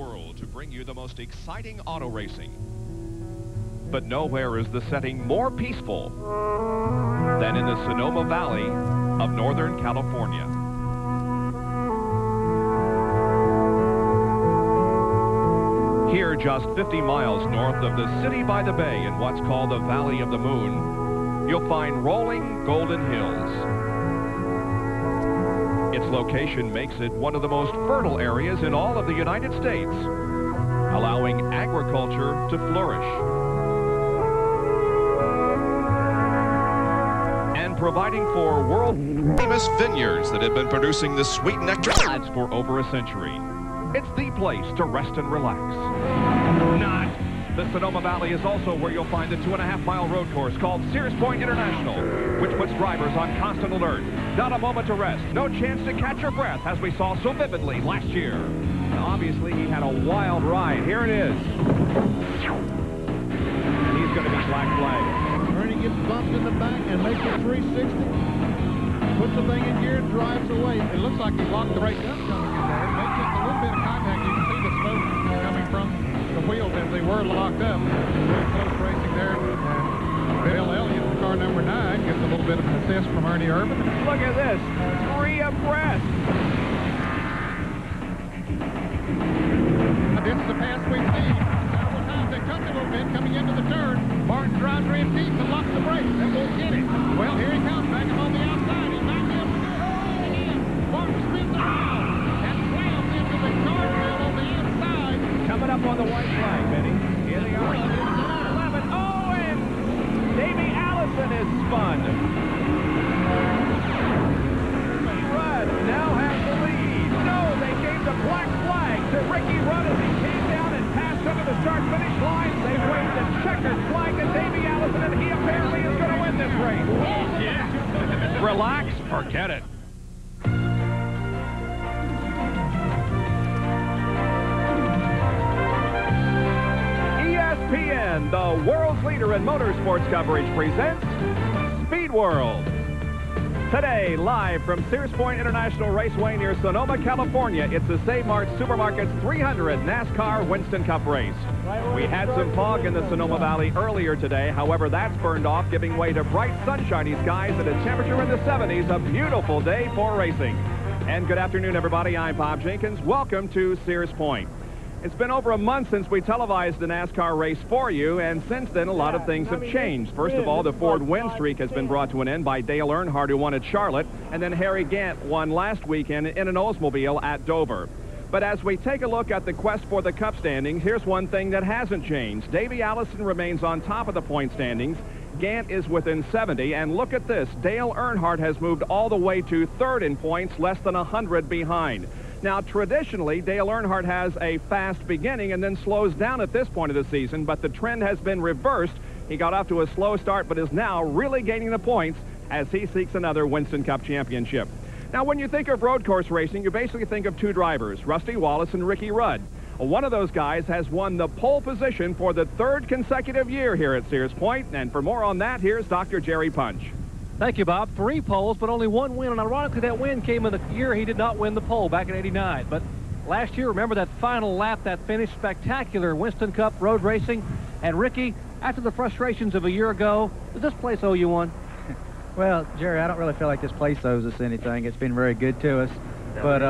world to bring you the most exciting auto racing. But nowhere is the setting more peaceful than in the Sonoma Valley of Northern California. Here, just 50 miles north of the city by the bay in what's called the Valley of the Moon, you'll find rolling golden hills. Its location makes it one of the most fertile areas in all of the United States, allowing agriculture to flourish and providing for world-famous vineyards that have been producing the sweet nectar for over a century. It's the place to rest and relax. Not. The Sonoma Valley is also where you'll find the 2.5-mile road course called Sears Point International, which puts drivers on constant alert. Not a moment to rest, no chance to catch your breath, as we saw so vividly last year. And obviously, he had a wild ride. Here it is. He's going to be black flag. Ernie gets bumped in the back and makes a 360. Puts the thing in gear and drives away. It looks like he locked the right gun coming in there. It makes just a little bit of contact. You can see the smoke coming from the wheels as they were locked up. Very close racing there. Bill Elliott, car number 9, gets a little bit of an assist from Ernie Urban. Look at this, 3 abreast. This is the pass we've seen. Several times they touch a little bit coming into the turn. Martin drives her in deep and locks the brakes. That won't get it. Well, here he comes back on the outside. He's back in. Oh, again. Martin spins around and slams into the guardrail on the inside. Coming up on the white flag, Benny. Here they are. 11. Oh, and Davey Allison is spun. Rudd now has the lead. No, they gave the black flag to Ricky Rudd as he came down and passed under the start-finish line. They waved the checkered flag to Davey Allison, and he apparently is going to win this race. Yeah. Relax, forget it. ESPN, the world's leader in motorsports coverage, presents Speed World. Today, live from Sears Point International Raceway near Sonoma, California, it's the Save Mart Supermarket's 300 NASCAR Winston Cup race. We had some fog in the Sonoma Valley earlier today. However, that's burned off, giving way to bright, sunshiny skies and a temperature in the 70s. A beautiful day for racing. And good afternoon, everybody. I'm Bob Jenkins. Welcome to Sears Point. It's been over a month since we televised the NASCAR race for you, and since then a lot of things have changed. First of all, the Ford win streak has been brought to an end by Dale Earnhardt, who won at Charlotte, and then Harry Gant won last weekend in an Oldsmobile at Dover. But as we take a look at the quest for the Cup standings, here's one thing that hasn't changed. Davey Allison remains on top of the point standings. Gant is within 70, and look at this. Dale Earnhardt has moved all the way to third in points, less than 100 behind. Now, traditionally, Dale Earnhardt has a fast beginning and then slows down at this point of the season, but the trend has been reversed. He got off to a slow start, but is now really gaining the points as he seeks another Winston Cup championship. Now, when you think of road course racing, you basically think of 2 drivers, Rusty Wallace and Ricky Rudd. One of those guys has won the pole position for the 3rd consecutive year here at Sears Point, and for more on that, here's Dr. Jerry Punch. Thank you, Bob. 3 poles, but only 1 win, and ironically, that win came in the year he did not win the pole back in '89. But last year, remember that final lap, that finish, spectacular Winston Cup road racing. And Ricky, after the frustrations of a year ago, does this place owe you one? Well, Jerry, I don't really feel like this place owes us anything. It's been very good to us. But,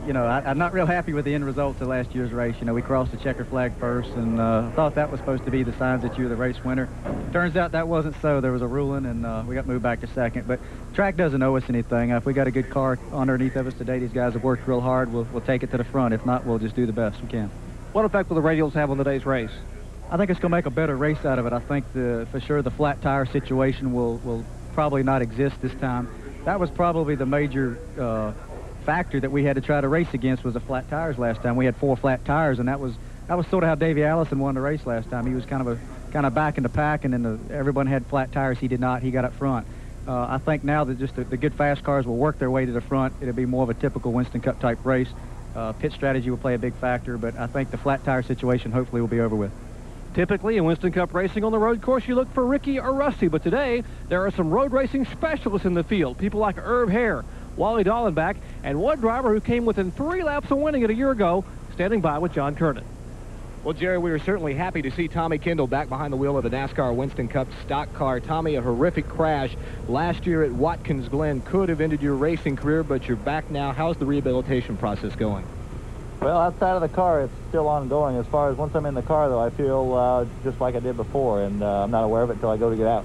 you know, I'm not real happy with the end results of last year's race. You know, we crossed the checker flag first, and thought that was supposed to be the signs that you were the race winner. Turns out that wasn't so. There was a ruling, and we got moved back to second. But track doesn't owe us anything. If we got a good car underneath of us today, these guys have worked real hard. We'll take it to the front. If not, we'll just do the best we can. What effect will the radials have on today's race? I think it's going to make a better race out of it. I think for sure the flat tire situation will probably not exist this time. That was probably the major factor that we had to try to race against, was the flat tires last time. We had 4 flat tires, and that was sort of how Davey Allison won the race last time. He was kind of back in the pack, and then everyone had flat tires. He did not. He got up front. I think now that just the good fast cars will work their way to the front. It'll be more of a typical Winston Cup type race. Pit strategy will play a big factor, but I think the flat tire situation hopefully will be over with. Typically, in Winston Cup racing on the road course, you look for Ricky or Rusty, but today there are some road racing specialists in the field, people like Herb Hare, Wally Dallenbach, and one driver who came within 3 laps of winning it a year ago, standing by with John Kernan. Well, Jerry, we were certainly happy to see Tommy Kendall back behind the wheel of the NASCAR Winston Cup stock car. Tommy, a horrific crash last year at Watkins Glen could have ended your racing career, but you're back now. How's the rehabilitation process going? Well, outside of the car, it's still ongoing. As far as once I'm in the car, though, I feel just like I did before, and I'm not aware of it until I go to get out.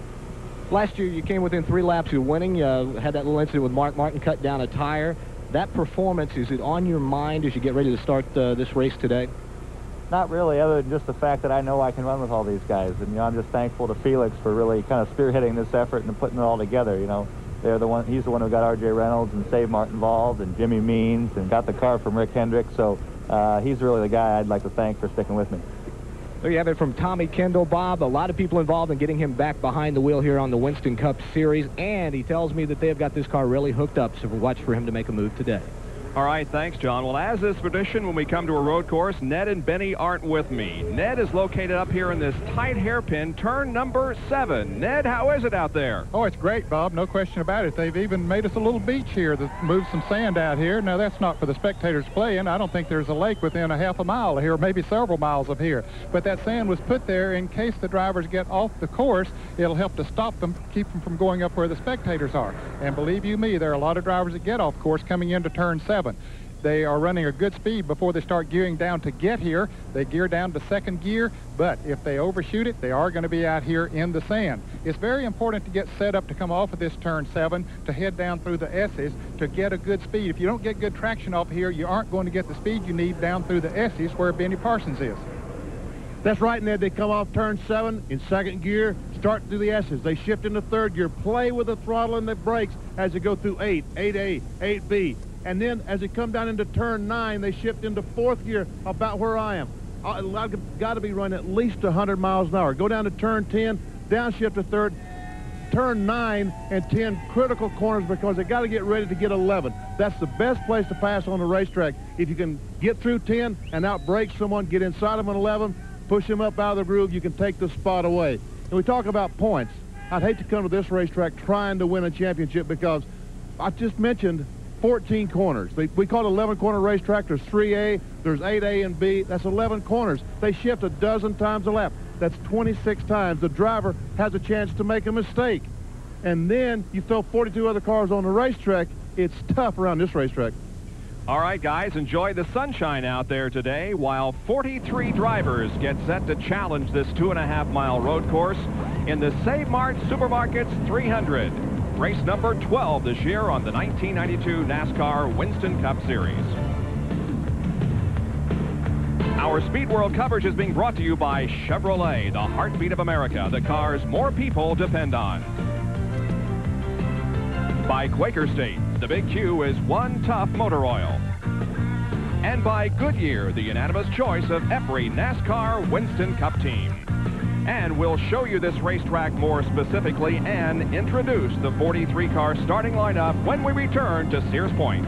Last year, you came within 3 laps of winning. You had that little incident with Mark Martin, cut down a tire. That performance, is it on your mind as you get ready to start this race today? Not really, other than just the fact that I know I can run with all these guys. And, I'm just thankful to Felix for really kind of spearheading this effort and putting it all together, They're the one. He's the one who got R.J. Reynolds and Save Mart involved, and Jimmy Means, and got the car from Rick Hendricks. So he's really the guy I'd like to thank for sticking with me. There you have it from Tommy Kendall. Bob, a lot of people involved in getting him back behind the wheel here on the Winston Cup Series, and he tells me that they have got this car really hooked up, so we'll watch for him to make a move today. All right, thanks, John. Well, as is tradition, when we come to a road course, Ned and Benny aren't with me. Ned is located up here in this tight hairpin, turn number 7. Ned, how is it out there? Oh, it's great, Bob. No question about it. They've even made us a little beach here that moves some sand out here. Now, that's not for the spectators playing. I don't think there's a lake within a half a mile of here, maybe several miles of here. But that sand was put there in case the drivers get off the course. It'll help to stop them, keep them from going up where the spectators are. And believe you me, there are a lot of drivers that get off course coming into turn 7. They are running a good speed before they start gearing down to get here. They gear down to 2nd gear, but if they overshoot it, they are going to be out here in the sand. It's very important to get set up to come off of this turn 7, to head down through the S's, to get a good speed. If you don't get good traction off here, you aren't going to get the speed you need down through the S's where Benny Parsons is. That's right, Ned. They come off turn 7 in 2nd gear, start through the S's. They shift into 3rd gear, play with the throttle and the brakes as they go through 8, 8A, 8B. And then as they come down into turn 9, they shift into 4th gear about where I am. I've got to be running at least 100 miles an hour. Go down to turn 10, downshift to 3rd, turn 9 and 10 critical corners because they got to get ready to get 11. That's the best place to pass on the racetrack. If you can get through 10 and outbrake someone, get inside of an 11, push him up out of the groove, you can take the spot away. And we talk about points. I'd hate to come to this racetrack trying to win a championship because I just mentioned 14 corners. We call it 11-corner racetrack. There's 3A, there's 8A and B. That's 11 corners. They shift a dozen times a lap. That's 26 times. The driver has a chance to make a mistake. And then you throw 42 other cars on the racetrack. It's tough around this racetrack. All right, guys, enjoy the sunshine out there today while 43 drivers get set to challenge this 2.5-mile road course in the Save Mart Supermarkets 300. Race number 12 this year on the 1992 NASCAR Winston Cup Series. Our Speed World coverage is being brought to you by Chevrolet, the heartbeat of America, the cars more people depend on. By Quaker State, the Big Q is one tough motor oil. And by Goodyear, the unanimous choice of every NASCAR Winston Cup team. And we'll show you this racetrack more specifically and introduce the 43-car starting lineup when we return to Sears Point.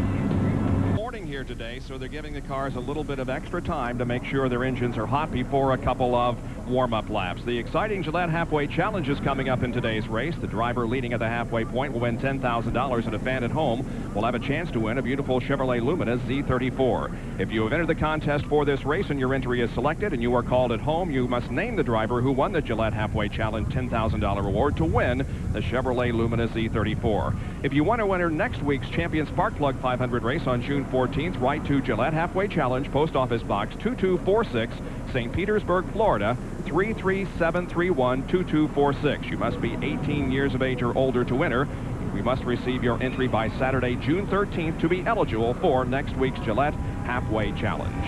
Morning here today, so they're giving the cars a little bit of extra time to make sure their engines are hot before a couple of warm-up laps. The exciting Gillette Halfway Challenge is coming up in today's race. The driver leading at the halfway point will win $10,000, and a fan at home will have a chance to win a beautiful Chevrolet Lumina Z34. If you have entered the contest for this race and your entry is selected and you are called at home, you must name the driver who won the Gillette Halfway Challenge $10,000 reward to win the Chevrolet Lumina Z34. If you want to enter next week's Champion Spark Plug 500 race on June 14th, write to Gillette Halfway Challenge, Post Office Box 2246, St. Petersburg, Florida, 33731-2246. You must be 18 years of age or older to enter. We must receive your entry by Saturday, June 13th to be eligible for next week's Gillette Halfway Challenge.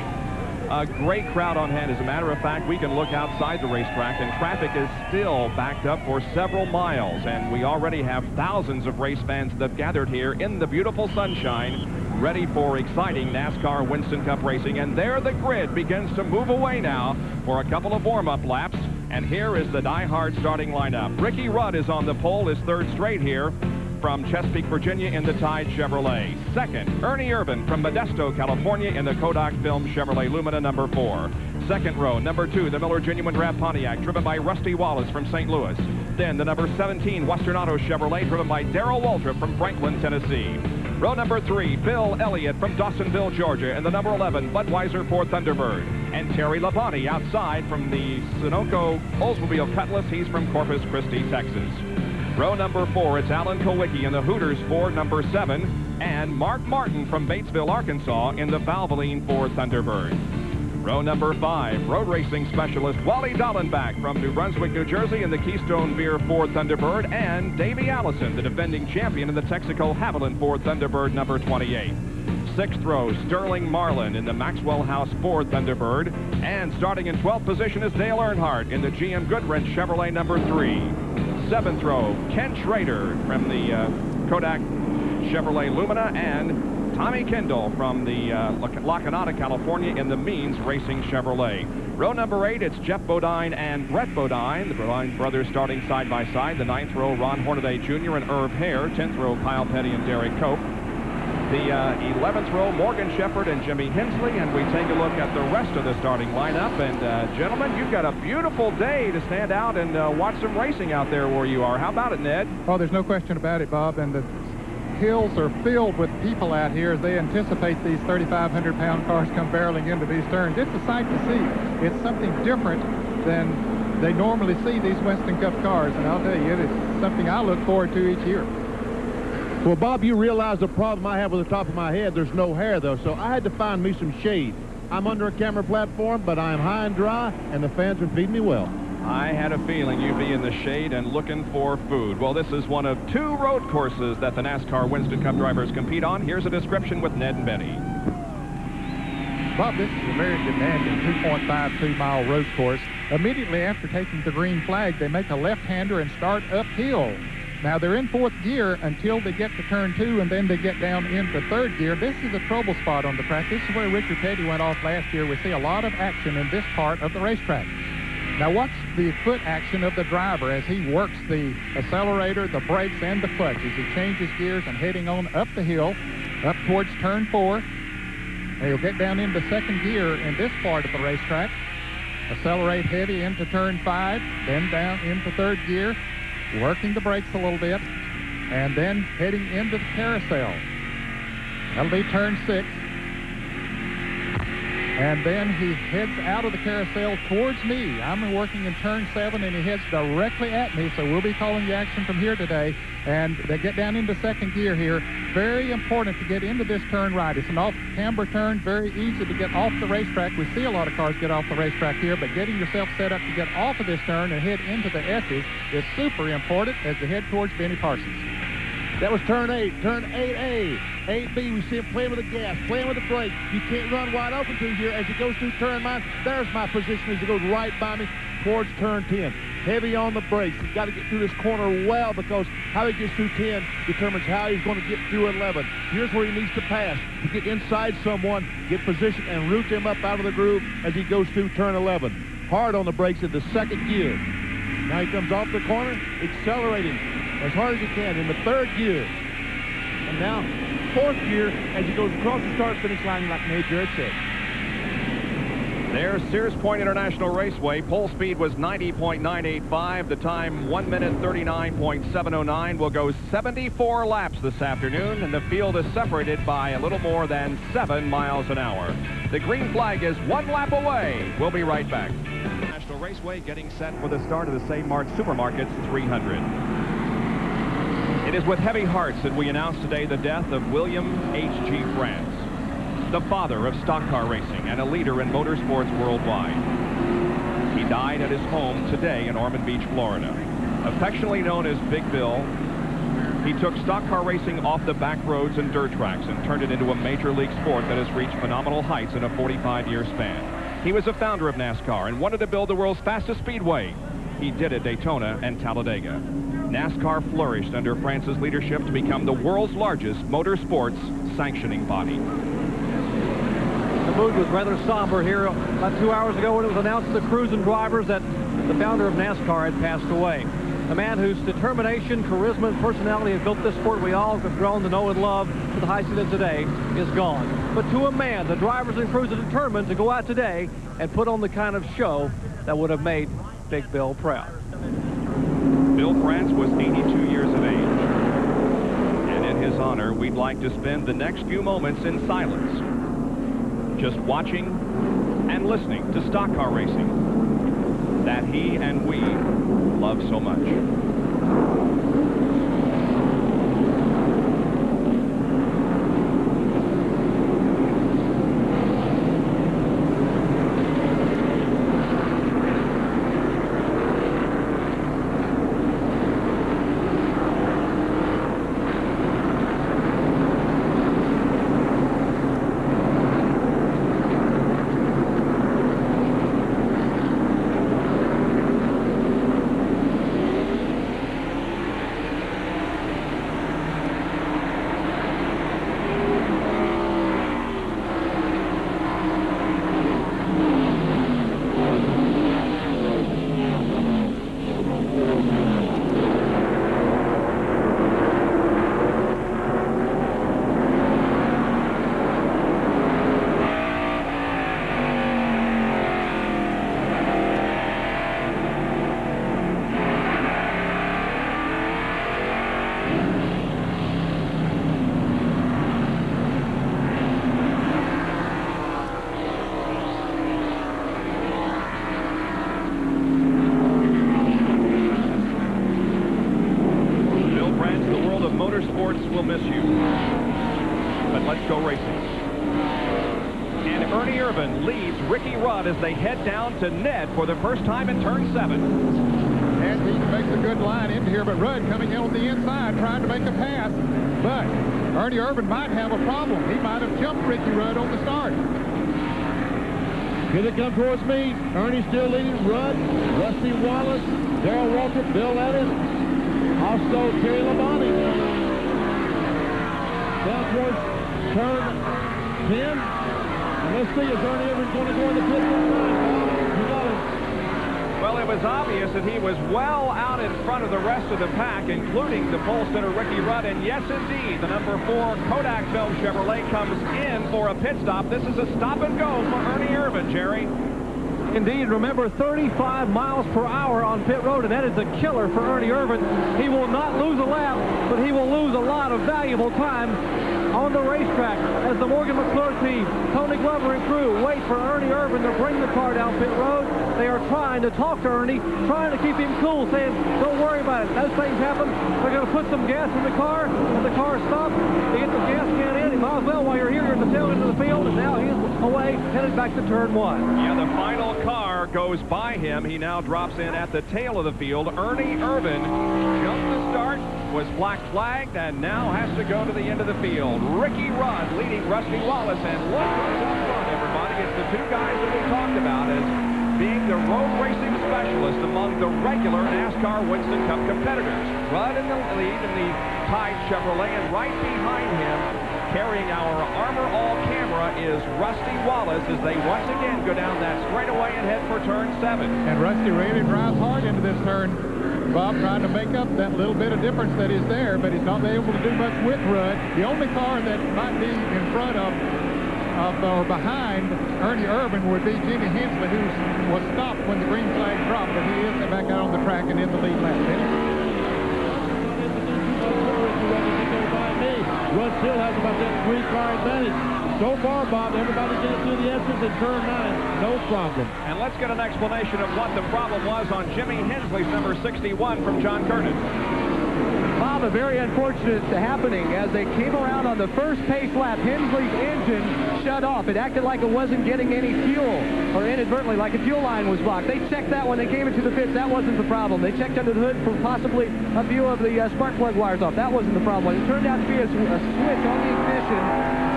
A great crowd on hand. As a matter of fact, we can look outside the racetrack and traffic is still backed up for several miles, and we already have thousands of race fans that have gathered here in the beautiful sunshine, ready for exciting NASCAR Winston Cup racing. And there the grid begins to move away now for a couple of warm-up laps. And here is the die-hard starting lineup. Ricky Rudd is on the pole, his third straight here from Chesapeake, Virginia in the Tide Chevrolet. Second, Ernie Irvin from Modesto, California in the Kodak Film Chevrolet Lumina number 4. Second row, number 2, the Miller Genuine Draft Pontiac, driven by Rusty Wallace from St. Louis. Then the number 17 Western Auto Chevrolet, driven by Darrell Waltrip from Franklin, Tennessee. Row number 3, Bill Elliott from Dawsonville, Georgia, and the number 11 Budweiser Ford Thunderbird. And Terry Labonte outside from the Sunoco Oldsmobile Cutlass. He's from Corpus Christi, Texas. Row number 4, it's Alan Kowicki in the Hooters Ford number 7, and Mark Martin from Batesville, Arkansas in the Valvoline Ford Thunderbird. Row number 5, road racing specialist Wally Dallenbach from New Brunswick, New Jersey in the Keystone Beer Ford Thunderbird, and Davey Allison, the defending champion in the Texaco Haviland Ford Thunderbird number 28. 6th row, Sterling Marlin in the Maxwell House Ford Thunderbird, and starting in 12th position is Dale Earnhardt in the GM Goodwrench Chevrolet number 3. 7th row, Ken Schrader from the Kodak Chevrolet Lumina, and Tommy Kendall from the La Canada, California in the Means Racing Chevrolet. Row number 8, it's Jeff Bodine and Brett Bodine, the Bodine brothers starting side by side. The 9th row, Ron Hornaday Jr. and Irv Hare. 10th row, Kyle Petty and Derek Cope. The 11th row, Morgan Shepherd and Jimmy Hensley. And we take a look at the rest of the starting lineup. And gentlemen, you've got a beautiful day to stand out and watch some racing out there where you are. How about it, Ned? Oh, there's no question about it, Bob. And the hills are filled with people out here as they anticipate these 3,500-pound cars come barreling into these turns. It's a sight to see. It's something different than they normally see these Winston Cup cars, and I'll tell you, it is something I look forward to each year. Well, Bob, you realize the problem I have with the top of my head. There's no hair, though, so I had to find me some shade. I'm under a camera platform, but I'm high and dry, and the fans are feeding me well. I had a feeling you'd be in the shade and looking for food. Well, this is one of 2 road courses that the NASCAR Winston Cup drivers compete on. Here's a description with Ned and Benny. Bob, this is a very demanding 2.52-mile road course. Immediately after taking the green flag, they make a left-hander and start uphill. Now, they're in 4th gear until they get to turn 2, and then they get down into 3rd gear. This is a trouble spot on the track. This is where Richard Petty went off last year. We see a lot of action in this part of the racetrack. Now watch the foot action of the driver as he works the accelerator, the brakes, and the clutch as he changes gears and heading on up the hill, up towards turn 4. And he'll get down into 2nd gear in this part of the racetrack, accelerate heavy into turn 5, then down into 3rd gear, working the brakes a little bit, and then heading into the carousel. That'll be turn 6. And then he heads out of the carousel towards me. I'm working in turn 7, and he heads directly at me, so we'll be calling the action from here today. And they get down into 2nd gear here. Very important to get into this turn right. It's an off-camber turn, very easy to get off the racetrack. We see a lot of cars get off the racetrack here, but getting yourself set up to get off of this turn and head into the S's is super important as they head towards Benny Parsons. That was turn 8, turn 8A. 8B, we see him playing with the gas, playing with the brake. You can't run wide open through here as he goes through turn 9. There's my position as he goes right by me towards turn 10. Heavy on the brakes. He's got to get through this corner well because how he gets through 10 determines how he's going to get through 11. Here's where he needs to pass to get inside someone, get position, and root them up out of the groove as he goes through turn 11. Hard on the brakes into 2nd gear. Now he comes off the corner, accelerating as hard as he can in the 3rd gear. And now 4th gear as he goes across the start-finish line like Nate Jarrett said. There's Sears Point International Raceway. Pole speed was 90.985. The time 1 minute 39.709. We'll go 74 laps this afternoon, and the field is separated by a little more than 7 miles an hour. The green flag is 1 lap away. We'll be right back. National Raceway getting set for the start of the St. Mart Supermarkets 300. It is with heavy hearts that we announce today the death of William H.G. France, the father of stock car racing and a leader in motorsports worldwide. He died at his home today in Ormond Beach, Florida. Affectionately known as Big Bill, he took stock car racing off the back roads and dirt tracks and turned it into a major league sport that has reached phenomenal heights in a 45-year span. He was a founder of NASCAR and wanted to build the world's fastest speedway. He did at Daytona and Talladega. NASCAR flourished under France's leadership to become the world's largest motorsports sanctioning body. The mood was rather somber here about 2 hours ago when it was announced to the crews and drivers that the founder of NASCAR had passed away. A man whose determination, charisma, and personality have built this sport we all have grown to know and love to the heights it is today is gone. But to a man, the drivers and crews are determined to go out today and put on the kind of show that would have made Big Bill proud. Bill France was 82 years of age. And in his honor, we'd like to spend the next few moments in silence, just watching and listening to stock car racing that he and we love so much. Motorsports will miss you, but let's go racing. And Ernie Irvan leads Ricky Rudd as they head down to Ned for the first time in turn 7. And he makes a good line into here, but Rudd coming in on the inside trying to make a pass. But Ernie Irvan might have a problem. He might have jumped Ricky Rudd on the start. Here they come towards me. Ernie still leading. Rudd, Rusty Wallace, Darrell Walker, Bill Ellis, also Terry Labonte. Down towards turn 10. And let's see if Ernie Irvan's going to go in the pit this time. You got it. Well, it was obvious that he was well out in front of the rest of the pack, including the pole sitter Ricky Rudd. And yes, indeed, the number 4 Kodak Film Chevrolet comes in for a pit stop. This is a stop and go for Ernie Irvan, Jerry. Indeed, remember 35 miles per hour on pit road, and that is a killer for Ernie Irvan. He will not lose a lap, but he will lose a lot of valuable time on the racetrack as the Morgan McClure team, Tony Glover and crew, wait for Ernie Irvan to bring the car down pit road. They are trying to talk to Ernie, trying to keep him cool, saying, don't worry about it. Those things happen. They're going to put some gas in the car, and the car stops. They get the gas can in. He might as well, while you're here, you're at the tail end of the field, and now he's away, headed back to turn 1. Yeah, the final car goes by him. He now drops in at the tail of the field. Ernie Irvan jumped the start, was black flagged, and now has to go to the end of the field. Ricky Rudd leading Rusty Wallace, and look who's up front, everybody. It's the 2 guys that we talked about as being the road racing specialist among the regular NASCAR Winston Cup competitors. Rudd in the lead in the Tide Chevrolet, and right behind him, carrying our Armor All camera, is Rusty Wallace as they once again go down that straightaway and head for turn 7. And Rusty really drives hard into this turn, Bob, trying to make up that little bit of difference that is there, but he's not able to do much with Rudd. The only car that might be in front of or behind Ernie Irvan would be Jimmy Hensley, who was stopped when the green flag dropped, but he is back out on the track and in the lead lap. Rudd still has about that 3-car advantage. So far, Bob, everybody gets through the S's in turn 9. No problem. And let's get an explanation of what the problem was on Jimmy Hensley's number 61 from John Kernan. Bob, a very unfortunate happening. As they came around on the first pace lap, Hensley's engine shut off. It acted like it wasn't getting any fuel, or inadvertently, like a fuel line was blocked. They checked that when they came into the pits. That wasn't the problem. They checked under the hood for possibly a few of the spark plug wires off. That wasn't the problem. When it turned out to be a switch on the ignition,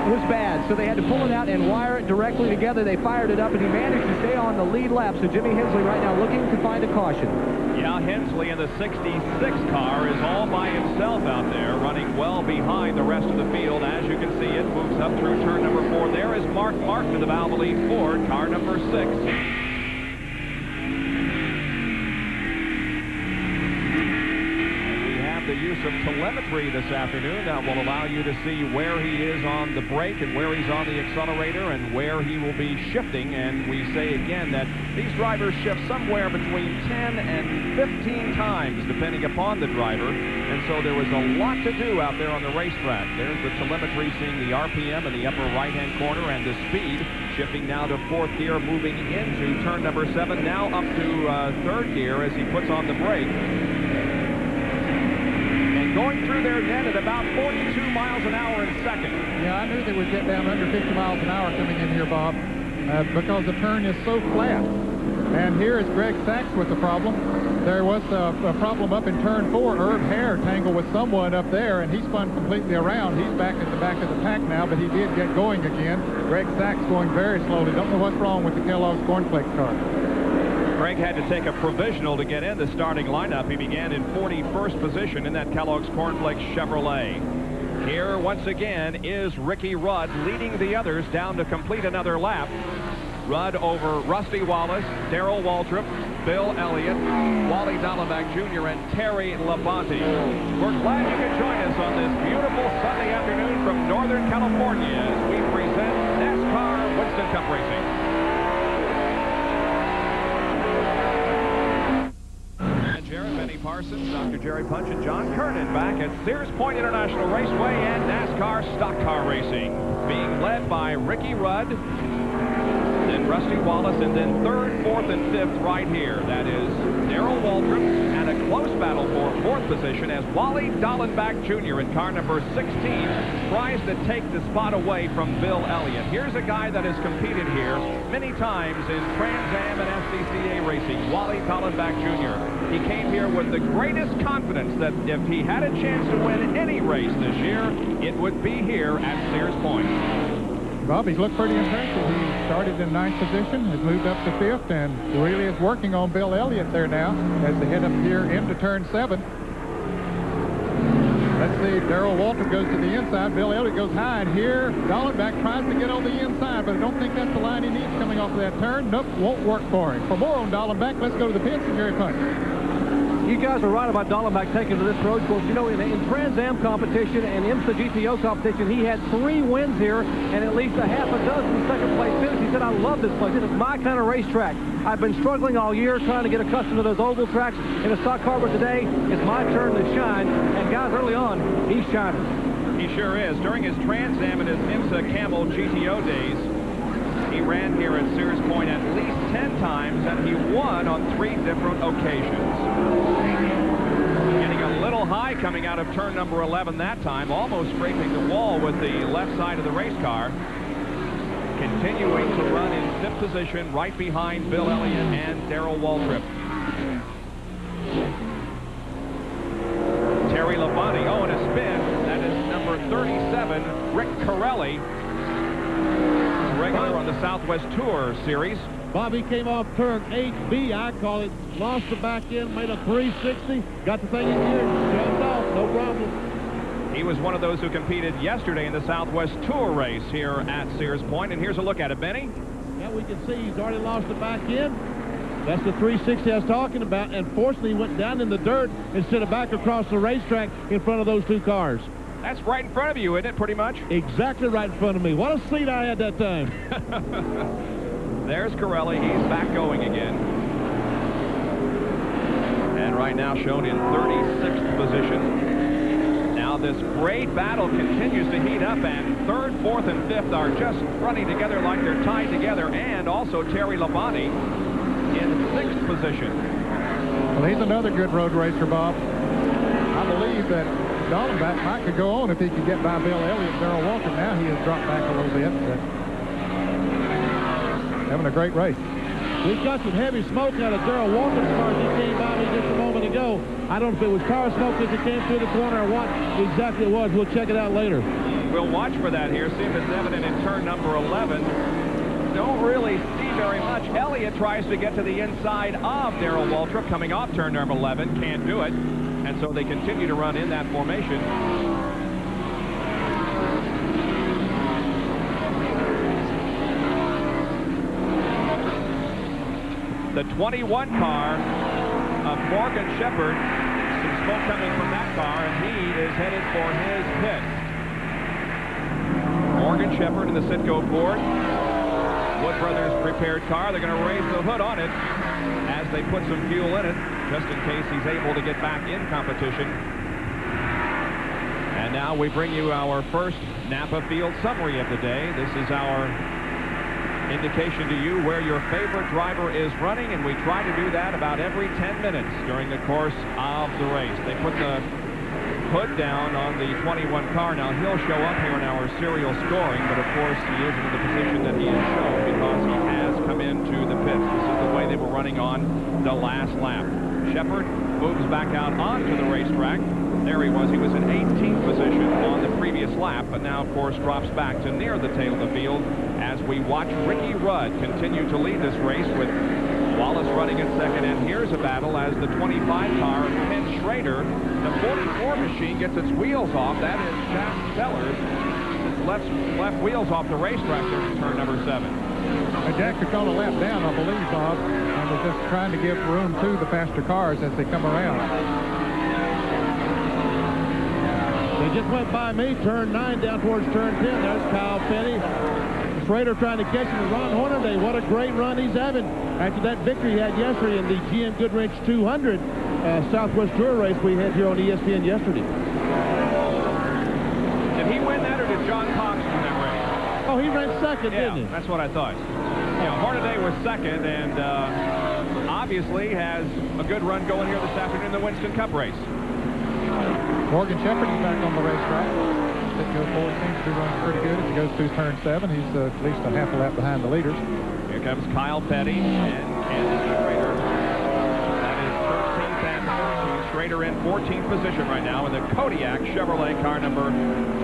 was bad, so they had to pull it out and wire it directly together. They fired it up, and he managed to stay on the lead lap. So Jimmy Hensley right now looking to find a caution. Yeah, Hensley in the 66 car is all by himself out there, running well behind the rest of the field. As you can see, it moves up through turn number 4. There is Mark Martin of the Valvoline Ford, car number 6. use of telemetry this afternoon that will allow you to see where he is on the brake and where he's on the accelerator and where he will be shifting. And we say again that these drivers shift somewhere between 10 and 15 times depending upon the driver. And so there was a lot to do out there on the racetrack. There's the telemetry seeing the RPM in the upper right-hand corner and the speed. Shifting now to 4th gear, moving into turn number 7, now up to 3rd gear as he puts on the brake. And going through their net at about 42 miles an hour in second. Yeah, I knew they would get down under 50 miles an hour coming in here, Bob, because the turn is so flat. And here is Greg Sachs with the problem. There was a problem up in turn 4. Herb Hare tangled with someone up there, and he spun completely around. He's back at the back of the pack now, but he did get going again. Greg Sachs going very slowly. Don't know what's wrong with the Kellogg's Cornflakes car. Greg had to take a provisional to get in the starting lineup. He began in 41st position in that Kellogg's Cornflakes Chevrolet. Here, once again, is Ricky Rudd leading the others down to complete another lap. Rudd over Rusty Wallace, Darrell Waltrip, Bill Elliott, Wally Dallenbach Jr., and Terry Labonte. We're glad you could join us on this beautiful Sunday afternoon from Northern California as we present NASCAR Winston Cup Racing. And Jared, Benny Parsons, Dr. Jerry Punch, and John Kernan back at Sears Point International Raceway and NASCAR Stock Car Racing, being led by Ricky Rudd, then Rusty Wallace, and then 3rd, 4th, and 5th right here. That is Darrell Waltrip, and a close battle for 4th position as Wally Dallenbach Jr. in car number 16 tries to take the spot away from Bill Elliott. Here's a guy that has competed here many times in Trans Am and SCCA racing, Wally Dallenbach Jr. He came here with the greatest confidence that if he had a chance to win any race this year, it would be here at Sears Point. Bob, he's looked pretty impressive. He started in 9th position, has moved up to 5th, and really is working on Bill Elliott there now as they head up here into turn 7. Let's see, Darrell Waltrip goes to the inside. Bill Elliott goes high, and here Dallenbach tries to get on the inside, but I don't think that's the line he needs coming off of that turn. Nope, won't work for him. For more on Dallenbach, let's go to the pits and Jerry Punch. You guys are right about Dallenbach taking to this road course. You know, in Trans Am competition and IMSA GTO competition, he had 3 wins here and at least a half a dozen second-place finishes. He said, I love this place. This is my kind of racetrack. I've been struggling all year trying to get accustomed to those oval tracks in a stock car, but today it's my turn to shine. And guys, early on, he's shining. He sure is. During his Trans Am and his IMSA Camel GTO days, he ran here at Sears Point at least 10 times, and he won on 3 different occasions. Getting a little high coming out of turn number 11 that time, almost scraping the wall with the left side of the race car. Continuing to run in 5th position right behind Bill Elliott and Darrell Waltrip. Terry Labonte, oh, and a spin. That is number 37, Rick Corelli. Regular on the Southwest Tour Series. Bobby came off turn 8B, I call it, lost the back end, made a 360, got the thing in gear, jumped off, no problem. He was one of those who competed yesterday in the Southwest Tour race here at Sears Point, and here's a look at it, Benny. Yeah, we can see he's already lost the back end. That's the 360 I was talking about, and fortunately he went down in the dirt instead of back across the racetrack in front of those 2 cars. That's right in front of you, isn't it, pretty much? Exactly right in front of me. What a seat I had that time. There's Corelli. He's back going again. And right now shown in 36th position. Now this great battle continues to heat up, and 3rd, 4th, and 5th are just running together like they're tied together, and also Terry Labonte in 6th position. Well, he's another good road racer, Bob. I believe that Dallenbach might could go on if he could get by Bill Elliott and Darrell Waltrip. Now he has dropped back a little bit. But having a great race. We've got some heavy smoke out of Darrell Waltrip's car as he came by me just a moment ago. I don't know if it was car smoke as it came through the corner or what exactly it was. We'll check it out later. We'll watch for that here. See if it's evident in turn number 11. Don't really see very much. Elliott tries to get to the inside of Darrell Waltrip coming off turn number 11. Can't do it. And so they continue to run in that formation. The 21 car of Morgan Shepherd, some smoke coming from that car, and he is headed for his pit. Morgan Shepherd in the Citgo Ford. Wood Brothers prepared car. They're going to raise the hood on it as they put some fuel in it, just in case he's able to get back in competition. And now we bring you our first Napa Field summary of the day. This is our indication to you where your favorite driver is running, and we try to do that about every 10 minutes during the course of the race. They put the hood down on the 21 car. Now he'll show up here in our serial scoring, but of course he isn't in the position that he is shown because he has come into the pits. This is the way they were running on the last lap. Shepherd moves back out onto the racetrack. There he was. He was in 18th position on the previous lap, but now, of course, drops back to near the tail of the field as we watch Ricky Rudd continue to lead this race with Wallace running in second. And here's a battle as the 25 car, Penn Schrader, the 44 machine, gets its wheels off. That is Jack Sellers. Its left wheels off the racetrack there in turn number 7. Jack took all a lap down, I believe, Bob, and was just trying to give room to the faster cars as they come around. They just went by me, turn 9 down towards turn 10. There's Kyle Petty. Schrader trying to catch him with Ron Hornaday. What a great run he's having after that victory he had yesterday in the GM Goodwrench 200 Southwest Tour race we had here on ESPN yesterday. Did he win that, or did John Cox win that race? Oh, he ran second, didn't he? That's what I thought. Yeah, Hornaday was second, and obviously has a good run going here this afternoon in the Winston Cup race. Morgan Shepherd is back on the racetrack. Citgo Ford seems to be running pretty good as he goes through turn 7. He's at least a half a lap behind the leaders. Here comes Kyle Petty and Candace Schrader. That is 13th and 14th. Schrader in 14th position right now in the Kodiak Chevrolet car number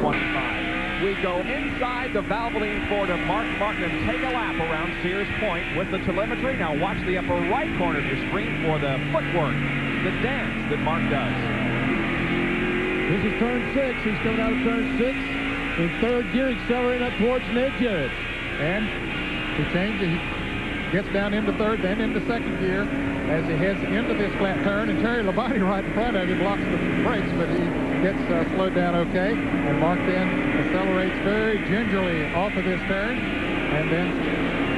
25. We go inside the Valvoline Ford of Mark Martin and take a lap around Sears Point with the telemetry. Now watch the upper right corner of your screen for the footwork, the dance that Mark does. This is turn 6. He's coming out of turn 6 in third gear, accelerating up towards Ned Jarrett. And to change, he gets down into third, then into second gear as he heads into this flat turn. And Terry Labonte right in front of him blocks the brakes, but he gets slowed down okay. And Mark then accelerates very gingerly off of this turn and then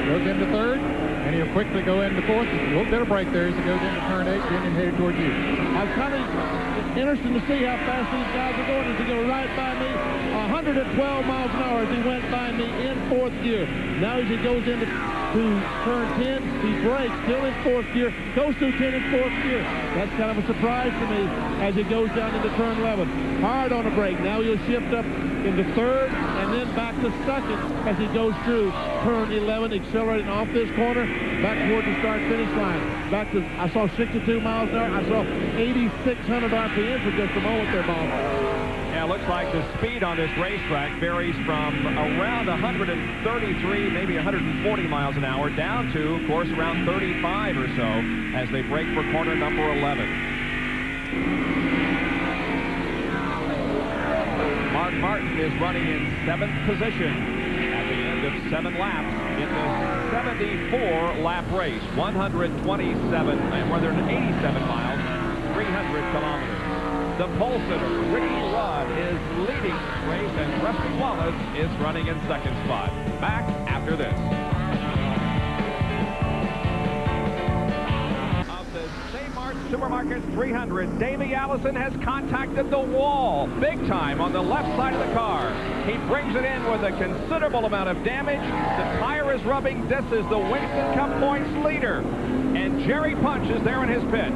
goes into third. And he'll quickly go into fourth. A little bit of break there as he goes into turn 8, getting headed towards you. I was kind of interested to see how fast these guys are going as they go right by me. 112 miles an hour as he went by me in fourth gear. Now as he goes into turn 10, he brakes, still in fourth gear, goes through 10 in fourth gear. That's kind of a surprise to me as he goes down into turn 11. Hard on the brake. Now he'll shift up into third and then back to second as he goes through turn 11, accelerating off this corner, back towards the start-finish line. Back to, I saw 62 miles an hour. I saw 8,600 RPM for just a moment there, Bob. Yeah, it looks like the speed on this racetrack varies from around 133, maybe 140 miles an hour, down to, of course, around 35 or so as they break for corner number 11. Mark Martin is running in 7th position at the end of 7 laps in the 74-lap race, 187 miles, 300 kilometers. The pole sitter, Ricky Rudd, is leading this race, and Rusty Wallace is running in second spot. Back after this. Of the Mart Supermarkets 300, Davey Allison has contacted the wall big time on the left side of the car. He brings it in with a considerable amount of damage. The tire is rubbing. This is the Winston Cup points leader. And Jerry Punch is there in his pit.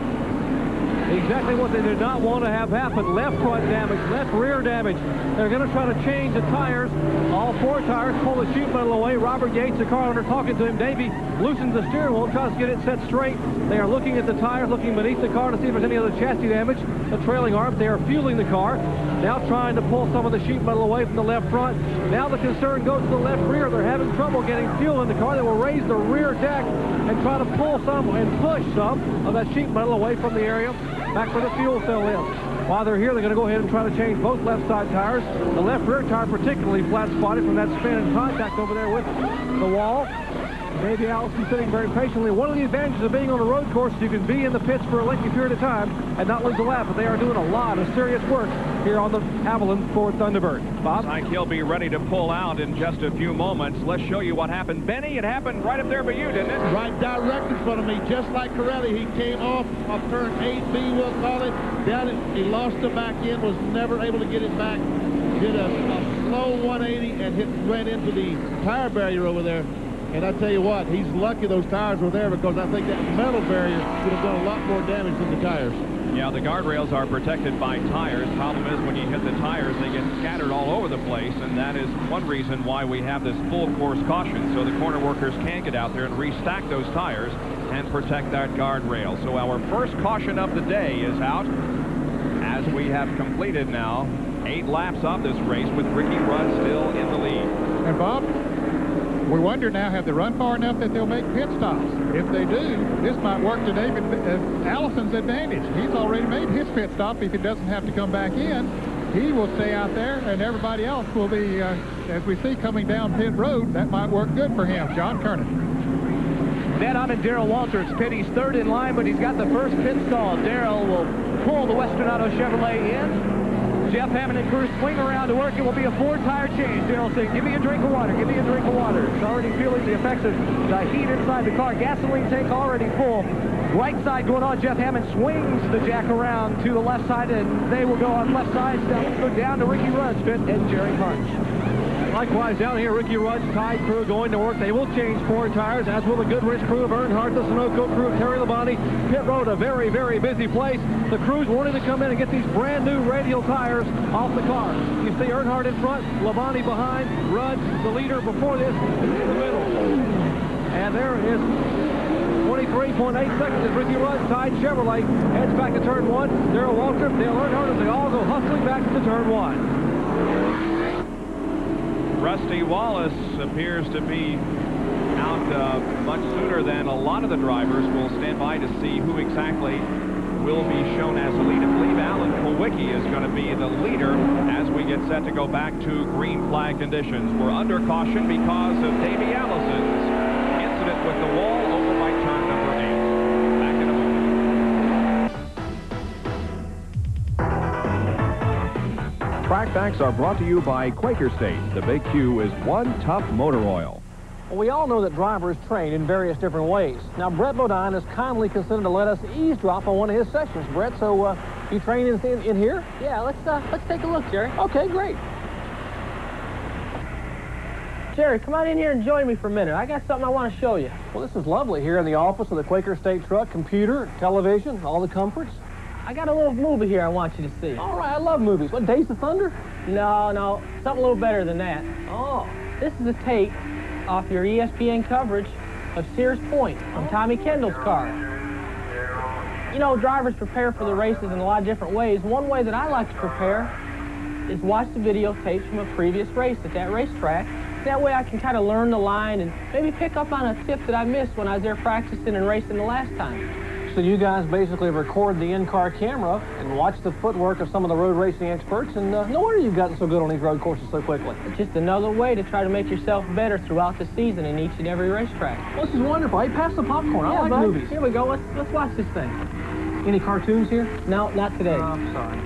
Exactly what they did not want to have happen. Left front damage, left rear damage. They're going to try to change the tires. All 4 tires, pull the sheet metal away. Robert Yates, the car owner, talking to him. Davey loosens the steering wheel, tries to get it set straight. They are looking at the tires, looking beneath the car to see if there's any other chassis damage. The trailing arms, they are fueling the car. Now trying to pull some of the sheet metal away from the left front. Now the concern goes to the left rear. They're having trouble getting fuel in the car. They will raise the rear deck and try to pull some and push some of that sheet metal away from the area back where the fuel cell is. While they're here, they're going to go ahead and try to change both left side tires. The left rear tire particularly flat spotted from that spin and contact over there with the wall. Davey Allison sitting very patiently. One of the advantages of being on a road course is you can be in the pits for a lengthy period of time and not lose a lap, but they are doing a lot of serious work here on the Avalon Ford Thunderbird. Bob? I think he'll be ready to pull out in just a few moments. Let's show you what happened. Benny, it happened right up there by you, didn't it? Right direct in front of me, just like Corelli. He came off turn 8B, we'll call it. Down it, he lost the back end, was never able to get it back. Did a slow 180 and ran into the tire barrier over there. And I tell you what, he's lucky those tires were there, because I think that metal barrier would have done a lot more damage than the tires. Yeah, the guardrails are protected by tires. Problem is, when you hit the tires, they get scattered all over the place, and that is one reason why we have this full course caution, so the corner workers can get out there and restack those tires and protect that guardrail. So our first caution of the day is out, as we have completed now 8 laps of this race with Ricky Rudd still in the lead. And Bob, we wonder now, have they run far enough that they'll make pit stops? If they do, this might work to David Allison's advantage. He's already made his pit stop. If he doesn't have to come back in, he will stay out there, and everybody else will be, as we see coming down pit road, that might work good for him. John Kernan. Then I'm in Darrell Walters' pit. He's third in line, but he's got the first pit stall. Darrell will pull the Western Auto Chevrolet in. Jeff Hammond and crew swing around to work. It will be a 4-tire change. Darrell saying, give me a drink of water, give me a drink of water. He's already feeling the effects of the heat inside the car. Gasoline tank already full. Right side going on. Jeff Hammond swings the jack around to the left side, and they will go on left side. Let's go down to Ricky Rudd's pit and Jerry Punch. Likewise, down here, Ricky Rudd's Tide crew going to work. They will change 4 tires, as will the Goodrich crew of Earnhardt, the Sunoco crew of Terry Labonte. Pit road, a very, very busy place. The crews wanting to come in and get these brand new radial tires off the car. You see Earnhardt in front, Labonte behind, Rudd, the leader before this, in the middle. And there it is. 23.8 seconds as Ricky Rudd, Tide Chevrolet, heads back to turn 1. Darrell Waltrip, Dale Earnhardt, as they all go hustling back to turn 1. Rusty Wallace appears to be out much sooner than a lot of the drivers. We'll stand by to see who exactly will be shown as the lead. I believe Alan Kulwicki is going to be the leader as we get set to go back to green flag conditions. We're under caution because of Davey Allison's incident with the wall over by turn number 8. Back in a moment. Track Facts are brought to you by Quaker State. The Big Q is one tough motor oil. Well, we all know that drivers train in various different ways. Now, Brett Bodine has kindly consented to let us eavesdrop on one of his sessions. Brett, so you train in here? Yeah, let's take a look, Jerry. Okay, great. Jerry, come on in here and join me for a minute. I got something I want to show you. Well, this is lovely here in the office of the Quaker State truck, computer, television, all the comforts. I got a little movie here I want you to see. All right, I love movies. What, Days of Thunder? No, something a little better than that. Oh. This is a tape off your ESPN coverage of Sears Point on Tommy Kendall's car. You know, drivers prepare for the races in a lot of different ways. One way that I like to prepare is watch the videotapes from a previous race at that racetrack. That way I can kind of learn the line and maybe pick up on a tip that I missed when I was there practicing and racing the last time. So you guys basically record the in-car camera and watch the footwork of some of the road racing experts, and no wonder you've gotten so good on these road courses so quickly. It's just another way to try to make yourself better throughout the season in each and every racetrack. Well, this is wonderful. Hey, pass the popcorn. I like bud. movies. Here we go. Let's watch this thing. Any cartoons here? No, not today. Oh, I'm sorry.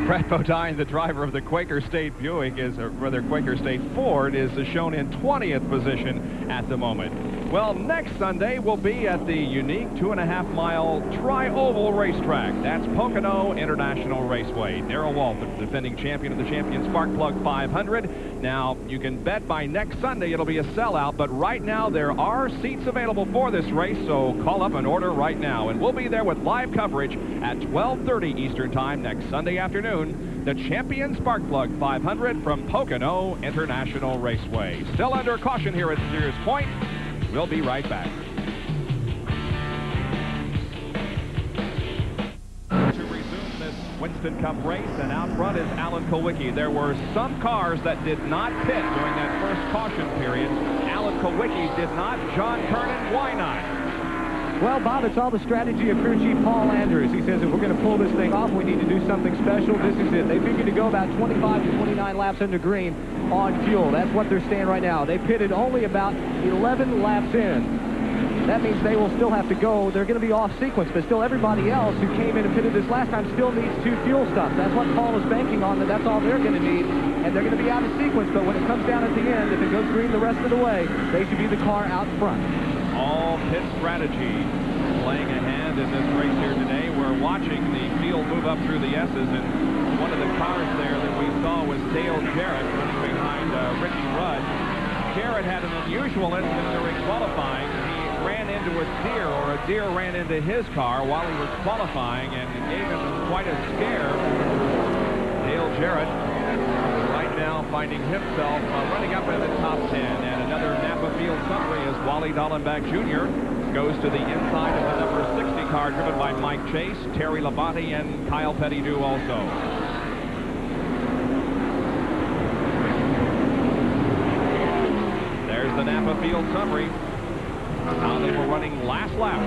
Brett Bodine, the driver of the Quaker State Buick, or rather Quaker State Ford, is shown in 20th position at the moment. Well, next Sunday we'll be at the unique 2.5-mile tri-oval racetrack. That's Pocono International Raceway. Darrell Walton, defending champion of the Champion Sparkplug 500. Now, you can bet by next Sunday it'll be a sellout, but right now there are seats available for this race, so call up and order right now. And we'll be there with live coverage at 12:30 Eastern Time next Sunday afternoon. The Champion Sparkplug 500 from Pocono International Raceway. Still under caution here at Sears Point. We'll be right back. To resume this Winston Cup race, and out front is Alan Kulwicki. There were some cars that did not pit during that first caution period. Alan Kulwicki did not. John Kernan, why not? Well, Bob, it's all the strategy of crew chief Paul Andrews. He says if we're going to pull this thing off, we need to do something special. This is it. They figured to go about 25 to 29 laps into green on fuel. That's what they're staying right now. They pitted only about 11 laps in. That means they will still have to go. They're going to be off sequence, but still everybody else who came in and pitted this last time still needs 2 fuel stops. That's what Paul is banking on, that's all they're going to need. And they're going to be out of sequence, but when it comes down at the end, if it goes green the rest of the way, they should be the car out front. All pit strategy playing a hand in this race here today. We're watching the field move up through the S's, and one of the cars there that we saw was Dale Jarrett running behind Ricky Rudd. Jarrett had an unusual incident during qualifying. He ran into a deer, or a deer ran into his car while he was qualifying, and it gave him quite a scare. Dale Jarrett right now finding himself running up in the top 10, and another Napa Field summary as Wally Dallenbach Jr. goes to the inside of the number 60 car driven by Mike Chase, Terry Labonte, and Kyle Pettigrew also. There's the Napa Field summary. How they were running last lap.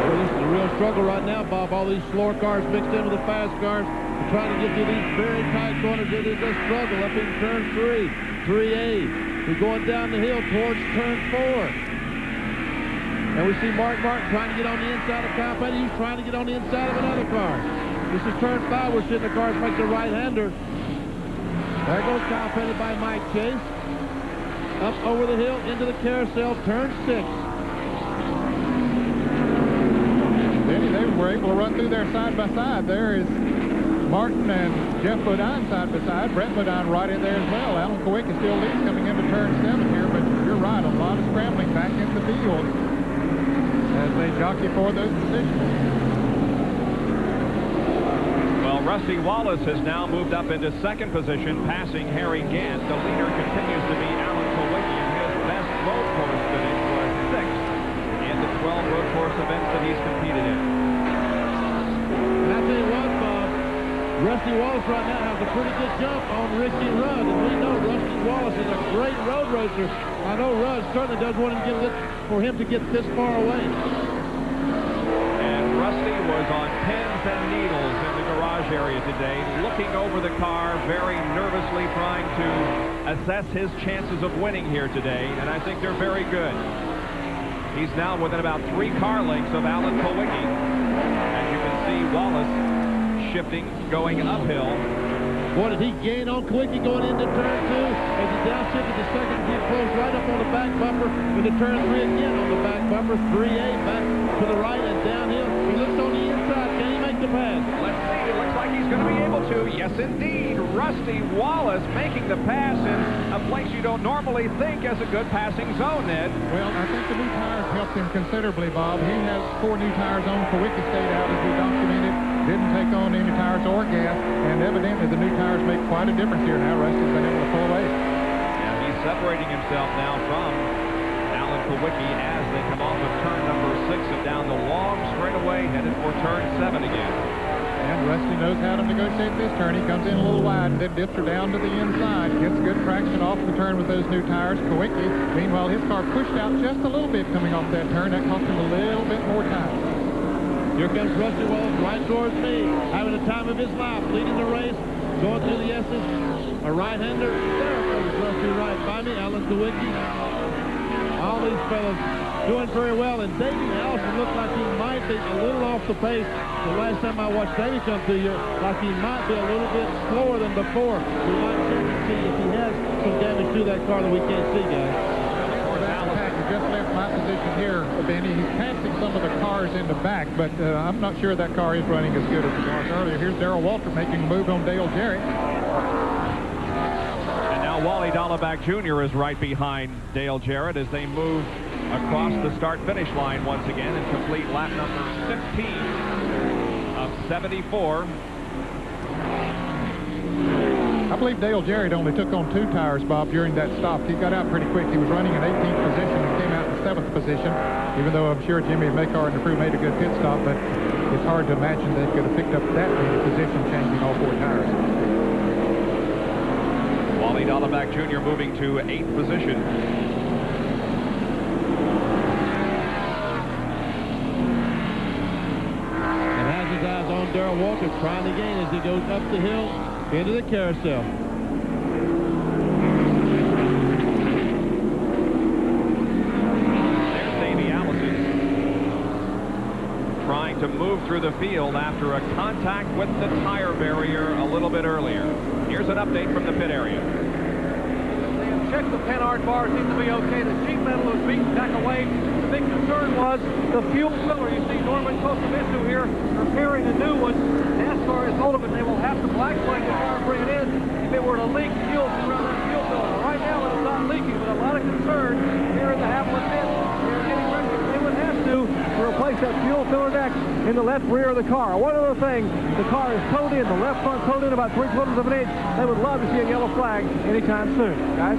Well, this is a real struggle right now, Bob. All these slower cars mixed in with the fast cars. They're trying to get through these very tight corners. It is a struggle up in turn 3, 3A. We're going down the hill towards turn 4. And we see Mark Martin trying to get on the inside of Kyle Petty. He's trying to get on the inside of another car. This is turn 5. We're seeing the cars make the right-hander. There goes Kyle Petty by Mike Chase. Up over the hill into the carousel, turn 6. Denny, they were able to run through there side by side. There is Martin and Jeff Bodine side by side. Brett Bodine right in there as well. Alan Kowicki still leads coming into turn 7 here, but you're right, a lot of scrambling back in the field as they jockey for those positions. Well, Rusty Wallace has now moved up into second position, passing Harry Gant. The leader continues to be Alan Kowicki, and his best road course finish was 6th in the 12 road course events that he's competed in. And I tell you what, Bob, Rusty Wallace right now has a pretty good jump on Ricky Rudd, and we know Rusty Wallace is a great road racer. I know Rudd certainly does want for him to get this far away. And Rusty was on pins and needles in the garage area today, looking over the car, very nervously trying to assess his chances of winning here today, and I think they're very good. He's now within about 3 car lengths of Alan Kowicki. As you can see, Wallace shifting, going uphill. Boy, did he gain on Kowicki going into turn 2 as he downshifted the second gear, closed right up on the back bumper into turn 3 again on the back bumper. 3A back to the right and downhill. He looks on the inside. Can he make the pass? Let's see. It looks like he's going to be able to. Yes, indeed. Rusty Wallace making the pass in a place you don't normally think as a good passing zone, Ned. Well, I think the new tires helped him considerably, Bob. He has 4 new tires on. Kowicki stayed out as we documented. Didn't take on any tires or gas, and evidently the new tires make quite a difference here now. Rusty's been able to pull away. Yeah, he's separating himself now from Alan Kowicki as they come off of turn number 6 and down the long straightaway, headed for turn 7 again. And Rusty knows how to negotiate this turn. He comes in a little wide and then dips her down to the inside. Gets good traction off the turn with those new tires. Kowicki, meanwhile, his car pushed out just a little bit coming off that turn. That cost him a little bit more time. Here comes Rusty Wallace right towards me, having the time of his life, leading the race, going through the S's. A right-hander. There comes Rusty right by me, Alan Kowicki. All these fellas doing very well, and Davey Allison looked like he might be a little off the pace. The last time I watched Davey come through here, like he might be a little bit slower than before. We might check and see if he has some damage to that car that we can't see, guys. Just left my position here, Benny. He's passing some of the cars in the back, but I'm not sure that car is running as good as it was earlier. Here's Darrell Walter making a move on Dale Jarrett. And now Wally Dallenbach Jr. is right behind Dale Jarrett as they move across the start-finish line once again and complete lap number 16 of 74. I believe Dale Jarrett only took on 2 tires, Bob, during that stop. He got out pretty quick. He was running in 18th position and came out in 7th position, even though I'm sure Jimmy Makar and the crew made a good pit stop, but it's hard to imagine they could have picked up that many position changing all 4 tires. Wally Dallenbach Jr. moving to 8th position. And has his eyes on Darrell Waltrip trying to gain as he goes up the hill into the carousel. Trying to move through the field after a contact with the tire barrier a little bit earlier. Here's an update from the pit area. They have checked the Panhard bar, seems to be okay. The sheet metal was beaten back away. The big concern was the fuel filler. You see Norman Kosomitsu here repairing a new one. NASCAR has told them that they will have to black flag the car and bring it in if it were to leak fuel around that fuel filler. Right now it is not leaking, but a lot of concern here in the Hamlin pit. They're getting ready. They would have to replace that fuel filler deck in the left rear of the car. One other thing, the car is towed in, the left front towed in about 3/4 of an inch. They would love to see a yellow flag anytime soon, guys.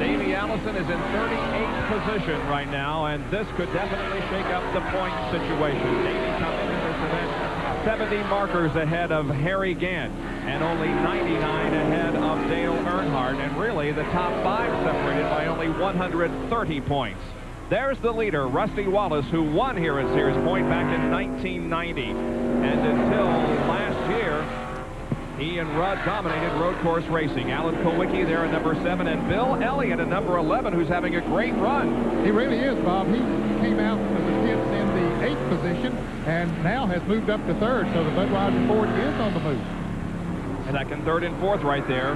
Davey Allison is in 38th position right now, and this could definitely shake up the point situation. Davey coming in this event 70 markers ahead of Harry Gant and only 99 ahead of Dale Earnhardt, and really the top 5 separated by only 130 points. There's the leader, Rusty Wallace, who won here at Sears Point back in 1990. And until last year, he and Rudd dominated road course racing. Alan Kulwicki there at number 7, and Bill Elliott at number 11, who's having a great run. He really is, Bob. He came out of the pits in the 8th position and now has moved up to 3rd, so the Budweiser Ford is on the move. Second, 3rd, and 4th right there.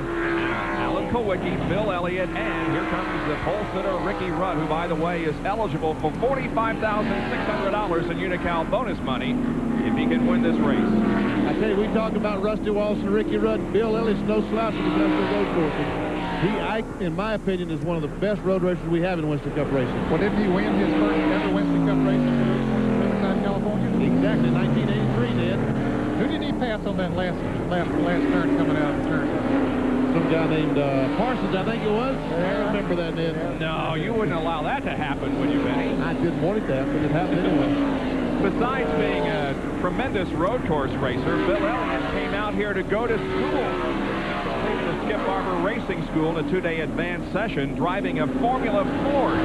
Alan Kulwicki, Bill Elliott, and here comes the pole sitter, Ricky Rudd, who, by the way, is eligible for $45,600 in Unocal bonus money if he can win this race. I tell you, we talked about Rusty Wallace and Ricky Rudd. Bill Elliott's no slouch in the Industrial Road Courses. He, in my opinion, is one of the best road racers we have in Winston Cup racing. Well, didn't he win his first ever Winston Cup race in Riverside, California? Exactly, 1983 did. Who did he pass on that last turn coming out of the turn? Some guy named Parsons, I think it was. I remember that, Ned. No, you wouldn't allow that to happen, would you, Benny? I didn't want it to happen, but it happened anyway. Besides being a tremendous road course racer, Bill Elliott came out here to go to school. The Skip Barber Racing School in a 2-day advanced session, driving a Formula Ford.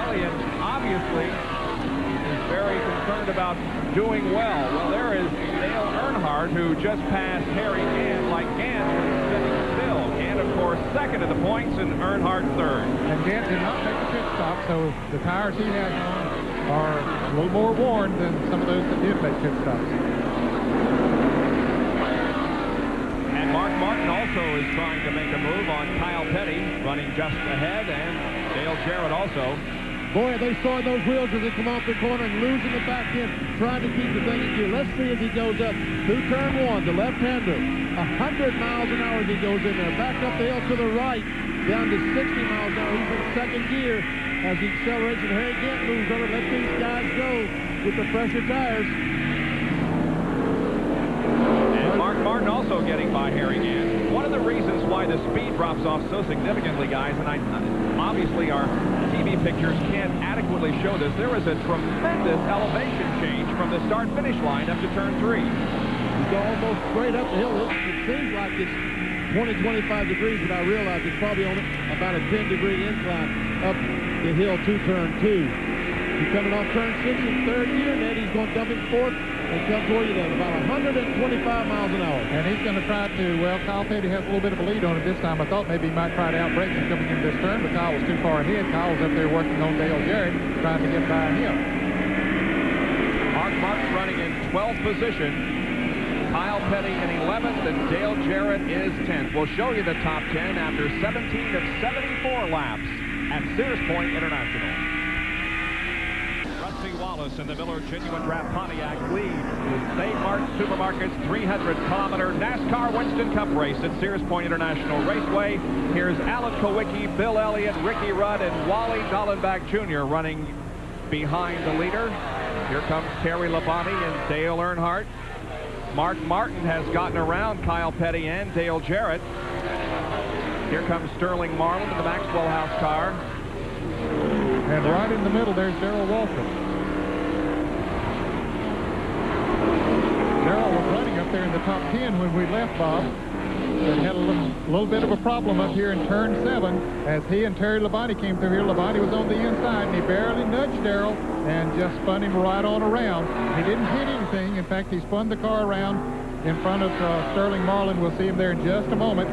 Elliott obviously is very concerned about doing well. Well, there is Dale Earnhardt, who just passed Harry Gant, like Gant was sitting still. Gant, of course, 2nd of the points, and Earnhardt 3rd. And Gant did not make a pit stop, so the tires he has on are a little more worn than some of those that did make pit stops. And Mark Martin also is trying to make a move on Kyle Petty, running just ahead, and Dale Jarrett also. Boy, they saw those wheels as they come off the corner and losing the back end, trying to keep the thing in gear. Let's see as he goes up through turn 1, the left-hander. 100 miles an hour as he goes in there. Back up the hill to the right, down to 60 miles an hour. He's in 2nd gear as he accelerates, and Harry Gant moves over. Let these guys go with the fresher tires. And Mark Martin also getting by Harry Gant. One of the reasons why the speed drops off so significantly, guys, and obviously our TV pictures can't adequately show this, there is a tremendous elevation change from the start-finish line up to turn 3. You go almost straight up the hill. It seems like it's 20-25 degrees, but I realize it's probably only about a 10-degree incline up the hill to turn 2. He's coming off turn 6 in 3rd gear, and then he's going to dump him 4th and come toward you then, about 125 miles an hour. And he's going to try to, well, Kyle Petty has a little bit of a lead on it this time. I thought maybe he might try to outbrake him coming into this turn, but Kyle was too far ahead. Kyle was up there working on Dale Jarrett, trying to get by him. Mark Martin running in 12th position. Kyle Petty in 11th, and Dale Jarrett is 10th. We'll show you the top 10 after 17 of 74 laps at Sears Point International. Rusty Wallace in the Miller Genuine Draft Pontiac leads the Save Mart Supermarkets 300-kilometer NASCAR Winston Cup race at Sears Point International Raceway. Here's Alan Kulwicki, Bill Elliott, Ricky Rudd, and Wally Dallenbach Jr. running behind the leader. Here comes Terry Labonte and Dale Earnhardt. Mark Martin has gotten around Kyle Petty and Dale Jarrett. Here comes Sterling Marlin in the Maxwell House car. And right in the middle, there's Darrell Waltrip. Darrell was running up there in the top 10 when we left, Bob. But had a little a little bit of a problem up here in turn 7 as he and Terry Labonte came through here. Labonte was on the inside, and he barely nudged Darrell and just spun him right on around. He didn't hit anything. In fact, he spun the car around in front of Sterling Marlin. We'll see him there in just a moment.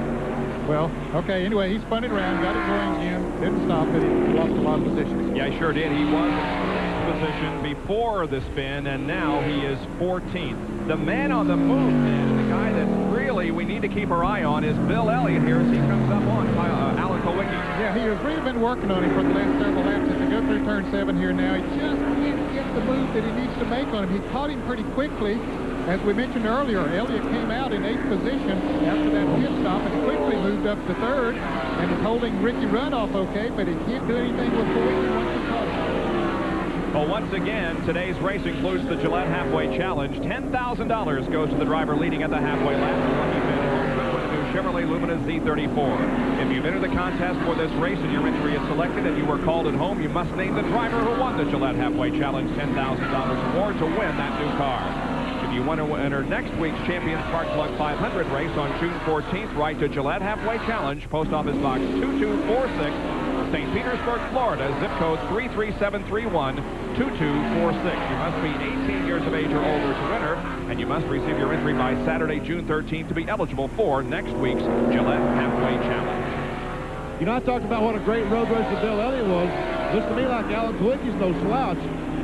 Well, okay, anyway, he spun it around, got it going again, didn't stop it. He lost a lot of positions. Yeah, he sure did. He was in position before the spin, and now he is 14th. The man on the move, man, the guy that really we need to keep our eye on is Bill Elliott here as he comes up on Alan Kowicki. Yeah, he has really been working on him for the last several laps as he goes through turn 7 here now. He just can't get the move that he needs to make on him. He caught him pretty quickly. As we mentioned earlier, Elliott came out in 8th position after that pit stop and quickly moved up to 3rd and is holding Ricky Rudd off okay, but he can't do anything with Kowicki once he caught him. Well, once again, today's race includes the Gillette Halfway Challenge. $10,000 goes to the driver leading at the halfway lap. The lucky man with the new Chevrolet Lumina Z34. If you've entered the contest for this race and your entry is selected and you were called at home, you must name the driver who won the Gillette Halfway Challenge $10,000 or more to win that new car. If you want to enter next week's Champion Spark Plug 500 race on June 14th, write to Gillette Halfway Challenge, Post Office Box 2246, St. Petersburg, Florida, zip code 33731, 2246. You must be 18 years of age or older to enter, and you must receive your entry by Saturday, June 13th to be eligible for next week's Gillette Halfway Challenge. You know, I talked about what a great road racer Bill Elliott was. Looks to me like Alan Kowicki's no slouch,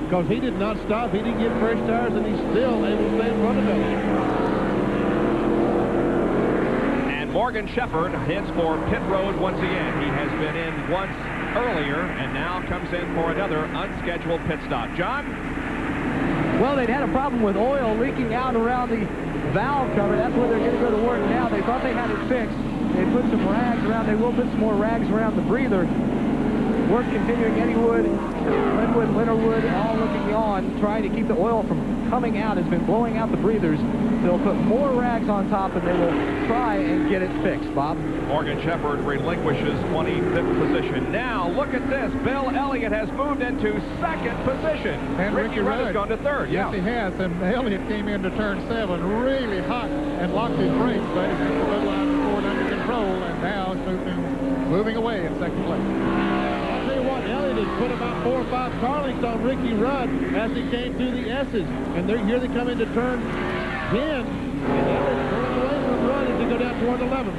because he did not stop, he didn't get fresh tires, and he's still able to stay in front of him. And Morgan Shepherd heads for pit road once again. He has been in once earlier and now comes in for another unscheduled pit stop. John? Well, they'd had a problem with oil leaking out around the valve cover. That's where they're going to go to work now. They thought they had it fixed. They put some rags around. They will put some more rags around the breather. Work continuing. Eddie Wood, Linwood, Leonard all looking on, trying to keep the oil from coming out. Has been blowing out the breathers. They'll put more rags on top, and they will try and get it fixed. Bob? Morgan Shepherd relinquishes 25th position. Now, look at this. Bill Elliott has moved into second position. And Ricky Rudd has gone to third. Yes, he has. And Elliott came into turn 7 really hot and locked his brakes, but he's got the little line Ford under control, and now it's moving away in second place. Elliott has put about 4 or 5 car lengths on Ricky Rudd as he came through the S's. And here they come into turn 10. And Elliott's pulling away from Rudd as they go down toward 11.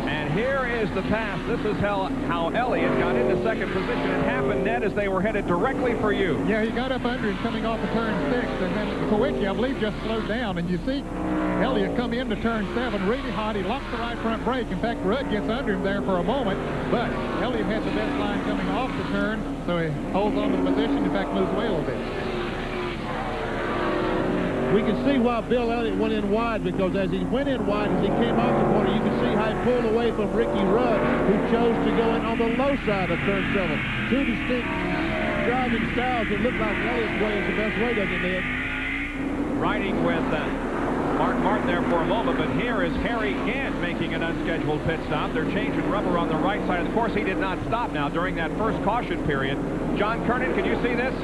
And here is the pass. This is how Elliott got into second position. It happened, Ned, as they were headed directly for you. Yeah, he got up under him coming off of turn 6. And then Kowicki, I believe, just slowed down. And you see Elliott come into turn 7 really hot. He locks the right front brake. In fact, Rudd gets under him there for a moment. But Elliott had the best line coming off the turn, so he holds on to the position. In fact, moves away a little bit. We can see why Bill Elliott went in wide, because as he went in wide, as he came off the corner, you can see how he pulled away from Ricky Rudd, who chose to go in on the low side of turn 7. Two distinct driving styles. It looked like Elliott's way is the best way, doesn't it, Ned? Riding with Mark Martin there for a moment, but here is Harry Gant making an unscheduled pit stop. They're changing rubber on the right side of the course. He did not stop now during that first caution period. John Kernan, can you see this?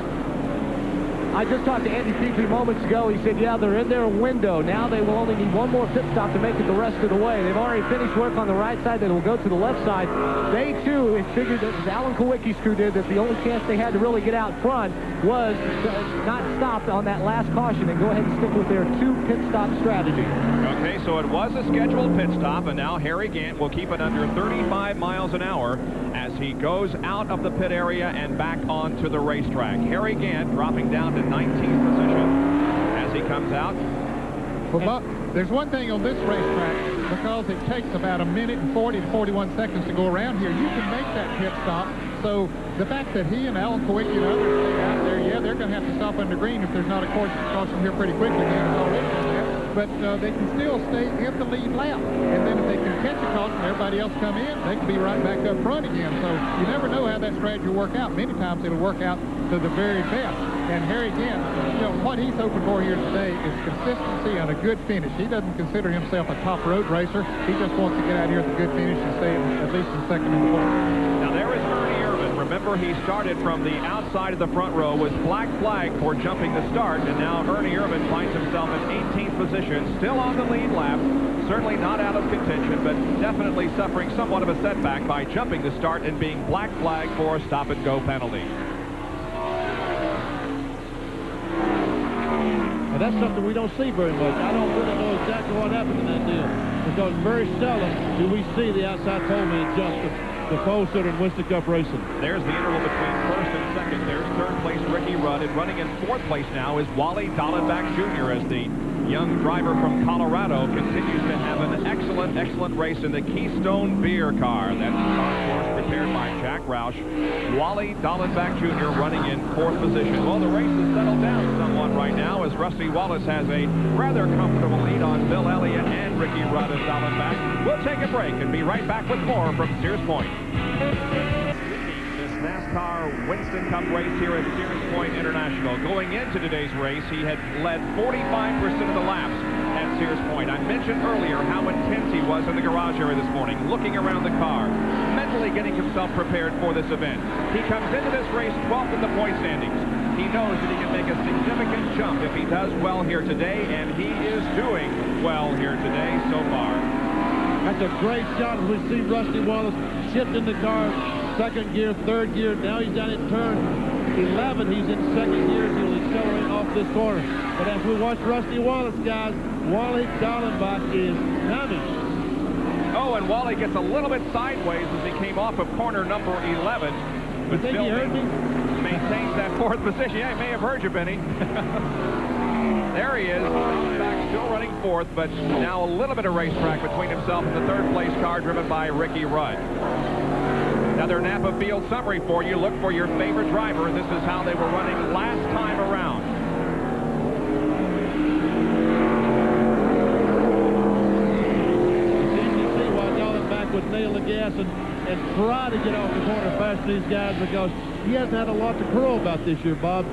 I just talked to Andy Peekley moments ago. He said, yeah, they're in their window. Now they will only need one more pit stop to make it the rest of the way. They've already finished work on the right side. They will go to the left side. They, too, figured that, as Alan Kowicki's crew did, that the only chance they had to really get out front was not stop on that last caution and go ahead and stick with their 2 pit stop strategy. Okay, so it was a scheduled pit stop, and now Harry Gant will keep it under 35 miles an hour as he goes out of the pit area and back onto the racetrack. Harry Gant dropping down to 19th position as he comes out. Well, Bob, there's one thing on this racetrack, because it takes about 1 minute and 40 to 41 seconds to go around here. You can make that pit stop. So the fact that he and Alan Kowicki and others stay out there, yeah, they're going to have to stop under green if there's not a caution here pretty quickly. But they can still stay in the lead lap. And then if they can catch a caution and everybody else come in, they can be right back up front again. So you never know how that strategy will work out. Many times it'll work out to the very best. And Harry Gant, you know, what he's hoping for here today is consistency and a good finish. He doesn't consider himself a top road racer. He just wants to get out here with a good finish and stay at least in second and fourth. Now there is Ernie Irvin Remember, he started from the outside of the front row, was black flag for jumping the start, and now Ernie Irvin finds himself in 18th position, still on the lead lap. Certainly not out of contention, but definitely suffering somewhat of a setback by jumping the start and being black flagged for a stop-and-go penalty. Now, that's something we don't see very much. I don't really know exactly what happened in that deal, because very seldom do we see the outside pole man jump the pole sitter in Winston Cup racing. There's the interval between first and second. There's third place Ricky Rudd, and running in fourth place now is Wally Dallenbach Jr. as the young driver from Colorado continues to have an excellent race in the Keystone Beer car. That's the car, of course, prepared by Jack Roush. Wally Dallenbach Jr. running in fourth position. Well, the race has settled down somewhat right now as Rusty Wallace has a rather comfortable lead on Bill Elliott and Ricky Rudd and Dallenbach. We'll take a break and be right back with more from Sears Point. This NASCAR Winston Cup race here at Sears Point International. Going into today's race, he had led 45% of the laps at Sears Point. I mentioned earlier how intense he was in the garage area this morning, looking around the car, mentally getting himself prepared for this event. He comes into this race 12th in the point standings. He knows that he can make a significant jump if he does well here today, and he is doing well here today so far. That's a great shot as we see Rusty Wallace shifting the car, second gear, third gear. Now he's down in turn 11. He's in second gear. He'll accelerate off this corner. But as we watch Rusty Wallace, guys, Wally Dallenbach is coming. Oh, and Wally gets a little bit sideways as he came off of corner number 11. But You think still he heard me? maintains that fourth position. Yeah, he may have heard you, Benny. There he is. Dallenbach still running fourth, but now a little bit of racetrack between himself and the third place car driven by Ricky Rudd. Another Napa Field summary for you. Look for your favorite driver. This is how they were running last time around. It's easy to see why Dallenbach would nail the gas and try to get off the corner faster than these guys, because he hasn't had a lot to crow about this year, Bob.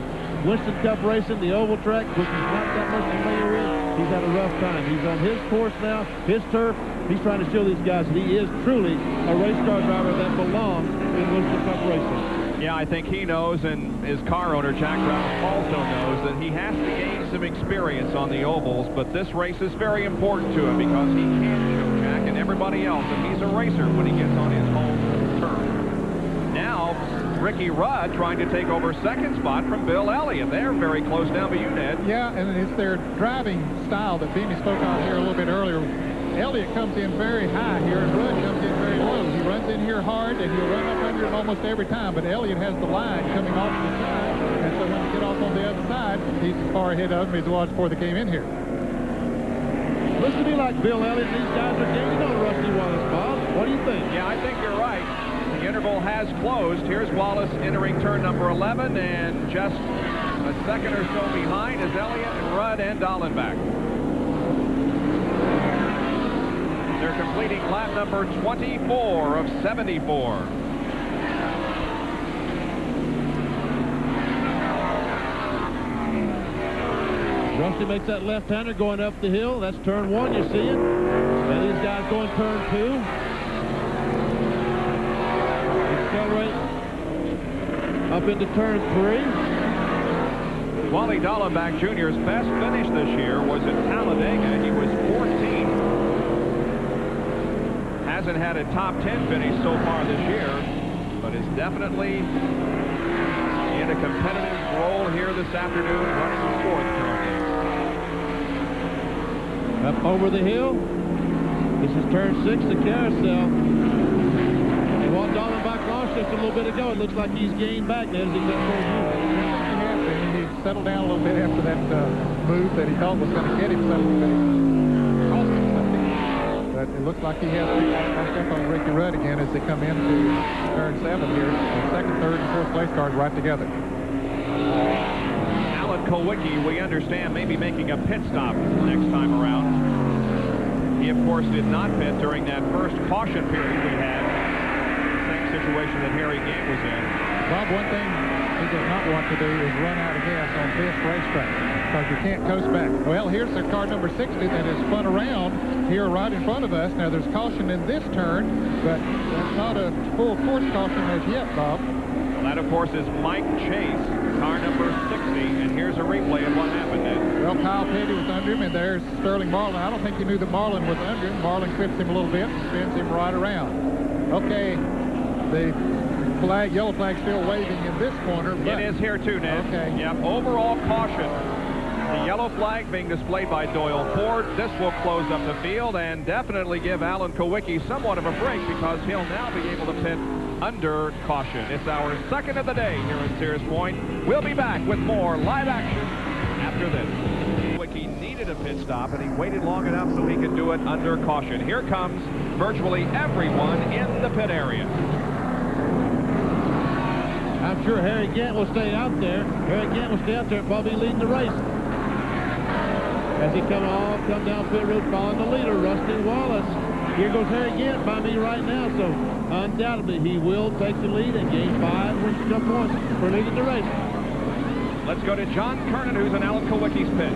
Winston Cup racing, the oval track, which he's not that much familiar with, he's had a rough time. He's on his course now, his turf. He's trying to show these guys that he is truly a race car driver that belongs in Winston Cup racing. Yeah, I think he knows, and his car owner, Jack Roush, also knows that he has to gain some experience on the ovals, but this race is very important to him because he can show Jack and everybody else that he's a racer when he gets on his home turf. Now, Ricky Rudd trying to take over second spot from Bill Elliott. They're very close down to you, Ned. Yeah, and it's their driving style that Beamy spoke on here a little bit earlier. Elliott comes in very high here, and Rudd comes in very low. He runs in here hard, and he'll run up under it almost every time, but Elliott has the line coming off to the side, and so when you get off on the other side, he's as far ahead of him as he was before they came in here. Looks to me like Bill Elliott, these guys are gaining on Rusty Wallace, Bob. What do you think? Yeah, I think you're right. The interval has closed. Here's Wallace entering turn number 11, and just a second or so behind is Elliott and Rudd and Dallenbach. They're completing lap number 24 of 74. Rusty makes that left-hander going up the hill. That's turn one, you see it. Now these guys going turn two. Accelerate up into turn three. Wally Dallenbach Jr.'s best finish this year was at Talladega. He was 14. Hasn't had a top 10 finish so far this year, but is definitely in a competitive role here this afternoon, running fourth currently. Up over the hill. This is turn 6, the carousel. And Walt Dallenbach lost just a little bit ago. It looks like he's gained back as he comes towards you. He settled down a little bit after that move that he thought was going to get him something, but it cost him something. But it looks like he has to back up on Ricky Rudd again as they come into turn 7 here. The second, third, and fourth place cars right together. Alan Kulwicki, we understand, may be making a pit stop next time around. He, of course, did not pit during that first caution period we had. The same situation that Harry Gant was in. Bob, one thing he does not want to do is run out of gas on this racetrack because you can't coast back. Well, here's the car number 60 that has spun around here right in front of us. Now, there's caution in this turn, but that's not a full course caution as yet, Bob. That, of course, is Mike Chase, car number 60. And here's a replay of what happened, Ed. Well, Kyle Petty was under him, and there's Sterling Marlin. I don't think he knew that Marlin was under him. Marlin clips him a little bit and spins him right around. Okay, the flag, yellow flag, still waving in this corner. But it is here, too, Ned. Okay. Yep, overall caution. The yellow flag being displayed by Doyle Ford. This will close up the field and definitely give Alan Kowicki somewhat of a break because he'll now be able to pit under caution. It's our second of the day here at Sears Point. We'll be back with more live action after this. Kowicki needed a pit stop, and he waited long enough so he could do it under caution. Here comes virtually everyone in the pit area. I'm sure Harry Gant will stay out there. Harry Gant will stay out there and probably leading the race. As he come down pit road following the leader, Rusty Wallace. Here goes Harry Gant by me right now, so undoubtedly he will take the lead and gain 5 Winston Cup points for leading the race. Let's go to John Kernan, who's in Alan Kowicki's pit.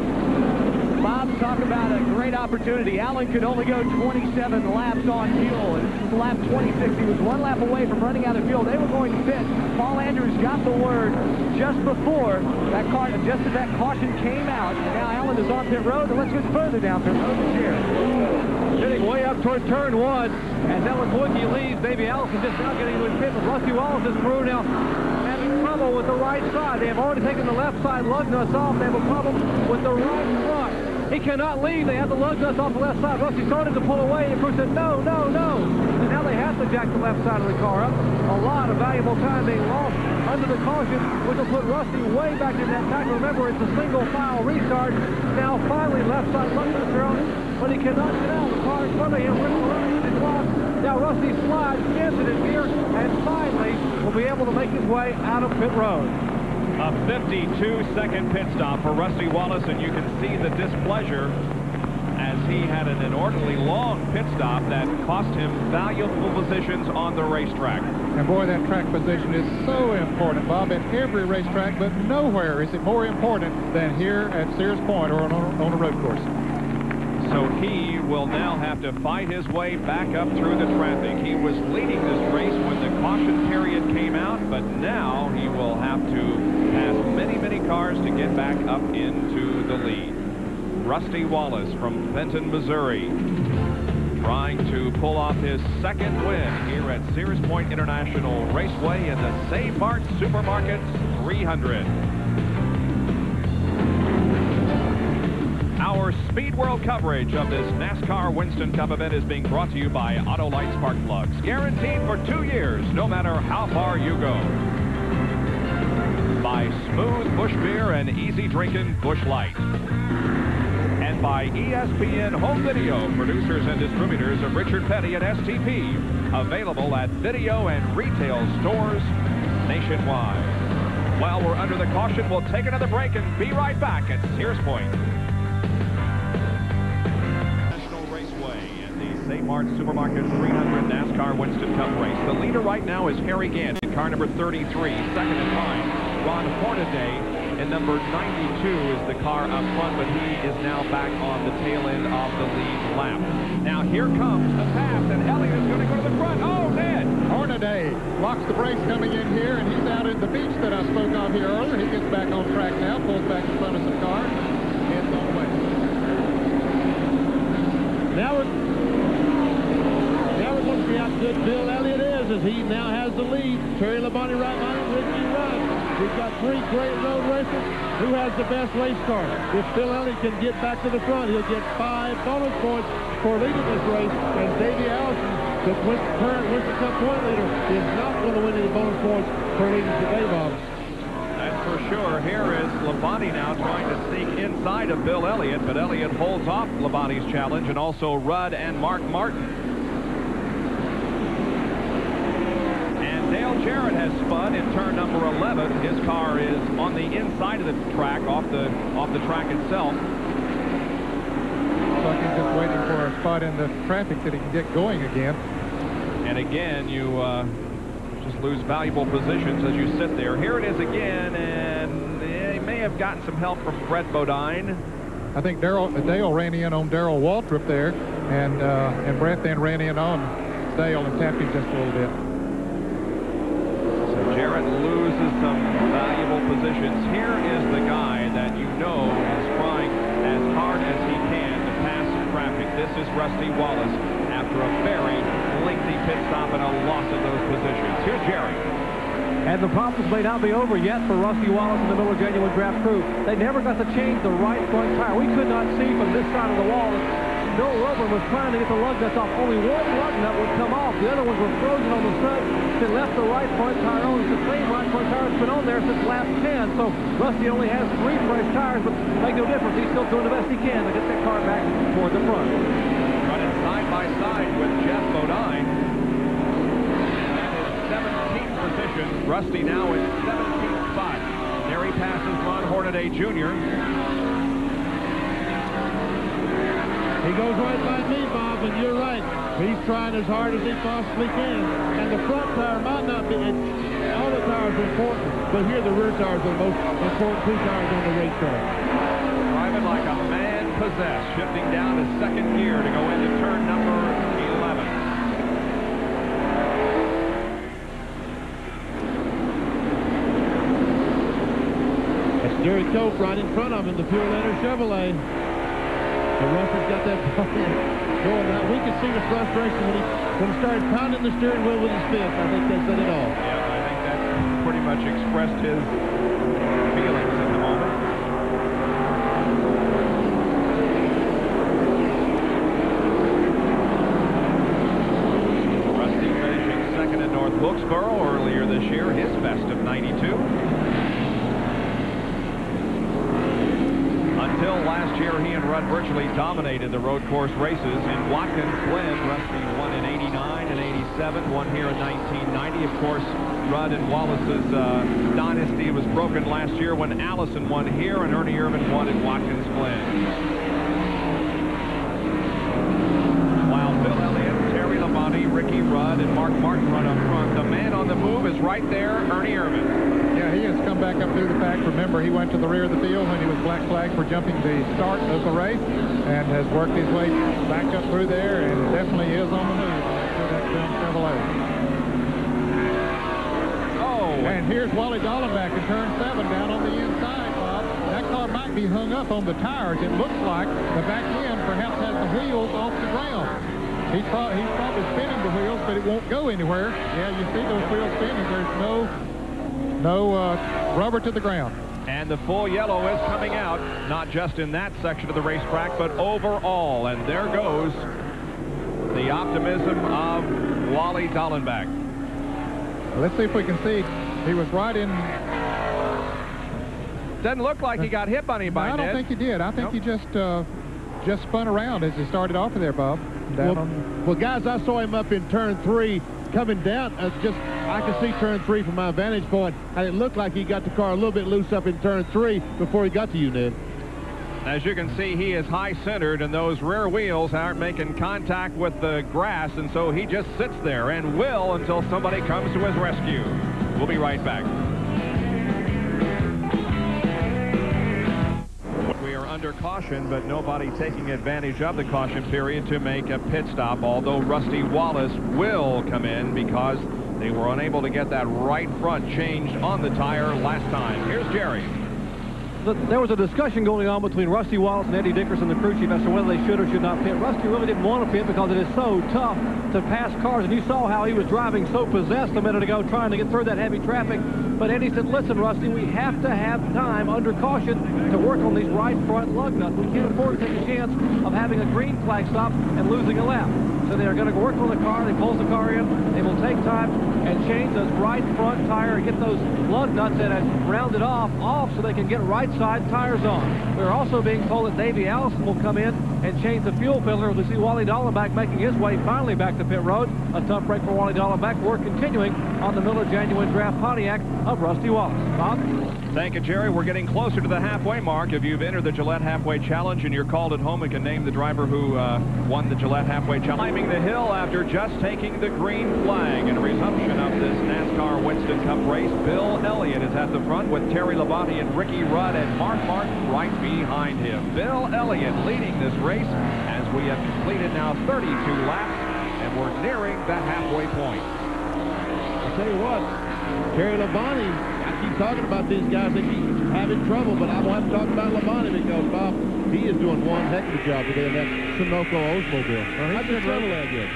Bob, talk about a great opportunity. Allen could only go 27 laps on fuel. And this is lap 26. He was 1 lap away from running out of fuel. They were going to pit. Paul Andrews got the word just before that car, just as that caution came out. And now Allen is on pit road. And let's get further down pit road this year. Sitting way up toward turn 1. And Alan Kowicki leads. Davey Allison just now getting into his pit with Rusty Wallace's crew now having trouble with the right side. They have already taken the left side lug nuts off. They have a problem with the right front. He cannot leave. They have the lug nuts off the left side. Rusty started to pull away, and Bruce said, no, no, no. And now they have to jack the left side of the car up. A lot of valuable time being lost under the caution, which will put Rusty way back in that tackle. Remember, it's a single file restart. Now finally left side lug nuts are on, but he cannot get out. The car in front of him rips around the clock. Now Rusty slides, gets it in gear, and finally will be able to make his way out of pit road. A 52-second pit stop for Rusty Wallace, and you can see the displeasure as he had an inordinately long pit stop that cost him valuable positions on the racetrack. And boy, that track position is so important, Bob, at every racetrack, but nowhere is it more important than here at Sears Point or on a road course. So he will now have to fight his way back up through the traffic. He was leading this race when the caution period came out, but now he will have to pass many, many cars to get back up into the lead. Rusty Wallace from Benton, Missouri, trying to pull off his second win here at Sears Point International Raceway in the Save Mart Supermarkets 300. Our Speed World coverage of this NASCAR Winston Cup event is being brought to you by Autolite Spark Plugs. Guaranteed for 2 years, no matter how far you go. By Smooth Busch Beer and Easy Drinking Busch Light. And by ESPN Home Video, producers and distributors of Richard Petty and STP. Available at video and retail stores nationwide. While we're under the caution, we'll take another break and be right back at Sears Point. St. Mart Supermarket 300 NASCAR Winston Cup race. The leader right now is Harry Gant in car number 33. Second in line, Ron Hornaday in number 92 is the car up front, but he is now back on the tail end of the lead lap. Now here comes the pass, and Elliott is going to go to the front. Oh, Ned! Hornaday locks the brakes coming in here, and he's out at the beach that I spoke of here earlier. He gets back on track now, pulls back in front of some cars, heads on the way. Now we're going to see how good Bill Elliott is as he now has the lead. Terry Labonte right behind him, Ricky Rudd. We've got 3 great road racers. Who has the best race car? If Bill Elliott can get back to the front, he'll get 5 bonus points for leading this race. And Davey Allison, the current Winston Cup point leader, is not going to win any bonus points for leading today, Bob. That's for sure. Here is Labonte now trying to sneak inside of Bill Elliott, but Elliott holds off Labonte's challenge, and also Rudd and Mark Martin. Dale Jarrett has spun in turn number 11. His car is on the inside of the track, off the track itself. Looks like he's just waiting for a spot in the traffic that he can get going again. And again, you just lose valuable positions as you sit there. Here it is again, and he may have gotten some help from Brett Bodine. I think Dale ran in on Darrell Waltrip there, and Brett then ran in on Dale and tapped him just a little bit. Jarrett loses some valuable positions. Here is the guy that you know is trying as hard as he can to pass some traffic. This is Rusty Wallace after a very lengthy pit stop and a loss of those positions. Here's Jerry. And the problems may not be over yet for Rusty Wallace and the Miller Genuine Draft crew. They never got to change the right front tire. We could not see from this side of the wall that Bill Wilburn was trying to get the lug nuts off. Only one lug nut would come off. The other ones were frozen on the stud. They left the right front tire on. It's the same right front tire that's been on there since lap 10. So Rusty only has 3 fresh tires, but make no difference. He's still doing the best he can to get that car back toward the front. Running side by side with Jeff Bodine. That is 17th position. Rusty now in 17th spot. There he passes Ron Hornaday Jr. He goes right by me, Bob, and you're right. He's trying as hard as he possibly can. And the front tire might not be, all the tires are important, but here the rear tires are the most important 2 tires on the racetrack. Driving like a man possessed, shifting down to 2nd gear to go into turn number 11. That's Jerry Cope right in front of him, the Pure Letter Chevrolet. The Rufford's got that going now. We can see the frustration when he started pounding the steering wheel with his fist. I think that said it all. Yeah, I think that pretty much expressed his feelings at the moment. Rusty finishing 2nd at North Wilkesboro earlier this year, his best of 92. Until last year, he and Rudd virtually dominated the road course races. In Watkins Glen, Rusty won in 89 and 87, won here in 1990. Of course, Rudd and Wallace's dynasty was broken last year when Allison won here and Ernie Irvan won at Watkins Glen. While Bill Elliott, Terry Labonte, Ricky Rudd, and Mark Martin run up front, the man on the move is right there, Ernie Irvan. Yeah, he has come back up through the pack. Remember, he went to the rear of the field when he was black flagged for jumping the start of the race and has worked his way back up through there and definitely is on the move for that Chevrolet. Oh! And here's Wally Dallenbach in turn 7 down on the inside, Bob. That car might be hung up on the tires. It looks like the back end perhaps has the wheels off the ground. He's probably spinning the wheels, but it won't go anywhere. Yeah, you see those wheels spinning. There's no rubber to the ground. And the full yellow is coming out, not just in that section of the racetrack, but overall. And there goes the optimism of Wally Dallenbach. Let's see if we can see. He was right in. Doesn't look like he got hit by anybody. No, I don't think he did. I think he just spun around as he started off of there, Bob. Well, guys, I saw him up in turn 3 coming down. I can see turn 3 from my vantage point, and it looked like he got the car a little bit loose up in turn 3 before he got to you, Ned. As you can see, he is high-centered, and those rear wheels aren't making contact with the grass, and so he just sits there and will until somebody comes to his rescue. We'll be right back. We are under caution, but nobody taking advantage of the caution period to make a pit stop, although Rusty Wallace will come in because they were unable to get that right front changed on the tire last time. Here's Jerry. There was a discussion going on between Rusty Wallace and Eddie Dickerson, the crew chief, as to whether they should or should not pit. Rusty really didn't want to pit because it is so tough to pass cars, and you saw how he was driving so possessed a minute ago trying to get through that heavy traffic. But Eddie said, listen, Rusty, we have to have time under caution to work on these right front lug nuts. We can't afford to take a chance of having a green flag stop and losing a lap. So they are going to work on the car. They pull the car in. They will take time and change those right front tire and get those lug nuts that have rounded off so they can get right side tires on. We're also being told that Davey Allison will come in and change the fuel filter. We see Wally Dallenbach making his way finally back to pit road. A tough break for Wally Dallenbach. We're continuing on the Miller Genuine Draft Pontiac of Rusty Wallace. Bob? Thank you, Jerry. We're getting closer to the halfway mark. If you've entered the Gillette Halfway Challenge and you're called at home, we can name the driver who won the Gillette Halfway Challenge. Climbing the hill after just taking the green flag. In resumption of this NASCAR Winston Cup race, Bill Elliott is at the front with Terry Labonte and Ricky Rudd and Mark Martin right behind him. Bill Elliott leading this race as we have completed now 32 laps, and we're nearing the halfway point. I'll tell you what, Terry Labonte, I keep talking about these guys. They keep having trouble, but I won't have to talk about Labonte because, Bob, he is doing one heck of a job today in that Sunoco Oldsmobile. Well, I just settled that good.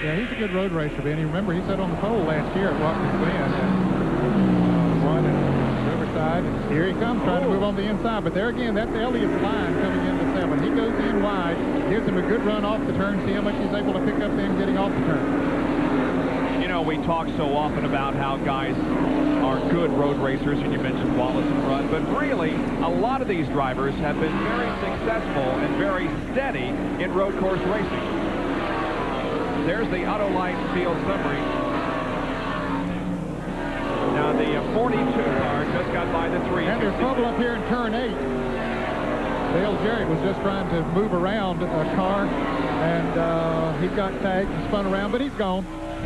Yeah, he's a good road racer, Benny. Remember, he sat on the pole last year at Watkins Glen and won at Riverside. And here he comes, trying to move on the inside. But there again, that's Elliott's line coming into 7. He goes in wide, gives him a good run off the turn, see how much he's able to pick up then getting off the turn. You know, we talk so often about how guys are good road racers, and you mentioned Wallace and Rudd, but really, a lot of these drivers have been very successful and very steady in road course racing. There's the Autolite field summary. Now the 42 car just got by the 3. And there's trouble up here in turn 8. Dale Jarrett was just trying to move around a car, and he got tagged and spun around, but he's gone.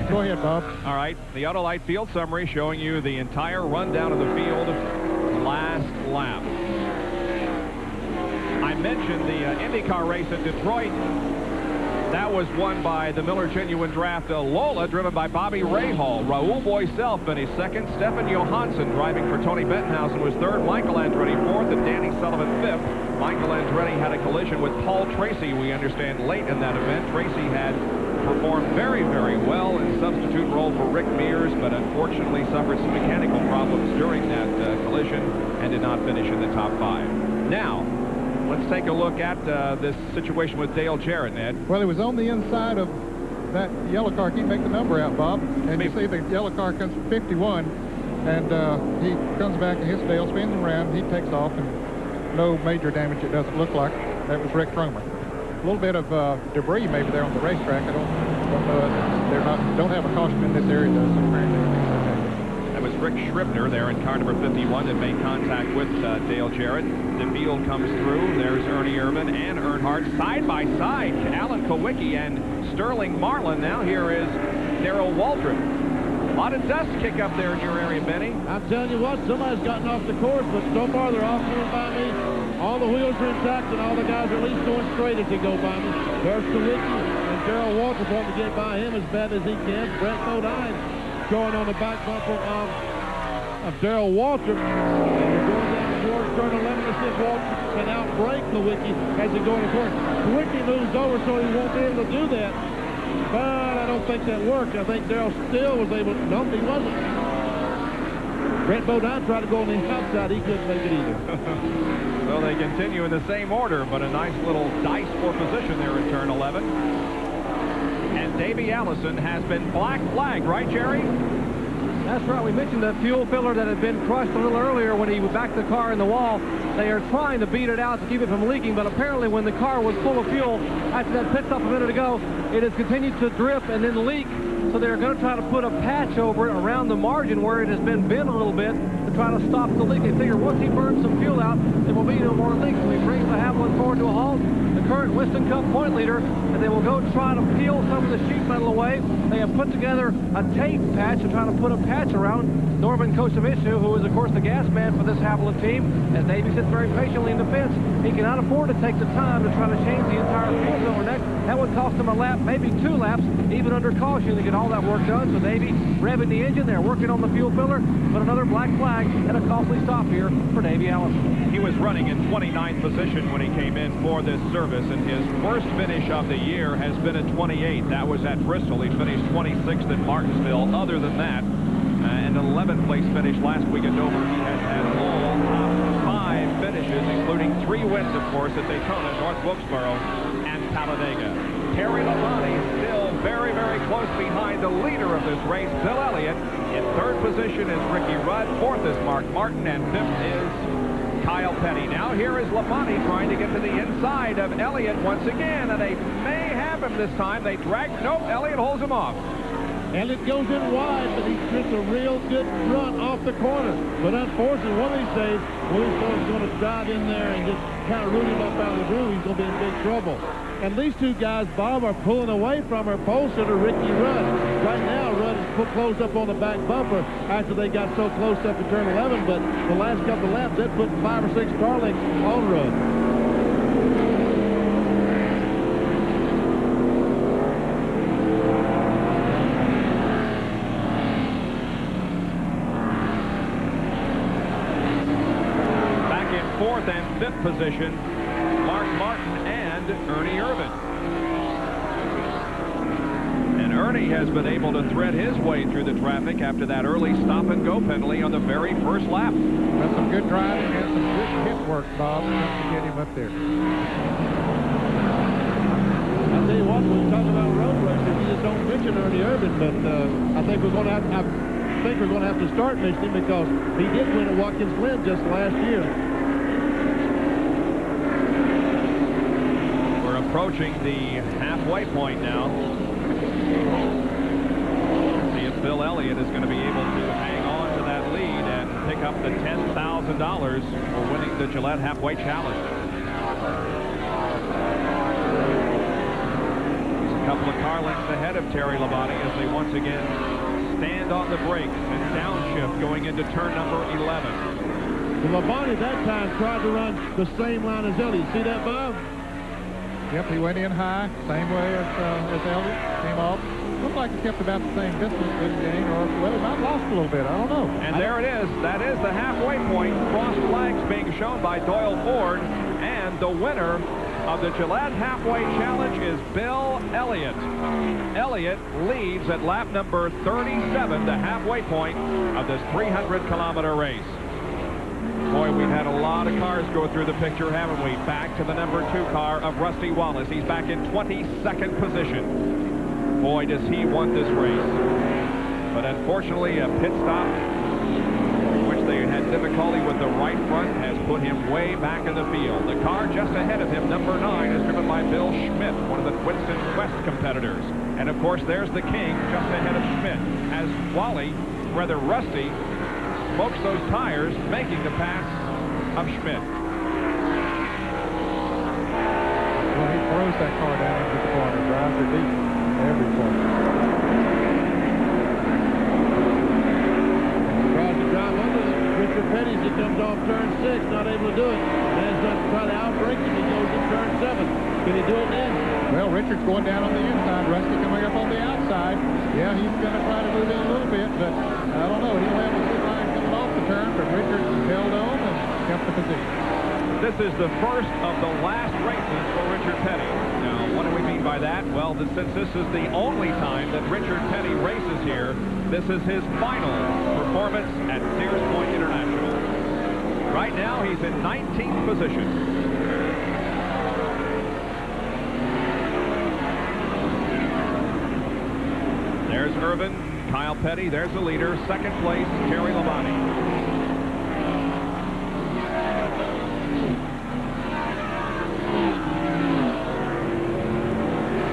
Go ahead, Bob. All right, the Autolite field summary showing you the entire rundown of the field last lap. I mentioned the IndyCar race in Detroit. That was won by the Miller Genuine Draft Lola, driven by Bobby Rahal. Raul Boyself finished second. Stefan Johansson, driving for Tony Bettenhausen, was third. Michael Andretti fourth, and Danny Sullivan fifth. Michael Andretti had a collision with Paul Tracy, we understand, late in that event. Tracy had performed very, very well in substitute role for Rick Mears, but unfortunately suffered some mechanical problems during that collision and did not finish in the top 5. Now, let's take a look at this situation with Dale Jarrett, Ned. Well, he was on the inside of that yellow car. Can't make the number out, Bob. And you see the yellow car comes from 51, and he comes back and hits Dale, spins him around, he takes off, and no major damage, it doesn't look like. That was Rick Cromer. A little bit of debris maybe there on the racetrack. I don't know. Don't have a caution in this area, though, so apparently. That was Rick Scribner there in car number 51 that made contact with Dale Jarrett. The field comes through. There's Ernie Irvin and Earnhardt side by side. Alan Kowicki and Sterling Marlin. Now here is Darrell Waltrip. A lot of dust kick up there in your area, Benny. I'm telling you what, somebody's gotten off the course, but so far they're all going by me. All the wheels are intact, and all the guys are at least going straight as they go by me. There's Kowicki, and Darrell Waltrip wanting to get by him as bad as he can. Brett Bodine going on the back bumper of Darrell Waltrip. And we're going down towards turn 11 to see if Waltrip can outbrake Kowicki as they go on the course. Kowicki moves over, so he won't be able to do that. But I don't think that worked. I think Darrell still was able to. No, he wasn't. Brett Bodine tried to go on the outside. He couldn't make it either. So they continue in the same order, but a nice little dice for position there in turn 11. And Davey Allison has been black flagged, right, Jerry? That's right. We mentioned the fuel filler that had been crushed a little earlier when he backed the car in the wall. They are trying to beat it out to keep it from leaking, but apparently when the car was full of fuel after that pit stop a minute ago, it has continued to drip and then leak. So they're going to try to put a patch over it around the margin where it has been bent a little bit to try to stop the leak. They figure once he burns some fuel out, there will be no more leaks. So he brings the Haviland forward to a halt, the current Winston Cup point leader, and they will go try to peel some of the sheet metal away. They have put together a tape patch to try to put a patch around Norman Kosovicu, who is, of course, the gas man for this Haviland team. As Davey sits very patiently in the fence, he cannot afford to take the time to try to change the entire fuel filler neck. That would cost him a lap, maybe 2 laps, even under caution to get all that work done. So Davey revving the engine. They're working on the fuel filler, but another black flag and a costly stop here for Davey Allison. He was running in 29th position when he came in for this service, and his worst finish of the year has been at 28th. That was at Bristol. He finished 26th at Martinsville. Other than that, an 11th place finish last week at Dover. He has had all top 5 finishes, including 3 wins, of course, at Daytona, North Wilkesboro, and Talladega. Terry Labonte still very, very close behind the leader of this race, Bill Elliott. In 3rd position is Ricky Rudd, 4th is Mark Martin, and 5th is Kyle Petty. Now here is Labonte trying to get to the inside of Elliott once again, and they may have him this time. They drag. Nope, Elliott holds him off. Elliott goes in wide, but he gets a real good run off the corner. But unfortunately, one of these days, Williamson's going to dive in there and just kind of root him up out of the groove. He's going to be in big trouble. And these two guys, Bob, are pulling away from our pole sitter, Ricky Rudd. Right now, Rudd is put close up on the back bumper after they got so close up to turn 11. But the last couple of laps, that put 5 or 6 car lengths on Rudd. fourth and fifth position, Mark Martin and Ernie Irvin. And Ernie has been able to thread his way through the traffic after that early stop-and-go penalty on the very first lap. That's some good driving and some good hit work, Bob, to get him up there. I'll tell you what, when we talk about road racing, you just don't mention Ernie Irvin, but I think we're going to have to start mentioning him because he did win at Watkins Glen just last year. We're approaching the halfway point now. See if Bill Elliott is going to be able to hang on to that lead and pick up the $10,000 for winning the Gillette Halfway Challenge. He's a couple of car lengths ahead of Terry Labonte as they once again stand on the brakes and downshift going into turn number 11. Well, Labonte that time tried to run the same line as Elliott. See that, Bob? Yep, he went in high, same way as Elliott, came off. Looked like he kept about the same distance, didn't gain, or, well, he might have lost a little bit, I don't know. And there it is. That is the halfway point. Cross flags being shown by Doyle Ford, and the winner of the Gillette Halfway Challenge is Bill Elliott. Elliott leads at lap number 37, the halfway point of this 300-kilometer race. Boy, we've had a lot of cars go through the picture, haven't we? Back to the number 2 car of Rusty Wallace. He's back in 22nd position. Boy, does he want this race. But unfortunately, a pit stop, which they had difficulty with the right front, has put him way back in the field. The car just ahead of him, number 9, is driven by Bill Schmidt, one of the Winston Quest competitors. And of course, there's the King just ahead of Schmidt, as Rusty, smokes those tires, making the pass of Schmidt. Well, he throws that car down into the corner, drives it deep every corner. Tries to drive under Richard Petty as he comes off turn 6, not able to do it. Man's going to try to outbrake him. He goes in turn 7. Can he do it then? Well, Richard's going down on the inside. Rusty coming up on the outside. Yeah, he's going to try to move in a little bit, but I don't know. He'll have a good line coming off the turn, but Richard held on and kept the position. This is the first of the last races for Richard Petty. Now, what do we mean by that? Well, since this is the only time that Richard Petty races here, this is his final performance at Sears Point International. Right now, he's in 19th position. There's Irvin, Kyle Petty, there's the leader. Second place, Terry Labonte.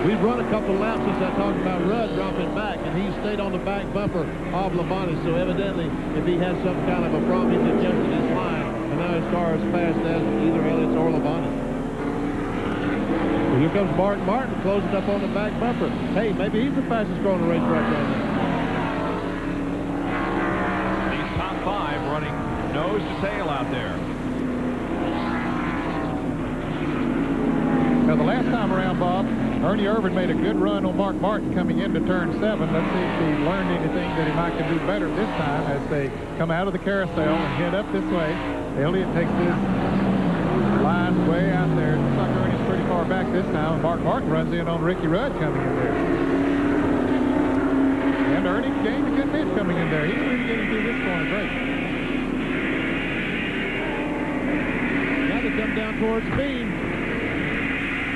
We've run a couple of laps since I talked about Rudd dropping back, and he stayed on the back bumper of Labonte. So evidently, if he has some kind of a problem, he's adjusted his line, and now his car is fast as either Elliott or Labonte. Well, here comes Martin closing up on the back bumper. Hey, maybe he's the fastest car on the racetrack right now. He's top 5 running nose to tail out there. Now, the last time around, Bob, Ernie Irvin made a good run on Mark Martin coming into turn 7. Let's see if he learned anything that he might can do better this time as they come out of the carousel and head up this way. Elliott takes his line way out there. It looks like Ernie's pretty far back this time. And Mark Martin runs in on Ricky Rudd coming in there. And Ernie gained a good bit coming in there. He's really getting through this corner great. Now they come down towards Beam.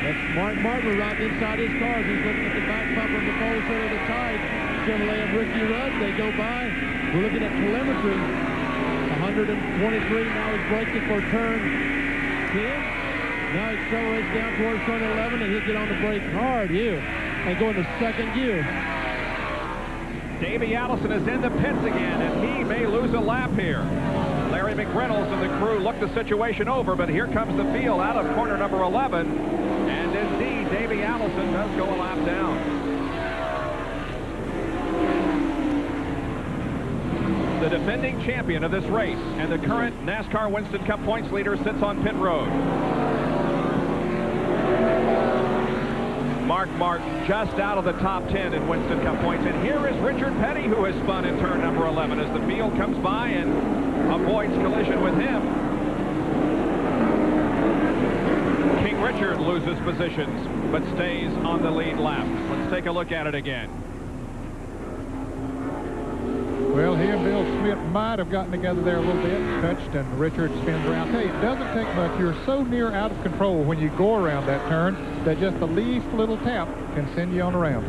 That's Martin right inside his car. He's looking at the back bumper of the pole center of the Tide Chevrolet of Ricky Rudd. They go by. We're looking at telemetry. 123. Now he's braking for turn 10. Now he accelerates down towards turn 11, and he'll get on the brake hard here and go into second gear. Davey Allison is in the pits again, and he may lose a lap here. Larry McReynolds and the crew look the situation over, but here comes the field out of corner number 11. And indeed, Davey Allison does go a lap down. The defending champion of this race and the current NASCAR Winston Cup points leader sits on pit road. Mark Martin just out of the top 10 in Winston Cup points. And here is Richard Petty, who has spun in turn number 11 as the field comes by and avoids collision with him. loses positions, but stays on the lead lap. Let's take a look at it again. Well, he and Bill Schmidt might have gotten together there a little bit, touched, and Richard spins around. Hey, it doesn't take much. You're so near out of control when you go around that turn that just the least little tap can send you on around.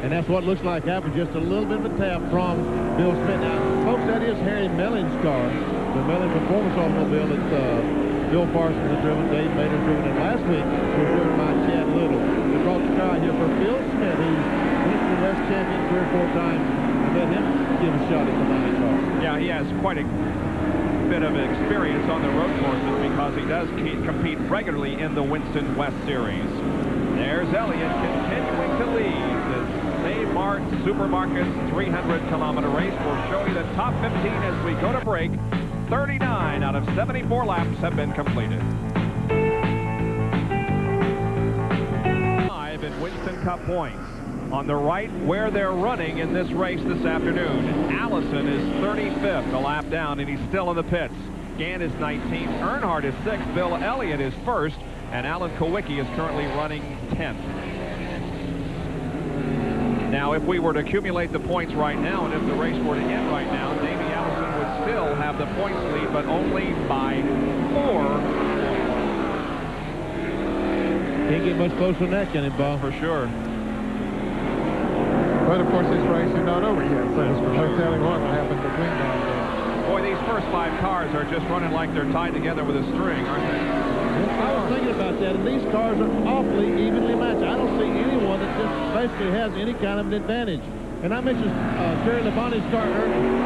And that's what looks like happened, just a little bit of a tap from Bill Schmidt. Now, folks, that is Harry Melling's car, the Melling Performance Automobile that Bill Parsons has driven, Dave Mader's driven, and last week was driven by Chad Little. We brought the car here for Bill Schmidt, who's been the West champion 3 or 4 times, and let him give a shot at the Miami car. Yeah, he has quite a bit of experience on the road courses because he does compete regularly in the Winston West Series. There's Elliott continuing to lead this Mart Supermarkets 300-kilometer race. We'll show you the top 15 as we go to break. 39 out of 74 laps have been completed. 5 in Winston Cup points. On the right, where they're running in this race this afternoon, Allison is 35th, a lap down, and he's still in the pits. Gann is 19th, Earnhardt is 6th, Bill Elliott is 1st, and Alan Kowicki is currently running 10th. Now, if we were to accumulate the points right now, and if the race were to end right now, Davey Allison would still have the points lead, but only by 4 points. Can't get much closer than that, can it, Bob? For sure. But, of course, this race is not over yet, so there's no telling what will happen between now and then. Boy, these first 5 cars are just running like they're tied together with a string, aren't they? I was thinking about that, and these cars are awfully evenly matched. I don't see anyone that just basically has any kind of an advantage. And I mentioned Terry Labonte's car earlier.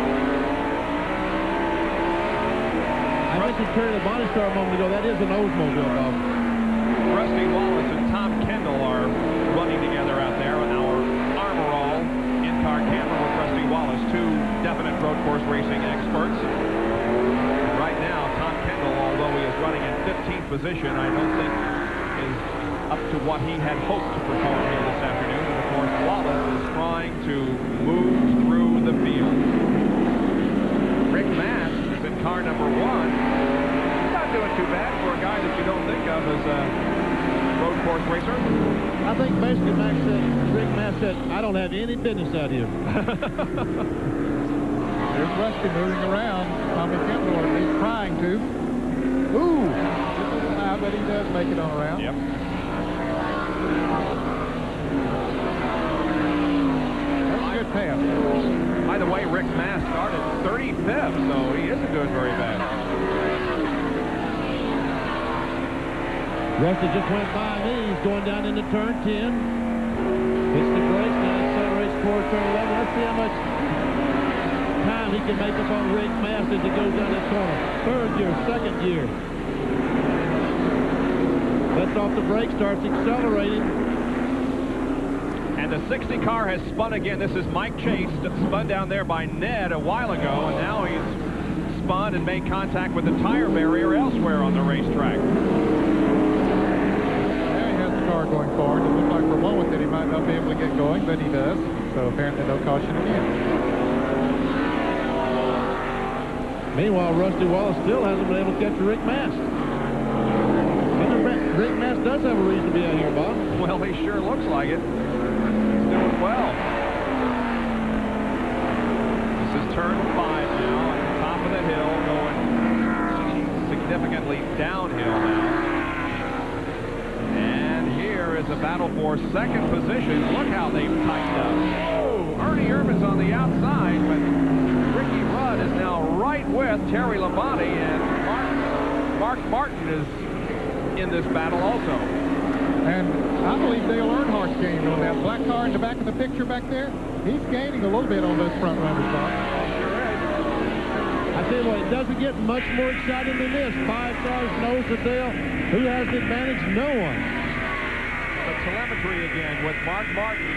I mentioned Terry Labonte's car a moment ago. That is an Oldsmobile, Bob. Rusty Wallace and Tom Kendall are running together out there on our Armorall in-car camera with Rusty Wallace, 2 definite road course racing experts. Right now, Tom Kendall, although he is running in 15th position, I don't think is up to what he had hoped to perform here this afternoon. And of course, Wallace is trying to move through the field. Rick Mast is in car number 1. He's not doing too bad for a guy that you don't think of as a road course racer. I think basically Rick Mast said, I don't have any business out here. There's Rusty moving around. Tommy Kendall, or at least trying to. Ooh! Just a little loud, but he does make it on around. Yep. That's a good pass. By the way, Rick Mast started 35th, so he isn't doing very bad. Rusty just went by me. He's going down into turn 10. Hits the brakes, now accelerates toward turn 11. Let's see how much time he can make up on Rick Mast as he goes down that corner. 3rd gear, 2nd gear. Lets off the brake, starts accelerating. And the 60 car has spun again. This is Mike Chase, spun down there by Ned a while ago, and now he's spun and made contact with the tire barrier elsewhere on the racetrack. Now he has the car going forward. It looked like for a moment that he might not be able to get going, but he does. So apparently no caution again. Meanwhile, Rusty Wallace still hasn't been able to catch Rick Mast. Rick Mast does have a reason to be out here, Bob. Well, he sure looks like it. He's doing well. This is turn 5 now at the top of the hill, going significantly downhill now. And here is a battle for 2nd position. Look how they've tightened up. Oh, Ernie Irvin's on the outside, but Ricky Rudd is now right with Terry Labonte, and Mark Martin is in this battle also. And I believe Dale Earnhardt's gaining on that black car in the back of the picture back there. He's gaining a little bit on those front runners, Bob. I tell you what, it doesn't get much more exciting than this. 5 cars nose to tail. Who has the advantage? No one. The telemetry again with Mark Martin.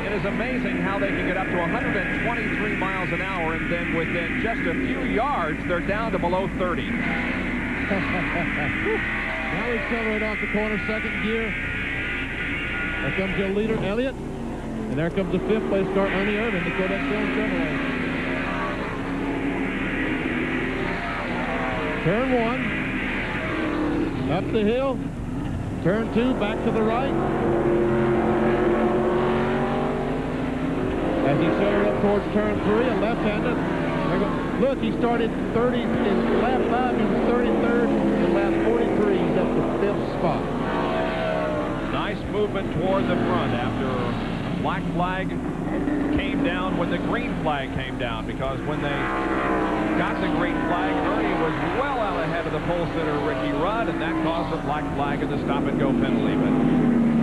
It is amazing how they can get up to 123 miles an hour, and then within just a few yards, they're down to below 30. Now we accelerate off the corner, 2nd gear. There comes your leader, Elliott. And there comes the 5th place car, Ernie Irvin, to go that film Chevrolet. Turn 1. Up the hill. Turn 2, back to the right. As he started up towards turn 3, a left-hander. Look, he started 30 in lap 5, he was 33rd. In lap 43, he's up to 5th spot. Nice movement toward the front after black flag came down when the green flag came down, because when they got the green flag, Ernie was well out ahead of the pole sitter Ricky Rudd, and that caused a black flag and the stop-and-go penalty. But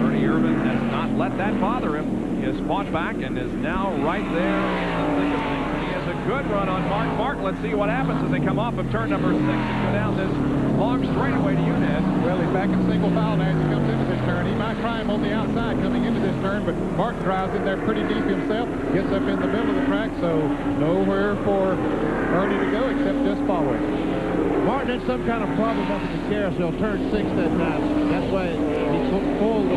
Ernie Irvin has not let that bother him. He has fought back and is now right there in the thick of things. He has a good run on Mark. Mark, let's see what happens as they come off of turn number 6 and go down this long straightaway to you, Ned. Well, he's back in single file now as he comes into this turn. He might try him on the outside coming into this turn, but Mark drives in there pretty deep himself, gets up in the middle of the track, so nowhere for Ernie to go except just forward. Martin had some kind of problem up in the carousel, turn 6 that time. That's why he pulled,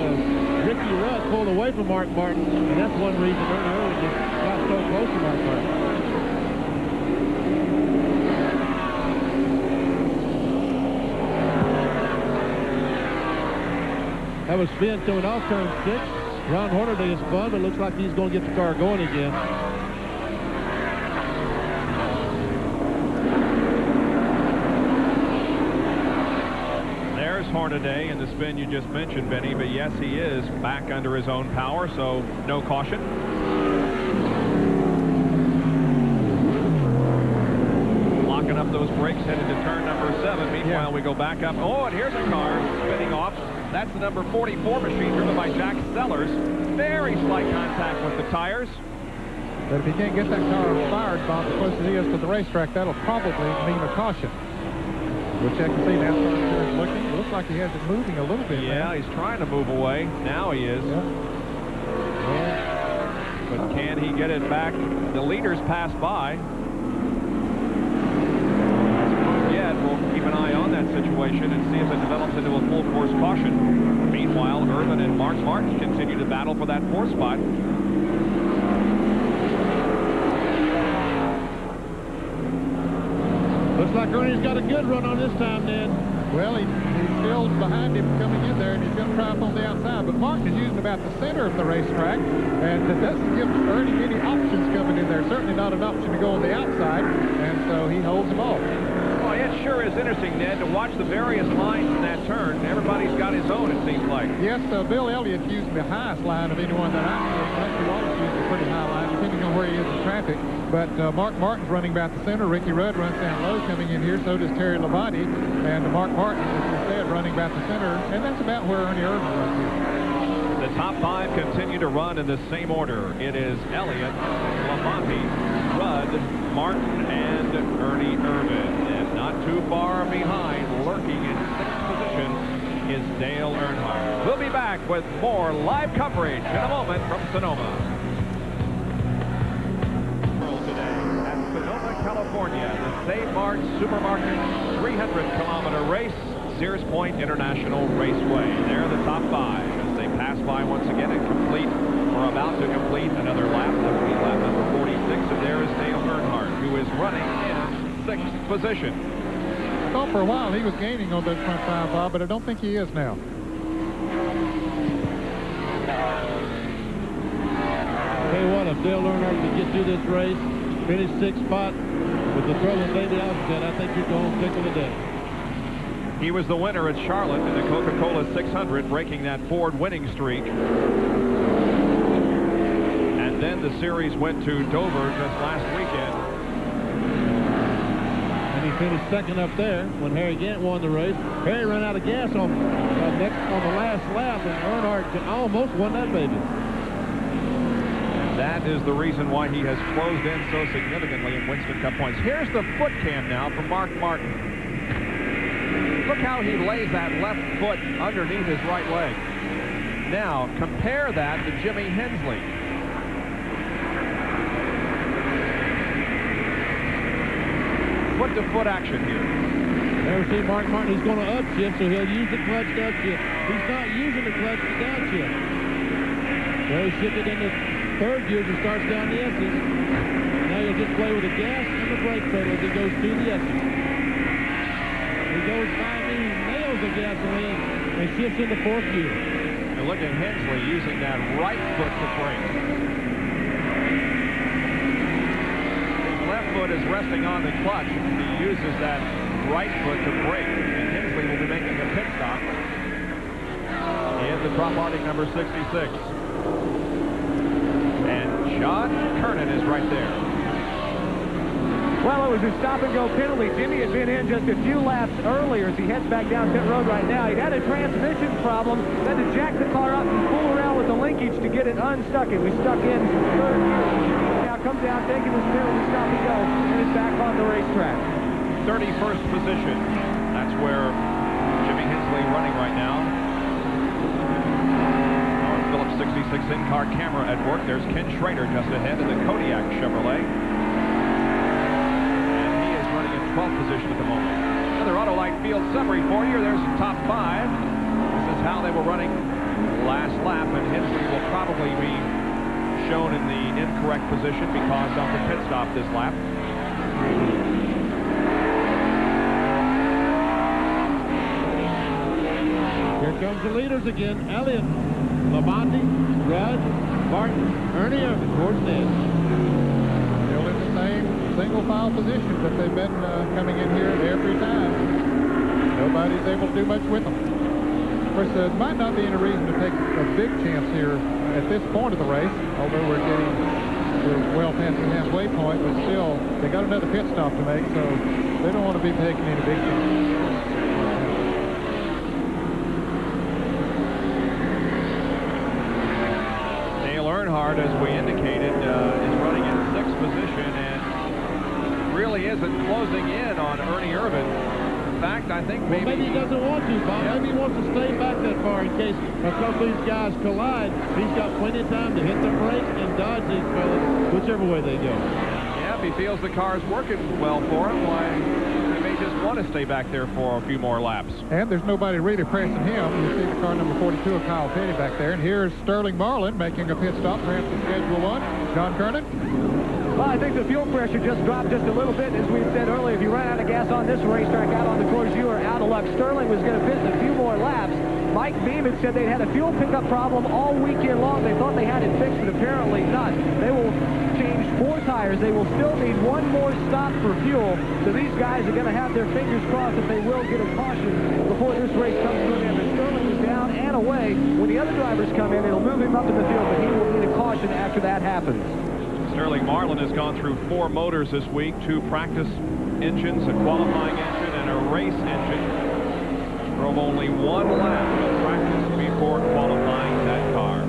Ricky Rudd pulled away from Mark Martin, and that's one reason Ernie Irvin just got so close to Mark Martin. That was Finn coming off turn 6. Ron Hornaday is fun, but looks like he's going to get the car going again. There's Hornaday in the spin you just mentioned, Benny, but yes, he is back under his own power, so no caution. Locking up those brakes, headed to turn number 7. Meanwhile, we go back up. Oh, and here's a car spinning off. That's the number 44 machine driven by Jack Sellers. Very slight contact with the tires. But if he can't get that car fired, Bob, as close as he is to the racetrack, that'll probably mean a caution. We'll check and see now. It's looking. It looks like he has it moving a little bit. Yeah, he's trying to move away. Now he is. Yeah. But can he get it back? The leaders pass by. Yet, we'll keep an eye on that situation and see if it develops into a full course caution. Meanwhile, Irvin and Mark Martin continue to battle for that 4th spot. Looks like Ernie's got a good run on this time, Ned. Well, he's still behind him coming in there, and he's going to try up on the outside. But Mark is using about the center of the racetrack, and it doesn't give Ernie any options coming in there. Certainly not an option to go on the outside, and so he holds him off. Well, it sure is interesting, Ned, to watch the various lines in that turn. Everybody's got his own, it seems like. Yes, Bill Elliott's using the highest line of anyone that I've seen. Lefty Wallace uses a pretty high line, depending on where he is in traffic. But Mark Martin's running about the center. Ricky Rudd runs down low coming in here. So does Terry Labonte. And Mark Martin, as you said, running about the center. And that's about where Ernie Irvin runs here. The top 5 continue to run in the same order. It is Elliott, Labonte, Rudd, Martin, and Ernie Irvin. And not too far behind, lurking in 6th position, is Dale Earnhardt. We'll be back with more live coverage in a moment from Sonoma. California, the Save Mart Supermarket 300-kilometer race, Sears Point International Raceway. They're the top 5 as they pass by once again and complete, or about to complete, another lap. That will be lap number 46, and there is Dale Earnhardt, who is running in 6th position. I thought for a while he was gaining on those front 5, Bob, but I don't think he is now. Tell you what, if Dale Earnhardt can get through this race, finish 6th spot with the trouble David Alfred, I think you're going to tickle the day. He was the winner at Charlotte in the Coca-Cola 600, breaking that Ford winning streak. And then the series went to Dover just last weekend. And he finished 2nd up there when Harry Gant won the race. Harry ran out of gas on the last lap, and Earnhardt almost won that baby. That is the reason why he has closed in so significantly in Winston Cup points. Here's the foot cam now from Mark Martin. Look how he lays that left foot underneath his right leg. Now, compare that to Jimmy Hensley. Foot-to-foot action here. There we see Mark Martin. He's going to upshift, so he'll use the clutch to upshift. He's not using the clutch to downshift. So he shifted into 3rd gear as he starts down the S's. Now he'll just play with the gas and the brake pedal as he goes through the S's. He goes by me, he nails liters of gasoline and shifts into fourth gear. And look at Hensley using that right foot to brake. His left foot is resting on the clutch. He uses that right foot to brake. And Hensley will be making a pit stop in the Prop Arctic number 66. And John Kernan is right there. Well, it was a stop-and-go penalty. Jimmy had been in just a few laps earlier as he heads back down pit road right now. He'd had a transmission problem, had to jack the car up and fool around with the linkage to get it unstuck. It was stuck in third gear. Now comes down, taking his penalty, stop-and-go, and is back on the racetrack. 31st position. That's where Jimmy Hensley running right now. Our Phillips 66 in-car camera at work. There's Ken Schrader just ahead in the Kodiak Chevrolet. 12th position at the moment. Another Autolite field summary for you. There's the top 5. This is how they were running last lap, and Hensley will probably be shown in the incorrect position because of the pit stop this lap. Here comes the leaders again. Elliott, Labonte, Rudd, Martin, Ernie Irvin towards the end. Still in the same single file positions that they've been coming in here every time. Nobody's able to do much with them. Of course, there might not be any reason to take a big chance here at this point of the race, although we're well past the halfway point, but still, they got another pit stop to make, so they don't want to be taking any big chances. Dale Earnhardt, as we indicated, is running in 6th position and really isn't closing in on Ernie Irvin. In fact, I think maybe he doesn't want to, Bob. Yeah. Maybe he wants to stay back that far in case a couple of these guys collide. He's got plenty of time to hit the brakes and dodge these fellas, whichever way they go. Yeah, if he feels the car's working well for him, why he may just want to stay back there for a few more laps. And there's nobody really pressing him. You see the car number 42 of Kyle Petty back there. And here's Sterling Marlin making a pit stop, perhaps in Schedule 1. John Kernan. Well, I think the fuel pressure just dropped just a little bit. As we said earlier, if you run out of gas on this racetrack out on the course, you are out of luck. Sterling was going to fit in a few more laps. Mike Beeman said they had a fuel pickup problem all weekend long. They thought they had it fixed, but apparently not. They will change 4 tires. They will still need one more stop for fuel. So these guys are going to have their fingers crossed that they will get a caution before this race comes to an end. But Sterling is down and away. When the other drivers come in, it'll move him up in the field, but he will need a caution after that happens. Sterling Marlin has gone through 4 motors this week, 2 practice engines, a qualifying engine, and a race engine. Drove only 1 lap of practice before qualifying that car.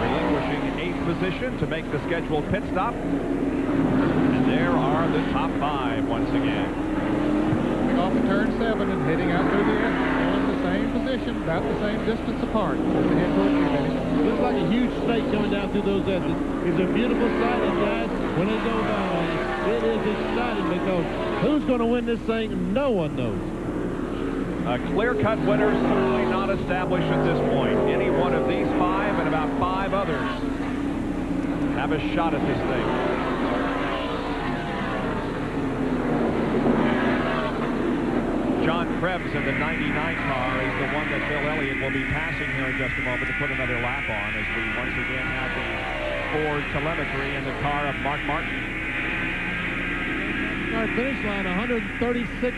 Relinquishing 8th position to make the scheduled pit stop. And there are the top 5 once again. Coming off of turn 7 and heading out through the end. Same position, about the same distance apart. Looks like a huge snake coming down through those edges. It's a beautiful sight, and guys, when they go down, it is exciting because who's going to win this thing? No one knows. A clear-cut winner certainly not established at this point. Any one of these 5 and about 5 others have a shot at this thing. John Krebs in the 99 car is the one that Bill Elliott will be passing here in just a moment to put another lap on as we once again have the Ford telemetry in the car of Mark Martin. Our finish line, 136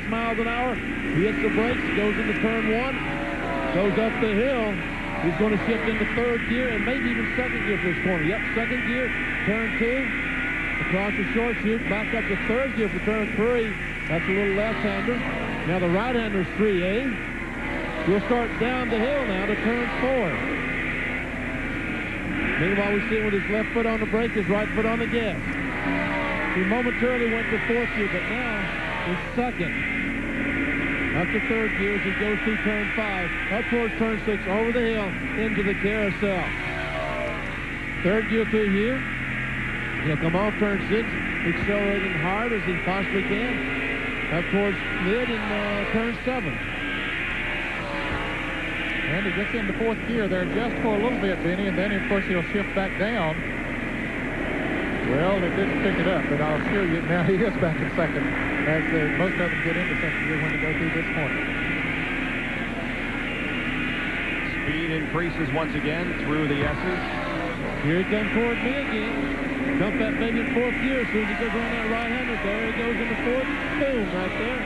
miles an hour. He hits the brakes, goes into turn 1, goes up the hill. He's going to shift into 3rd gear and maybe even 2nd gear for this corner. Yep, 2nd gear, turn 2, across the short chute, back up to 3rd gear for turn 3. That's a little left-hander. Now the right-hander's 3A. We'll start down the hill now to turn 4. Meanwhile, we see with his left foot on the brake, his right foot on the gas. He momentarily went to 4th gear, but now is 2nd. Up to 3rd gear as he goes through turn 5, up towards turn 6, over the hill, into the carousel. 3rd gear through here. He'll come off turn 6, accelerating hard as he possibly can. Up towards mid in turn 7. And he gets into 4th gear there just for a little bit, Benny, and then, of course, he'll shift back down. Well, they didn't pick it up, but I'll assure you now he is back in second as most of them get into second gear when they go through this corner. Speed increases once again through the S's. Here he comes toward me again. Dump that baby in fourth gear as soon as he goes on that right-hander. There he goes in the fourth. Boom, right there.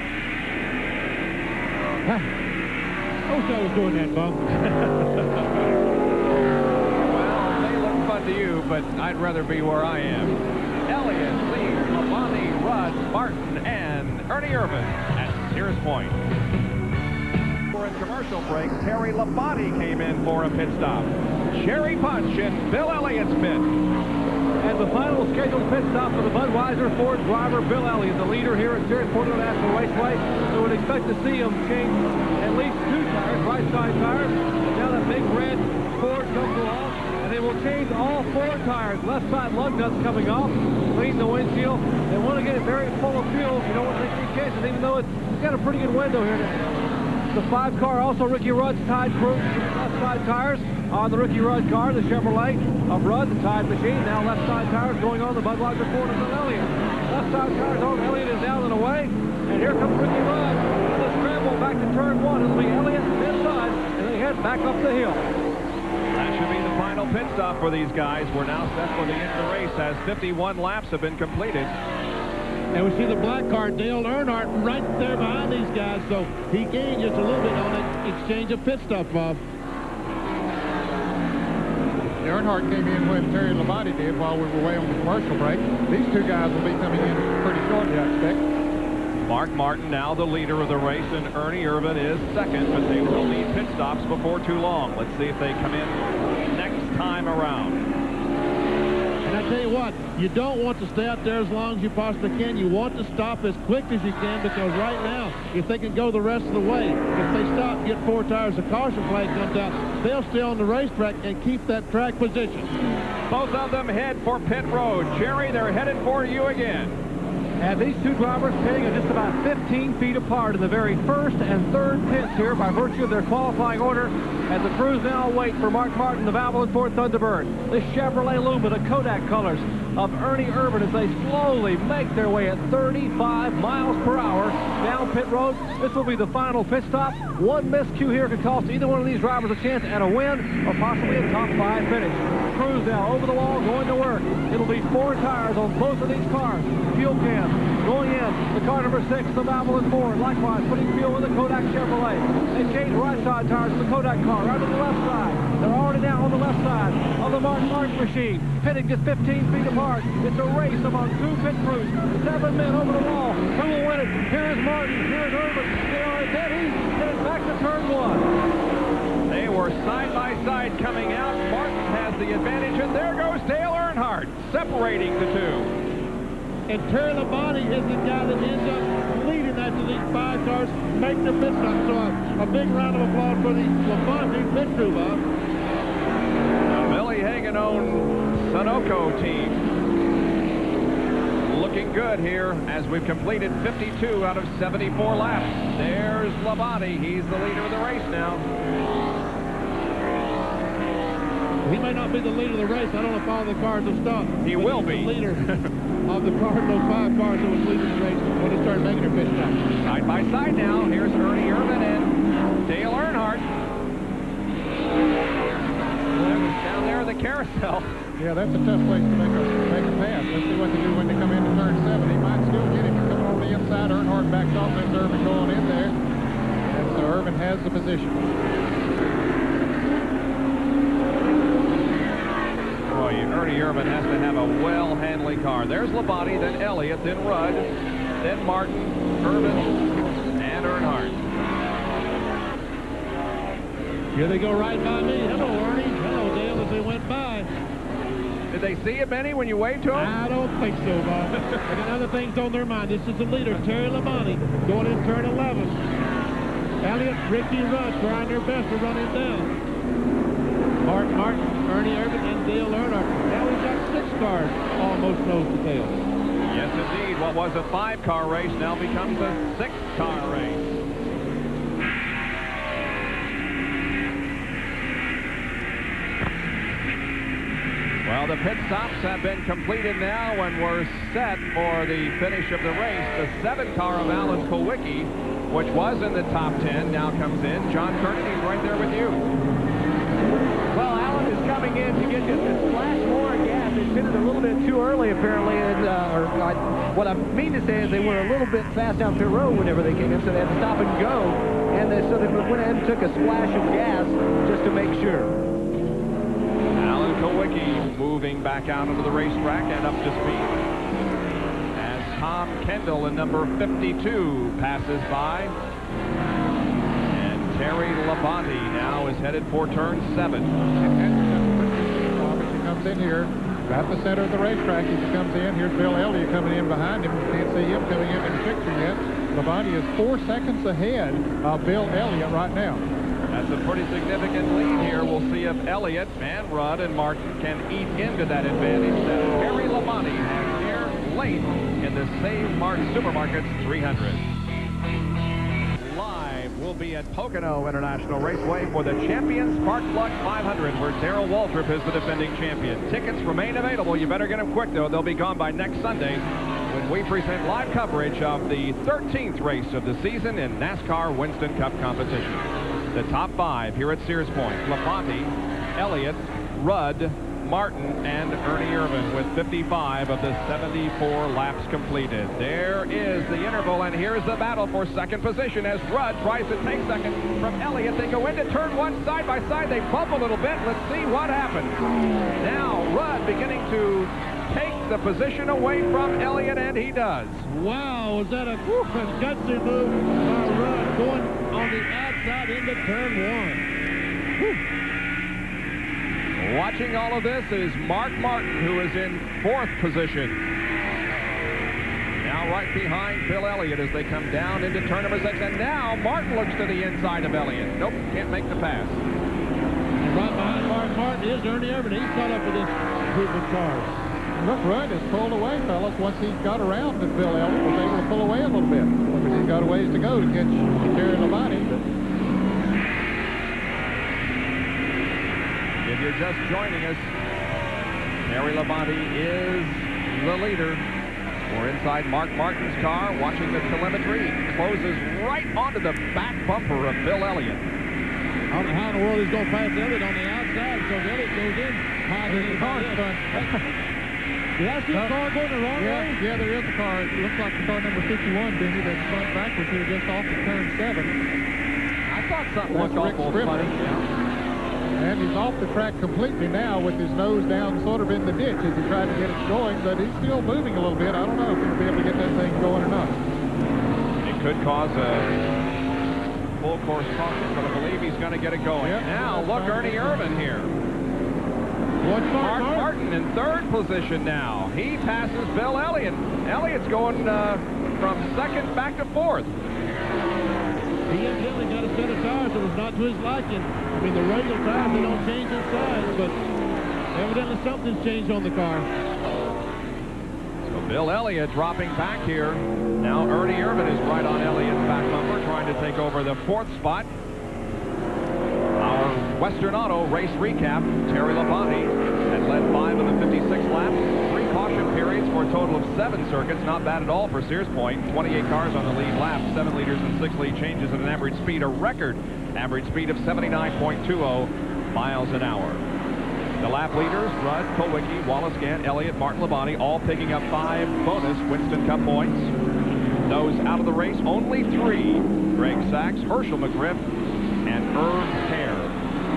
I wish I was doing that, Bum. Well, they look fun to you, but I'd rather be where I am. Elliott, Lee, Labonte, Rudd, Martin, and Ernie Irvin at Sears Point. In commercial break, Terry Labonte came in for a pit stop. Jerry Punch in Bill Elliott's pit. And the final scheduled pit stop for the Budweiser Ford driver, Bill Elliott, the leader here at Sears Point International Raceway. So we'd expect to see him change at least 2 tires, right side tires. And now that big red Ford comes along, and they will change all 4 tires. Left side lug nuts coming off, clean the windshield. They want to get it very full of fuel. You don't want to take any chances, even though it's got a pretty good window here today. The 5 car, also Ricky Rudd's Tide Crew, left side tires on the Ricky Rudd car, the Chevrolet of Rudd, the Tide machine. Now left side tires going on the Budweiser Ford of Bill Elliott. Left side tires on, Elliott is down and away. And here comes Ricky Rudd. The scramble back to turn 1. It'll be Elliott inside, and they head back up the hill. That should be the final pit stop for these guys. We're now set for the end of the race as 51 laps have been completed. And we see the black car, Dale Earnhardt, right there behind these guys, so he gained just a little bit on that exchange of pit stop, Bob. Earnhardt came in when Terry Labonte did while we were away on the commercial break. These 2 guys will be coming in pretty shortly, I expect. Mark Martin now the leader of the race, and Ernie Irvin is second, but they will need pit stops before too long. Let's see if they come in next time around. And I tell you what, you don't want to stay out there as long as you possibly can. You want to stop as quick as you can, because right now, if they can go the rest of the way, if they stop and get 4 tires, the caution flag comes out, they'll stay on the racetrack and keep that track position. Both of them head for pit road. Jerry, they're headed for you again. And these 2 drivers pitting are just about 15 feet apart in the very first and third pits here by virtue of their qualifying order. As the crews now wait for Mark Martin, the Valvoline Ford Thunderbird. The Chevrolet Luma, the Kodak colors of Ernie Irvin as they slowly make their way at 35 miles per hour down pit road. This will be the final pit stop. One miscue here could cost either one of these drivers a chance at a win or possibly a top 5 finish. Crews now over the wall going to work. It'll be 4 tires on both of these cars. Fuel cans going in. The car number 6, the Valvoline Ford, likewise putting fuel in the Kodak Chevrolet. They change right side tires in the Kodak car, right to the left side. They're already now on the left side of the Martin machine. Pitting just 15 feet apart. It's a race among 2 pit crews. 7 men over the wall. Who will win it? Here's Martin. Here's Irvin. They are at heading back to turn 1. They were side by side coming out. Martin has the advantage, and there goes Dale Earnhardt, separating the 2. And Terry Labonte is the guy that ends up leading after these 5 cars make the pit stop. So a big round of applause for the Labonte pit crew, Bob. The Billy Hagan-owned Sunoco team looking good here as we've completed 52 out of 74 laps. There's Labonte. He's the leader of the race now. He may not be the leader of the race. I don't know if all the cars will stop. He will be. The leader of the car, those 5 cars that was leading the race when they started making their pit stops. Side by side now. Here's Ernie Irvin and Dale Earnhardt. Down there in the carousel. Yeah, that's a tough place to make a pass. Let's see what they do when they come into turn 7. He might still get him. Coming on the inside, Earnhardt backs off. There's Irvin going in there. And so Irvin has the position. Ernie Irvin has to have a well-handling car. There's Labonte, then Elliott, then Rudd, then Martin, Irvin, and Earnhardt. Here they go right by me. Hello, Ernie. Hello, Dale, as they went by. Did they see you, Benny, when you waved to them? I don't think so, Bob. They got other things on their mind. This is the leader, Terry Labonte, going in turn 11. Elliott, Ricky Rudd trying their best to run him down. Mark Martin, Ernie Irvin, and Dale Earnhardt. Now we've got 6 cars almost nose to tail. Yes, indeed. What was a 5-car race now becomes a 6-car race. Well, the pit stops have been completed now, and we're set for the finish of the race. The 7 car of Alan Kulwicki, which was in the top 10, now comes in. John Kernan, he's right there with you. Well, Alan is coming in to get just a splash more gas. They pitted a little bit too early, apparently, and what I mean to say is they were a little bit fast down pit road whenever they came in, so they had to stop and go, and so they went ahead and took a splash of gas just to make sure. Alan Kulwicki moving back out into the racetrack and up to speed as Tom Kendall in number 52 passes by. And Terry Labonte now is headed for turn 7. He comes in here at the center of the racetrack. As he comes in, here's Bill Elliott coming in behind him. You can't see him coming in the picture yet. Labonte is 4 seconds ahead of Bill Elliott right now. That's a pretty significant lead here. We'll see if Elliott, Van Rudd, and Martin can eat into that advantage that Terry Labonte has here late in the Save Mart Supermarkets 300. Live, we'll be at Pocono International Raceway for the Champion Spark Plug 500, where Darrell Waltrip is the defending champion. Tickets remain available. You better get them quick, though. They'll be gone by next Sunday when we present live coverage of the 13th race of the season in NASCAR Winston Cup competition. The top 5 here at Sears Point: Labonte, Elliott, Rudd, Martin, and Ernie Irvan with 55 of the 74 laps completed. There is the interval, and here's the battle for second position as Rudd tries to take second from Elliott. They go into turn 1 side by side. They bump a little bit. Let's see what happens. Now Rudd beginning to take the position away from Elliott, and he does. Wow, was that a gutsy move by Rudd going on the outside into turn 1. Whew. Watching all of this is Mark Martin, who is in 4th position. Now right behind Bill Elliott as they come down into turn number 6. And now Martin looks to the inside of Elliott. Nope, can't make the pass. And right behind Mark Martin is Ernie Irvan. He's caught up with this group of cars. Look, Rudd has pulled away, fellas, once he got around to Bill Elliott. Was able to pull away a little bit. Because he's got a ways to go to catch Terry Labonte. If you're just joining us, Terry Labonte is the leader. We're inside Mark Martin's car, watching the telemetry. He closes right onto the back bumper of Bill Elliott. I don't know how in the world he's going to pass Elliott on the outside, so Elliott goes in higher than the car. Did I see a car going the wrong way? Yeah, there is a car. It looks like the car number 51, Benny, that's front backwards here just off of turn 7. I thought something looked awful funny. Yeah. And he's off the track completely now with his nose down sort of in the ditch as he tried to get it going, but he's still moving a little bit. I don't know if he'll be able to get that thing going or not. It could cause a full course caution, but I believe he's going to get it going. Yep. Now, look, Ernie Irvan here. Mark Martin in 3rd position now. He passes Bill Elliott. Elliott's going from 2nd back to 4th. He evidently got a set of tires that was not to his liking. I mean, the regular tires, they don't change in size, but evidently something's changed on the car. So Bill Elliott dropping back here. Now Ernie Irvan is right on Elliott's back bumper, trying to take over the 4th spot. Our Western Auto race recap: Terry Labonte had led 5 of the 56 laps, 3 caution periods for a total of 7 circuits. Not bad at all for Sears Point. 28 cars on the lead lap, 7 leaders and 6 lead changes at an average speed, a record average speed of 79.20 miles an hour. The lap leaders: Rudd, Kulwicki, Wallace Gant, Elliott, Martin Labonte, all picking up 5 bonus Winston Cup points. Those out of the race, only 3: Greg Sachs, Herschel McGriff, and Irv Hare.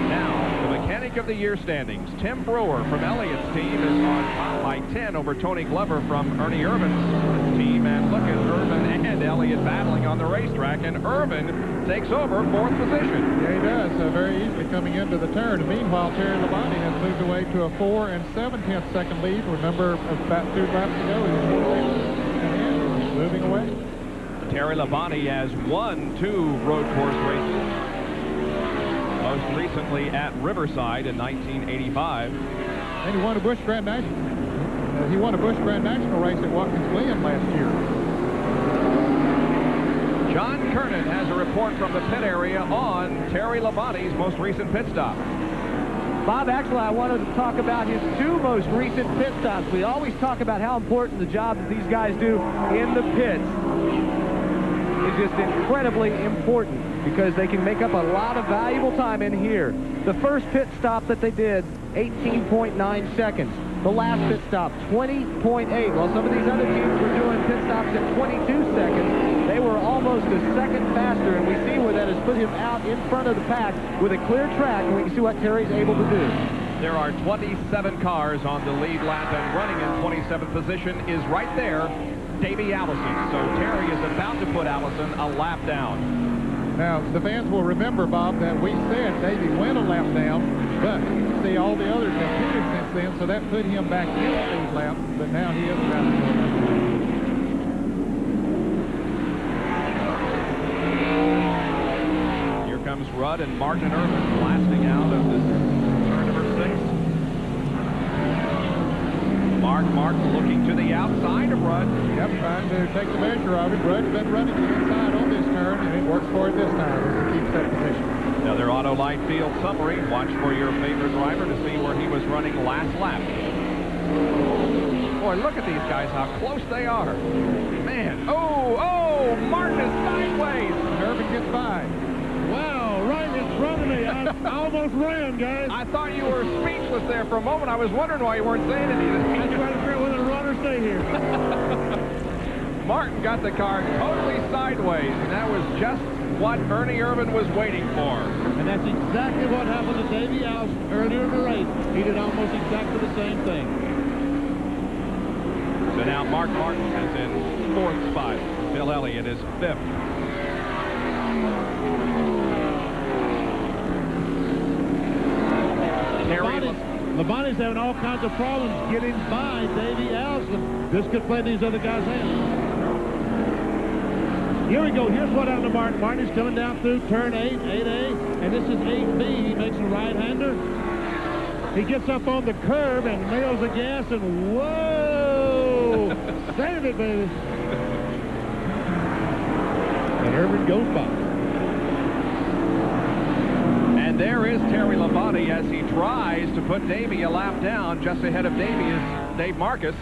Now, the mechanic of the year standings: Tim Brewer from Elliott's team is on top by 10 over Tony Glover from Ernie Irvan's team. And look at Irvan and Elliott battling on the racetrack, and Irvan takes over 4th position. Yeah, he does, very easily coming into the turn. And meanwhile, Terry Labonte has moved away to a 4 7/10 second lead. Remember, about 2 laps ago, he was 4 seconds ahead, moving away. Terry Labonte has won 2 road course races. Most recently at Riverside in 1985. And he won a Busch Grand National. He won a Busch Grand National race at Watkins Glen last year. John Kernan has a report from the pit area on Terry Labonte's most recent pit stop. Bob, actually, I wanted to talk about his two most recent pit stops. We always talk about how important the job that these guys do in the pits is just incredibly important because they can make up a lot of valuable time in here. The first pit stop that they did, 18.9 seconds. The last pit stop, 20.8. While some of these other teams were doing pit stops in 22 seconds, they were almost a second faster, and we see where that has put him out in front of the pack with a clear track, and we can see what Terry's able to do. There are 27 cars on the lead lap, and running in 27th position is right there, Davey Allison. So Terry is about to put Allison a lap down. Now, the fans will remember, Bob, that we said Davey went a lap down, but see, all the others have pitted since then, so that put him back in these laps, but now he is about to go. Here comes Rudd and Martin Irvin blasting out of this turn number 6. Mark looking to the outside of Rudd. Yep, trying to take the measure of it. Rudd's been running to the inside on this turn, and it works for it this time as he keeps that position. Another Auto Light field summary. Watch for your favorite driver to see where he was running last lap. Boy, look at these guys, how close they are. Man, oh, Martin is sideways. Irvin gets by. Wow, right in front of me. I almost ran, guys. I thought you were speechless there for a moment. I was wondering why you weren't saying anything. I tried to figure out whether to run or stay here. Martin got the car totally sideways, and that was just what Ernie Irvin was waiting for. And that's exactly what happened to Davey Allison earlier in the race. He did almost exactly the same thing. So now Mark Martin is in 4th spot. Bill Elliott is 5th. Labonte's having all kinds of problems getting by Davey Allison. This could play these other guys' hands. Here we go. Here's what happened to Martin. Martin's coming down through turn 8, 8A, and this is 8B. He makes a right-hander. He gets up on the curb and nails the gas, and whoa! Save it, baby. And Irvin goes by. And there is Terry Labonte as he tries to put Davey a lap down. Just ahead of Davey is Dave Marcus.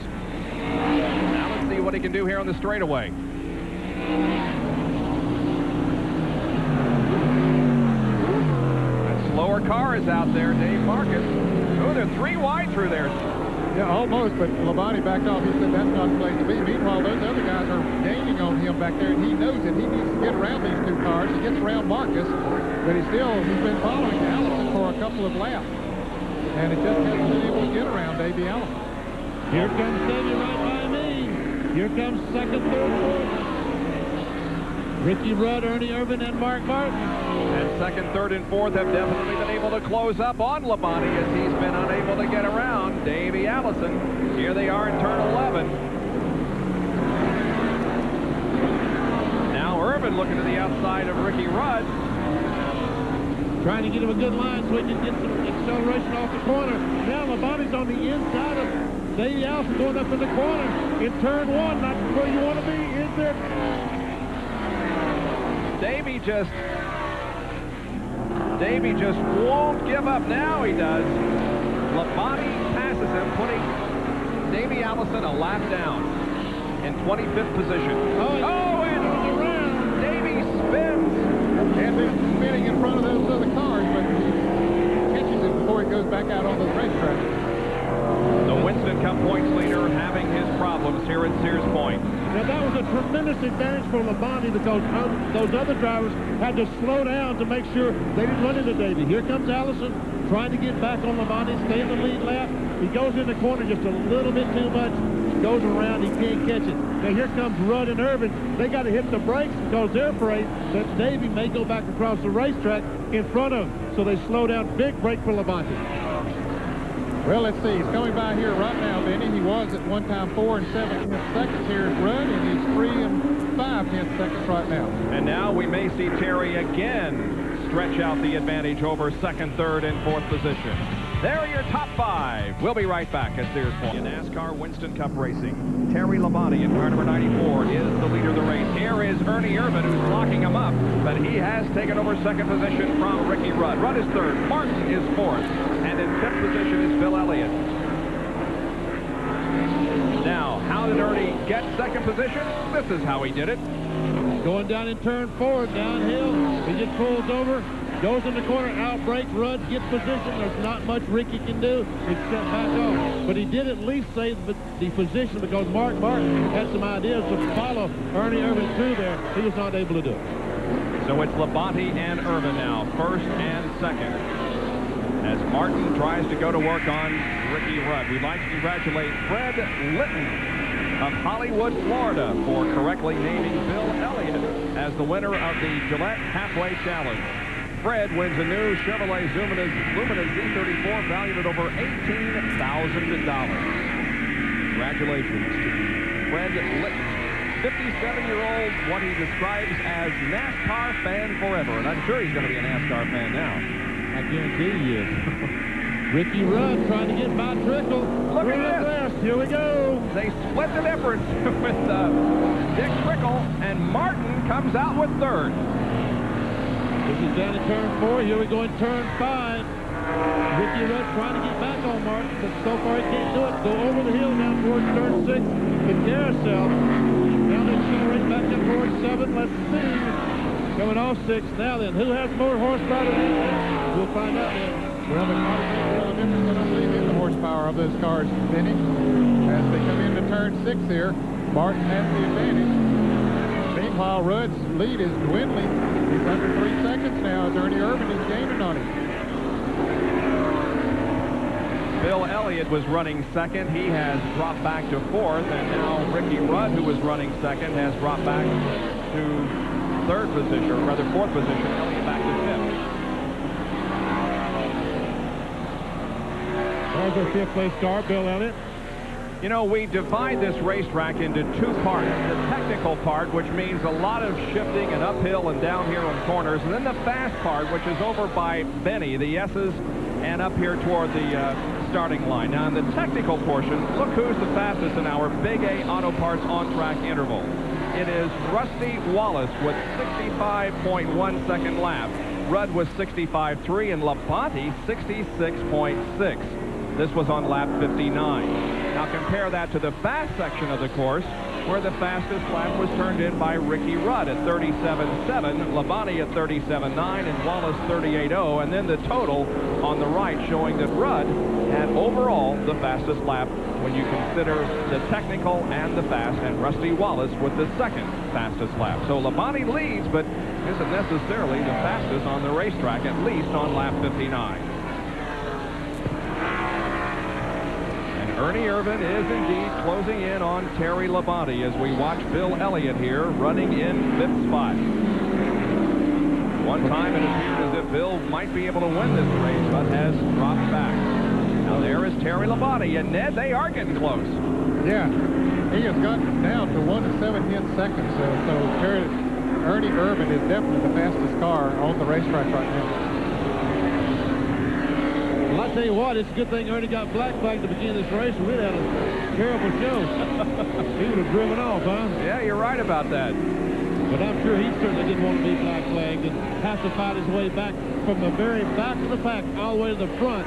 Now let's see what he can do here on the straightaway. That slower car is out there, Dave Marcus. Oh, they're 3 wide through there. Yeah, almost, but Labonte backed off. He said that's not the place to be. Meanwhile, those other guys are gaining on him back there, and he knows it. He needs to get around these 2 cars. He gets around Marcus, but he's been following Allison for a couple of laps, and it just hasn't been able to get around Davey Allison. Here comes Davey right by me. Here comes 2nd, 3rd, 4th. Ricky Rudd, Ernie Irvin, and Mark Martin. And 2nd, 3rd, and 4th have definitely been able to close up on Labonte as he's been unable to get around Davey Allison. Here they are in turn 11. Now Irvin looking to the outside of Ricky Rudd. Trying to get him a good line so he can get some acceleration off the corner. Now Labonte's on the inside of Davey Allison going up in the corner. In turn 1, not where you want to be, is there? Davey just won't give up. Now he does. Labonte passes him, putting Davey Allison a lap down in 25th position. And around. Davey spins. And then spinning in front of those other cars, but he catches it before he goes back out on the racetrack. The Winston Cup points leader having his problems here at Sears Point. Now, that was a tremendous advantage for Labonte because those other drivers had to slow down to make sure they didn't run into Davey. Here comes Allison trying to get back on Labonte, stay in the lead lap. He goes in the corner just a little bit too much, goes around, he can't catch it. Now, here comes Rudd and Irvin. They got to hit the brakes because they're afraid that Davey may go back across the racetrack in front of them. So they slow down. Big break for Labonte. Well, let's see. He's coming by here right now, Benny. He was at one time 4 7/10 seconds here at Rudd, and he's 3 5/10 seconds right now. And now we may see Terry again stretch out the advantage over 2nd, 3rd, and 4th position. There are your top 5. We'll be right back at Sears Point. In NASCAR Winston Cup Racing, Terry Labonte in car number 94 is the leader of the race. Here is Ernie Irvin, who's locking him up, but he has taken over 2nd position from Ricky Rudd. Rudd is 3rd, Martin is 4th, and And in 5th position is Bill Elliott. Now, how did Ernie get 2nd position? This is how he did it. Going down in turn 4, downhill. He just pulls over, goes in the corner, out brakes, Rudd gets position. There's not much Ricky can do except back off. But he did at least save the position because Mark Martin had some ideas to follow Ernie Irvin through there. He was not able to do it. So it's Labonte and Irvin now, 1st and 2nd. As Martin tries to go to work on Ricky Rudd. We'd like to congratulate Fred Litton of Hollywood, Florida, for correctly naming Bill Elliott as the winner of the Gillette Halfway Challenge. Fred wins a new Chevrolet Lumina Z34 valued at over $18,000. Congratulations to Fred Litton. 57-year-old, what he describes as NASCAR fan forever, and I'm sure he's going to be a NASCAR fan now. I guarantee he is. Ricky Rudd trying to get by Trickle. Look at this. Here we go. They split the difference with Dick Trickle, and Martin comes out with 3rd. This is down in turn 4. Here we go in turn 5. Ricky Rudd trying to get back on Martin, but so far he can't do it. Go over the hill down towards turn 6. The carousel. Now they accelerate back up towards 7. Let's see. Coming off 6. Now then, who has more horsepower than this? We'll find out then. Well, the difference, and I believe, in the horsepower of those cars, Vinny. As they come into turn 6 here, Martin has the advantage. Meanwhile, Rudd's lead is dwindling. He's under 3 seconds now as Ernie Irvin is gaining on him. Bill Elliott was running 2nd. He has dropped back to 4th, and now Ricky Rudd, who was running 2nd, has dropped back to 3rd position, or rather 4th position. Elliott back to 5th. There's our 5th place car, Bill Elliott. You know, we divide this racetrack into 2 parts. The technical part, which means a lot of shifting and uphill and downhill and corners, and then the fast part, which is over by Benny, the S's, and up here toward the starting line. Now, in the technical portion, look who's the fastest in our Big A Auto Parts on-track interval. It is Rusty Wallace with 65.1 second lap. Rudd was 65.3 and Labonte 66.6. This was on lap 59. Now compare that to the fast section of the course, where the fastest lap was turned in by Ricky Rudd at 37.7, Labonte at 37.9, and Wallace 38.0, and then the total on the right showing that Rudd had overall the fastest lap when you consider the technical and the fast, and Rusty Wallace with the 2nd fastest lap. So Labonte leads, but isn't necessarily the fastest on the racetrack, at least on lap 59. Ernie Irvin is indeed closing in on Terry Labonte as we watch Bill Elliott here running in 5th spot. One time it appeared as if Bill might be able to win this race, but has dropped back. Now there is Terry Labonte, and Ned, they are getting close. Yeah, he has gotten down to 1 7/10 seconds. So Ernie Irvin is definitely the fastest car on the racetrack right now. Well, I tell you what, it's a good thing Ernie got black flagged at the beginning of this race. We'd had a terrible show. He would have driven off, huh? Yeah, you're right about that. But I'm sure he certainly didn't want to be black flagged and have to fight his way back from the very back of the pack all the way to the front.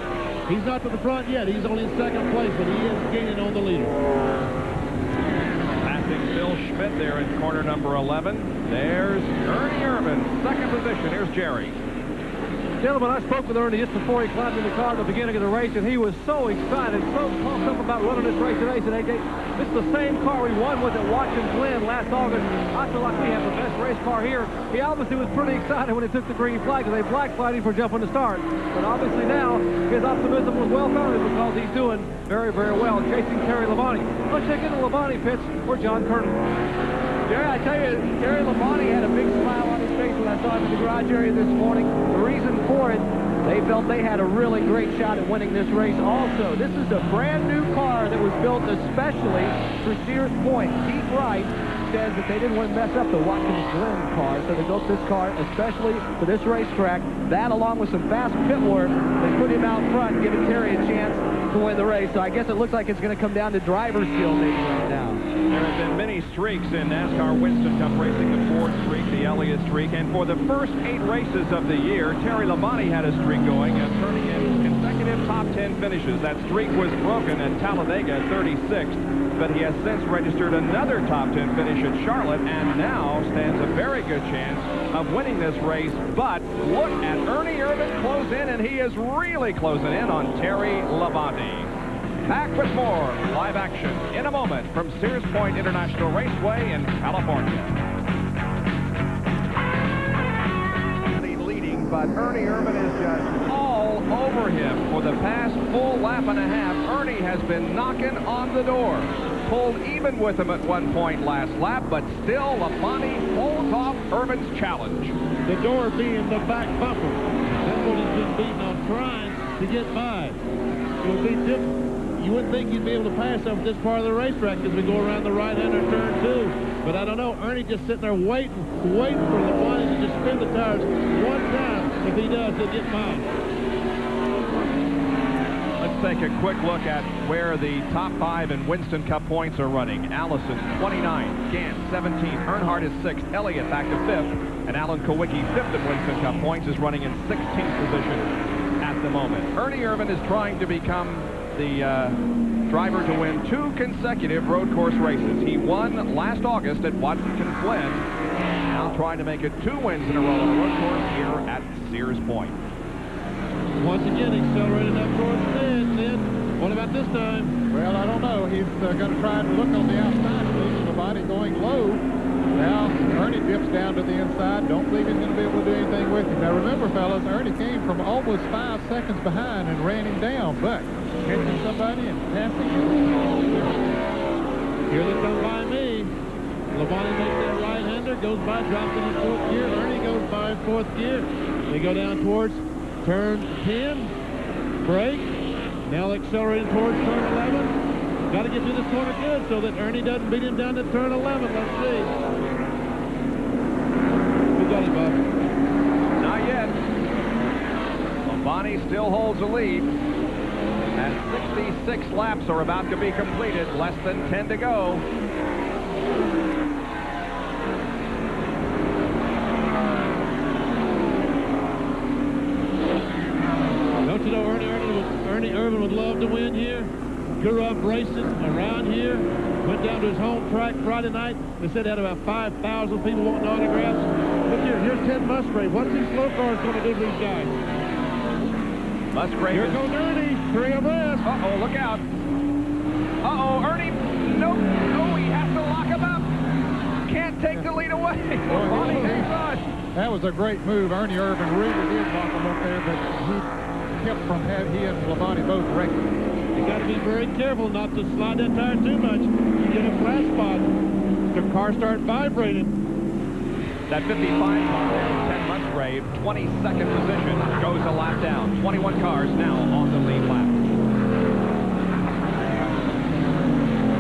He's not to the front yet. He's only in 2nd place, but he is gaining on the leader. Passing Bill Schmidt there in corner number 11. There's Ernie Irvin, 2nd position. Here's Jerry. Gentlemen, I spoke with Ernie just before he climbed in the car at the beginning of the race, and he was so excited, so pumped up about running this race today. He said, AJ, this is the same car we won with at Watkins Glen last August. I feel like we have the best race car here. He obviously was pretty excited when he took the green flag, because they black flagged him for jumping the start. But obviously now, his optimism was well-founded because he's doing very, very well, chasing Terry Labonte. Let's check into Labonte pits for John Kernan. Jerry, I tell you, Terry Labonte had a big smile on his face when I saw him in the garage area this morning. The reason for it, they felt they had a really great shot at winning this race also. This is a brand new car that was built especially for Sears Point. Pete Wright says that they didn't want to mess up the Watkins Glen car, so they built this car especially for this racetrack. That, along with some fast pit work, they put him out front, giving Terry a chance to win the race. So I guess it looks like it's going to come down to driver skill maybe right now. There have been many streaks in NASCAR Winston Cup racing, the Ford streak, the Elliott streak, and for the first 8 races of the year, Terry Labonte had a streak going, turning in consecutive top 10 finishes. That streak was broken at Talladega, 36th, but he has since registered another top 10 finish at Charlotte, and now stands a very good chance of winning this race. But look at Ernie Irvan close in, and he is really closing in on Terry Labonte. Back with more live action in a moment from Sears Point International Raceway in California. Leading, but Ernie Irvan is just all over him for the past full lap and a half. Ernie has been knocking on the door. Pulled even with him at one point last lap, but still Labonte holds off Irvan's challenge. The door being the back bumper. That's what he's been beating on, trying to get by. It would be different. You wouldn't think you'd be able to pass over this part of the racetrack as we go around the right-hander turn 2. But I don't know. Ernie just sitting there waiting for Labonte to just spin the tires one time. If he does, he'll get mine. Let's take a quick look at where the top 5 in Winston Cup points are running. Allison, 29. Gant, 17. Earnhardt is 6th. Elliott back to 5th. And Alan Kowicki, 5th in Winston Cup points, is running in 16th position at the moment. Ernie Irvan is trying to become the driver to win 2 consecutive road course races. He won last August at Watkins Glen. Now trying to make it 2 wins in a row on a road course here at Sears Point. Once again, accelerated up towards Sid. What about this time? Well, I don't know. He's going to try to look on the outside. The body going low. Now, Ernie dips down to the inside. Don't believe he's going to be able to do anything with him. Now, remember, fellas, Ernie came from almost 5 seconds behind and ran him down. But catching somebody and passing him. Here they come by me. Labonte makes that right-hander, goes by, drops in his 4th gear. Ernie goes by in 4th gear. They go down towards turn 10. Brake. Now accelerating towards turn 11. Got to get through this corner good so that Ernie doesn't beat him down to turn 11. Let's see. Who got it, Bob? Not yet. Labonte still holds the lead. And 66 laps are about to be completed. Less than 10 to go. Don't you know Ernie Irvan would love to win here? Grew up racing around here. Went down to his home track Friday night. They said they had about 5,000 people wanting autographs. Look here, here's Ted Musgrave. What's these slow cars going to do to these guys? Musgrave. Here goes Ernie, 3 abreast. Uh-oh, look out. Uh-oh, Ernie. Nope. No, he has to lock him up. Can't take the lead away. Labonte hangs on. That was a great move. Ernie Irvan really did lock him up there, but he kept from having he and Labonte both wrecked. You got to be very careful not to slide that tire too much. You get a flat spot, the car starts vibrating. That 55 car there, Ted Musgrave, 22nd position, goes a lap down. 21 cars now on the lead lap.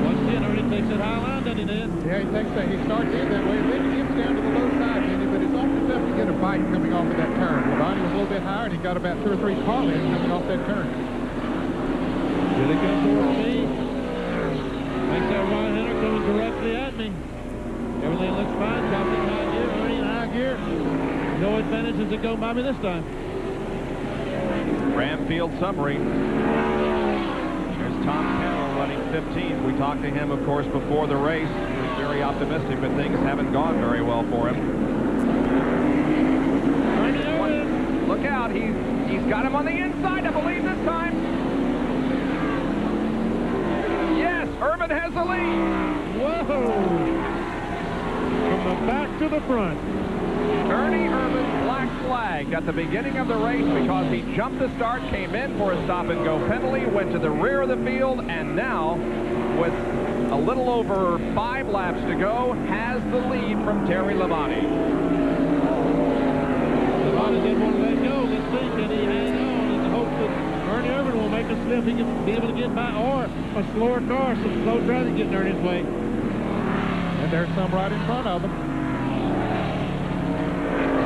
Once again, Ernie takes it high line, doesn't he, Ned? Yeah, he takes that. He starts in that way, then he gets down to the low side, but it's awfully tough to get a bite coming off of that turn. Labonte was a little bit higher, and he got about 2 or 3 car lengths coming off that turn. Here they come towards me. Makes that right-hander coming directly at me. Everything looks fine. Drops in high gear. Ernie in high gear. No advantage as it go by me this time. Bramfield summary. There's Tom Kennel running 15th. We talked to him, of course, before the race. He was very optimistic, but things haven't gone very well for him. Look out. He's got him on the inside, I believe, this time. Yes, Irvan has the lead. Whoa! From the back to the front. Ernie Irvan black flagged at the beginning of the race because he jumped the start, came in for a stop-and-go penalty, went to the rear of the field, and now, with a little over 5 laps to go, has the lead from Terry Labonte. Labonte didn't want to let go. Let's see, can he hang on in the hope that Ernie Irvan will make a slip he can be able to get by, or a slower car, some slow driving getting Ernie's way. And there's some right in front of them.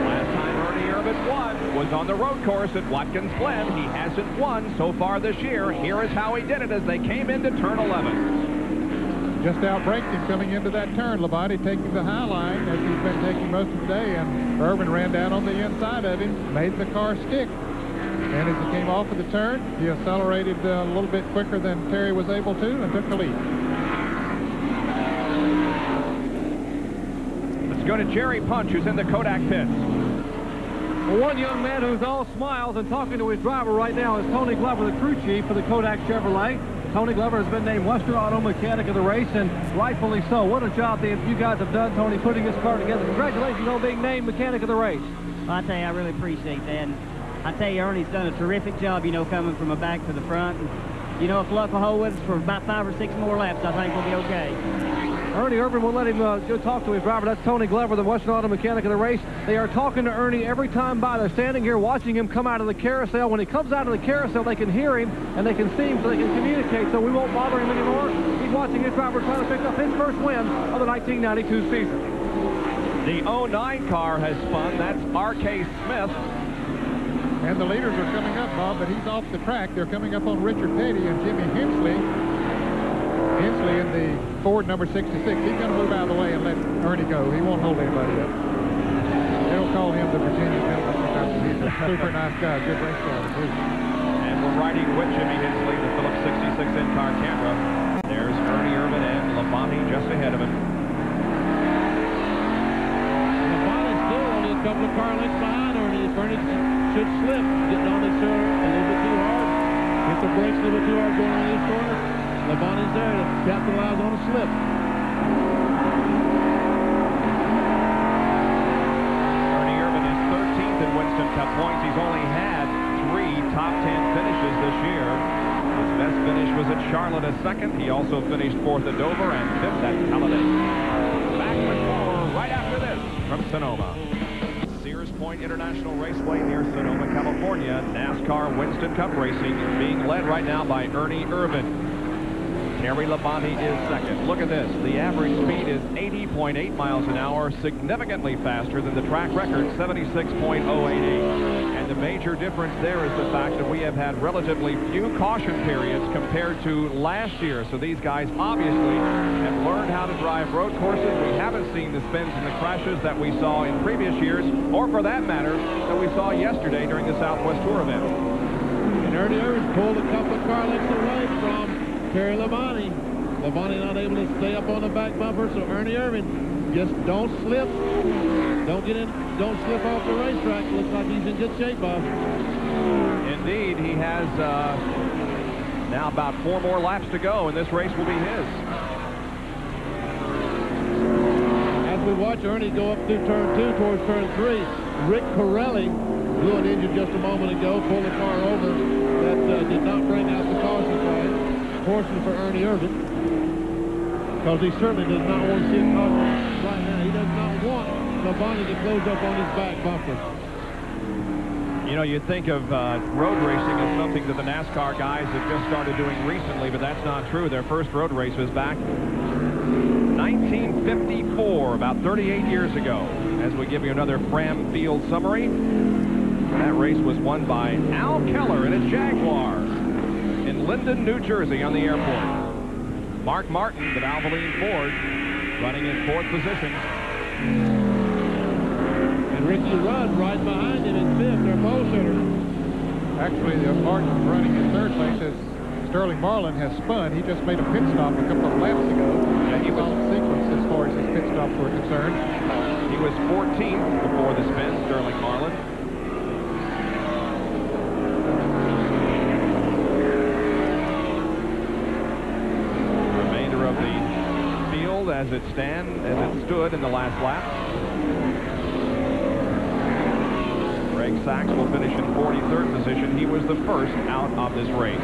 Last time Ernie Irvan won was on the road course at Watkins Glen. He hasn't won so far this year. Here is how he did it as they came into turn 11. just outbraked him coming into that turn. Labonte taking the high line as he's been taking most of the day, and Irvin ran down on the inside of him, made the car stick. And as he came off of the turn, he accelerated a little bit quicker than Terry was able to and took the lead. Let's go to Jerry Punch, who's in the Kodak pits. Well, one young man who's all smiles and talking to his driver right now is Tony Glover, the crew chief for the Kodak Chevrolet. Tony Glover has been named Western Auto Mechanic of the race, and rightfully so. What a job you guys have done, Tony, putting this car together. Congratulations on being named Mechanic of the race. Well, I tell you, I really appreciate that. And I tell you, Ernie's done a terrific job, you know, coming from the back to the front. And, you know, if luck will hold with us for about 5 or 6 more laps, I think we'll be okay. Ernie Irvin will let him go talk to his driver. That's Tony Glover, the Western Auto Mechanic of the race. They are talking to Ernie every time by. They're standing here watching him come out of the carousel. When he comes out of the carousel, they can hear him and they can see him so they can communicate. So we won't bother him anymore. He's watching his driver trying to pick up his first win of the 1992 season. The 09 car has spun. That's R.K. Smith. And the leaders are coming up, Bob, but he's off the track. They're coming up on Richard Petty and Jimmy Hensley. Hensley in the Ford number 66. He's going to move out of the way and let Ernie go. He won't hold anybody up. They'll call him the Virginia gentleman because he's a super nice guy, good race car too. And we're riding with Jimmy Hensley, the Phillips 66 in-car camera. There's Ernie Irvin and Labonte just ahead of him. Labonte's still only a couple of car lengths behind Ernie. If Ernie should slip, getting on this turn a little bit too hard, hit the brakes a little bit too hard going on this corner. Labonte's there to capitalize on a slip. Ernie Irvin is 13th in Winston Cup points. He's only had 3 top 10 finishes this year. His best finish was at Charlotte as second. He also finished 4th at Dover and 5th at Talladega. Back with more right after this from Sonoma. Sears Point International Raceway near Sonoma, California. NASCAR Winston Cup racing being led right now by Ernie Irvin. Terry Labonte is second. Look at this. The average speed is 80.8 miles an hour, significantly faster than the track record, 76.088. And the major difference there is the fact that we have had relatively few caution periods compared to last year. So these guys obviously have learned how to drive road courses. We haven't seen the spins and the crashes that we saw in previous years, or for that matter, that we saw yesterday during the Southwest Tour event. And Ernie Irvin pulled a couple of car lengths away from Terry Labonte. Labonte not able to stay up on the back bumper, so Ernie Irvin just don't slip. Don't slip off the racetrack. Looks like he's in good shape, Bob. Indeed, he has now about 4 more laps to go, and this race will be his. As we watch Ernie go up through turn 2 towards turn 3, Rick Corelli blew an engine just a moment ago, pulled the car over. That did not bring out the caution flag. Fortunate for Ernie Irvin, because he certainly does not want to see a caution right now. He does not want Labonte to close up on his back bumper. You know, you'd think of road racing as something that the NASCAR guys have just started doing recently, but that's not true. Their first road race was back 1954, about 38 years ago. As we give you another Fram Field summary, that race was won by Al Keller in a Jaguar in Linden, New Jersey on the airport. Mark Martin, the Valvoline Ford, running in 4th position. And Ricky Rudd right behind him in 5th, their pole sitter. Actually, Martin's running in 3rd place as Sterling Marlin has spun. He just made a pit stop a couple of laps ago. Yeah, he was solid sequence as far as his pit stops were concerned. He was 14th before the spin, Sterling Marlin. As it stood in the last lap. Greg Sachs will finish in 43rd position. He was the first out of this race.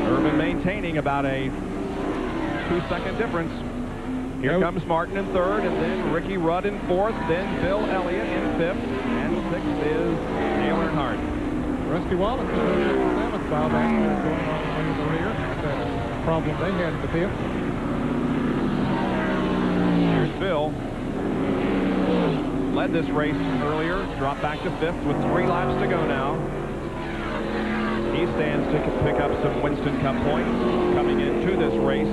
Irvin maintaining about a 2-second difference. Here comes Martin in 3rd, and then Ricky Rudd in 4th, then Bill Elliott in 5th, and 6th is Dale Earnhardt. Rusty Wallace is in 7th, Bob, after going on in the rear. That problem they had in the 5th. Here's Bill. Led this race earlier, dropped back to 5th with 3 laps to go now. He stands to pick up some Winston Cup points coming into this race.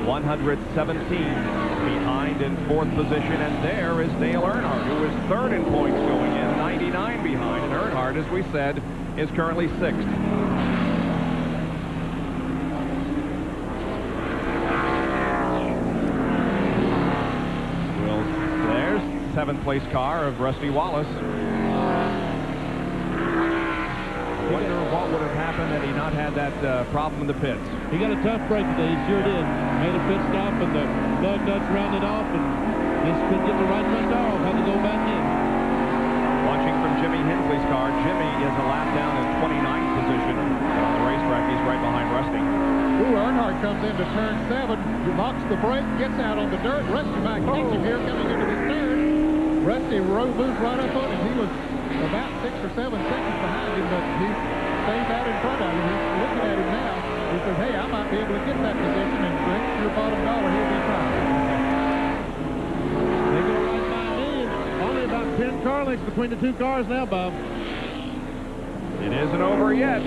117 behind in 4th position, and there is Dale Earnhardt, who is 3rd in points going in, 99 behind, and Earnhardt, as we said, is currently 6th. Well, there's 7th place car of Rusty Wallace. I wonder what would have happened had he not had that problem in the pits. He got a tough break today. He sure did. Made a pit stop, and the lug nuts rounded off, and just couldn't get the right front tire off. Had to go back in. Watching from Jimmy Hensley's car, Jimmy is a lap down in 29th position. But on the racetrack, he's right behind Rusty. Ooh, Earnhardt comes into turn 7, locks the brake, gets out on the dirt. Rusty back takes him here coming into the third. Rusty moved right up on him. He was about 6 or 7 seconds behind him, but he stays out in front of him. He's looking at him now. He says, hey, I might be able to get that position, and for your bottom dollar, he'll be fine. They go right by me. Only about 10 car lengths between the 2 cars now, Bob. It isn't over yet.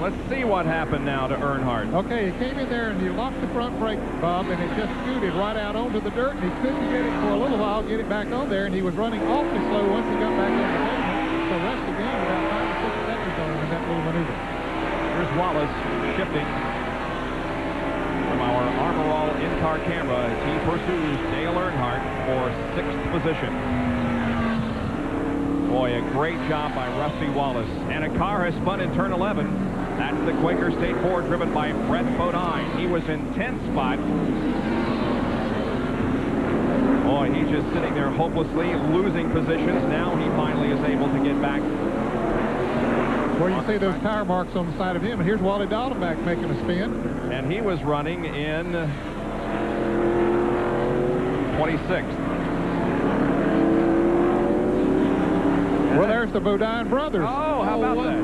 Let's see what happened now to Earnhardt. Okay, he came in there and he locked the front brake, Bob, and it just scooted right out onto the dirt, and he couldn't get it for a little while, get it back on there, and he was running awfully slow once he got back on the pavement. So Rusty gained about 5 or 6 seconds on him in that little maneuver. Here's Wallace shifting from our Armor All in-car camera as he pursues Dale Earnhardt for 6th position. Boy, a great job by Rusty Wallace. And a car has spun in turn 11. That's the Quaker State Ford driven by Brett Bodine. He was in 10th spot. Boy, he's just sitting there hopelessly losing positions. Now he finally is able to get back. Well, you see those tire marks on the side of him, and here's Wally Dallenbach making a spin. And he was running in 26th. Well, there's the Bodine brothers. Oh, how about that?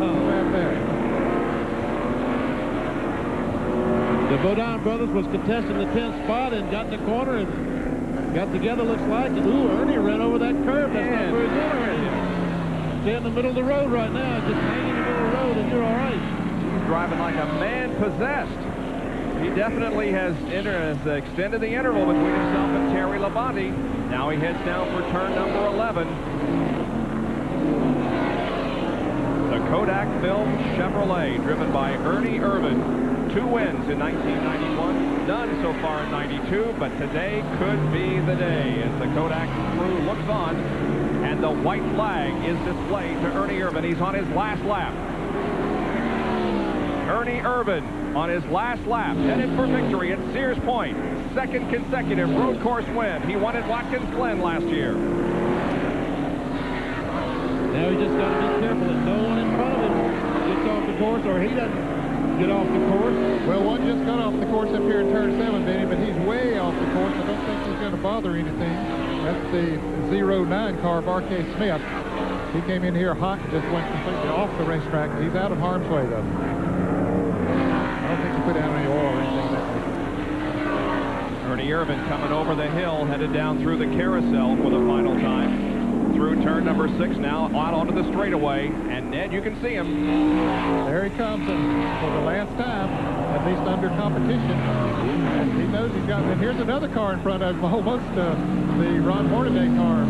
The Bodine brothers was contesting the 10th spot and got in the corner and got together, looks like. And, ooh, Ernie ran over that curve. That's not very good, Ernie. Stay in the middle of the road right now. Just hang in the middle of the road, and you're all right. He's driving like a man possessed. He definitely has extended the interval between himself and Terry Labonte. Now he heads down for turn number 11. The Kodak Film Chevrolet, driven by Ernie Irvin. 2 wins in 1991, none so far in 92, but today could be the day as the Kodak crew looks on, and the white flag is displayed to Ernie Irvin. He's on his last lap. Ernie Irvin on his last lap, headed for victory at Sears Point. 2nd consecutive road course win. He won at Watkins Glen last year. Now he just got to be careful that no one in front of him gets off the course, or he doesn't get off the course. Well, one just got off the course up here in turn 7, Benny, but he's way off the course. I don't think he's going to bother anything. That's the 09 car of R.K. Smith. He came in here hot and just went completely off the racetrack. He's out of harm's way, though. I don't think he put down any oil or anything that way. Ernie Irvin coming over the hill, headed down through the carousel for the final time. Through turn number 6 now, out onto the straightaway, and Ned, you can see him. There he comes, and for the last time, at least under competition. And he knows he's got, and here's another car in front of him, almost the Ron Hornaday car.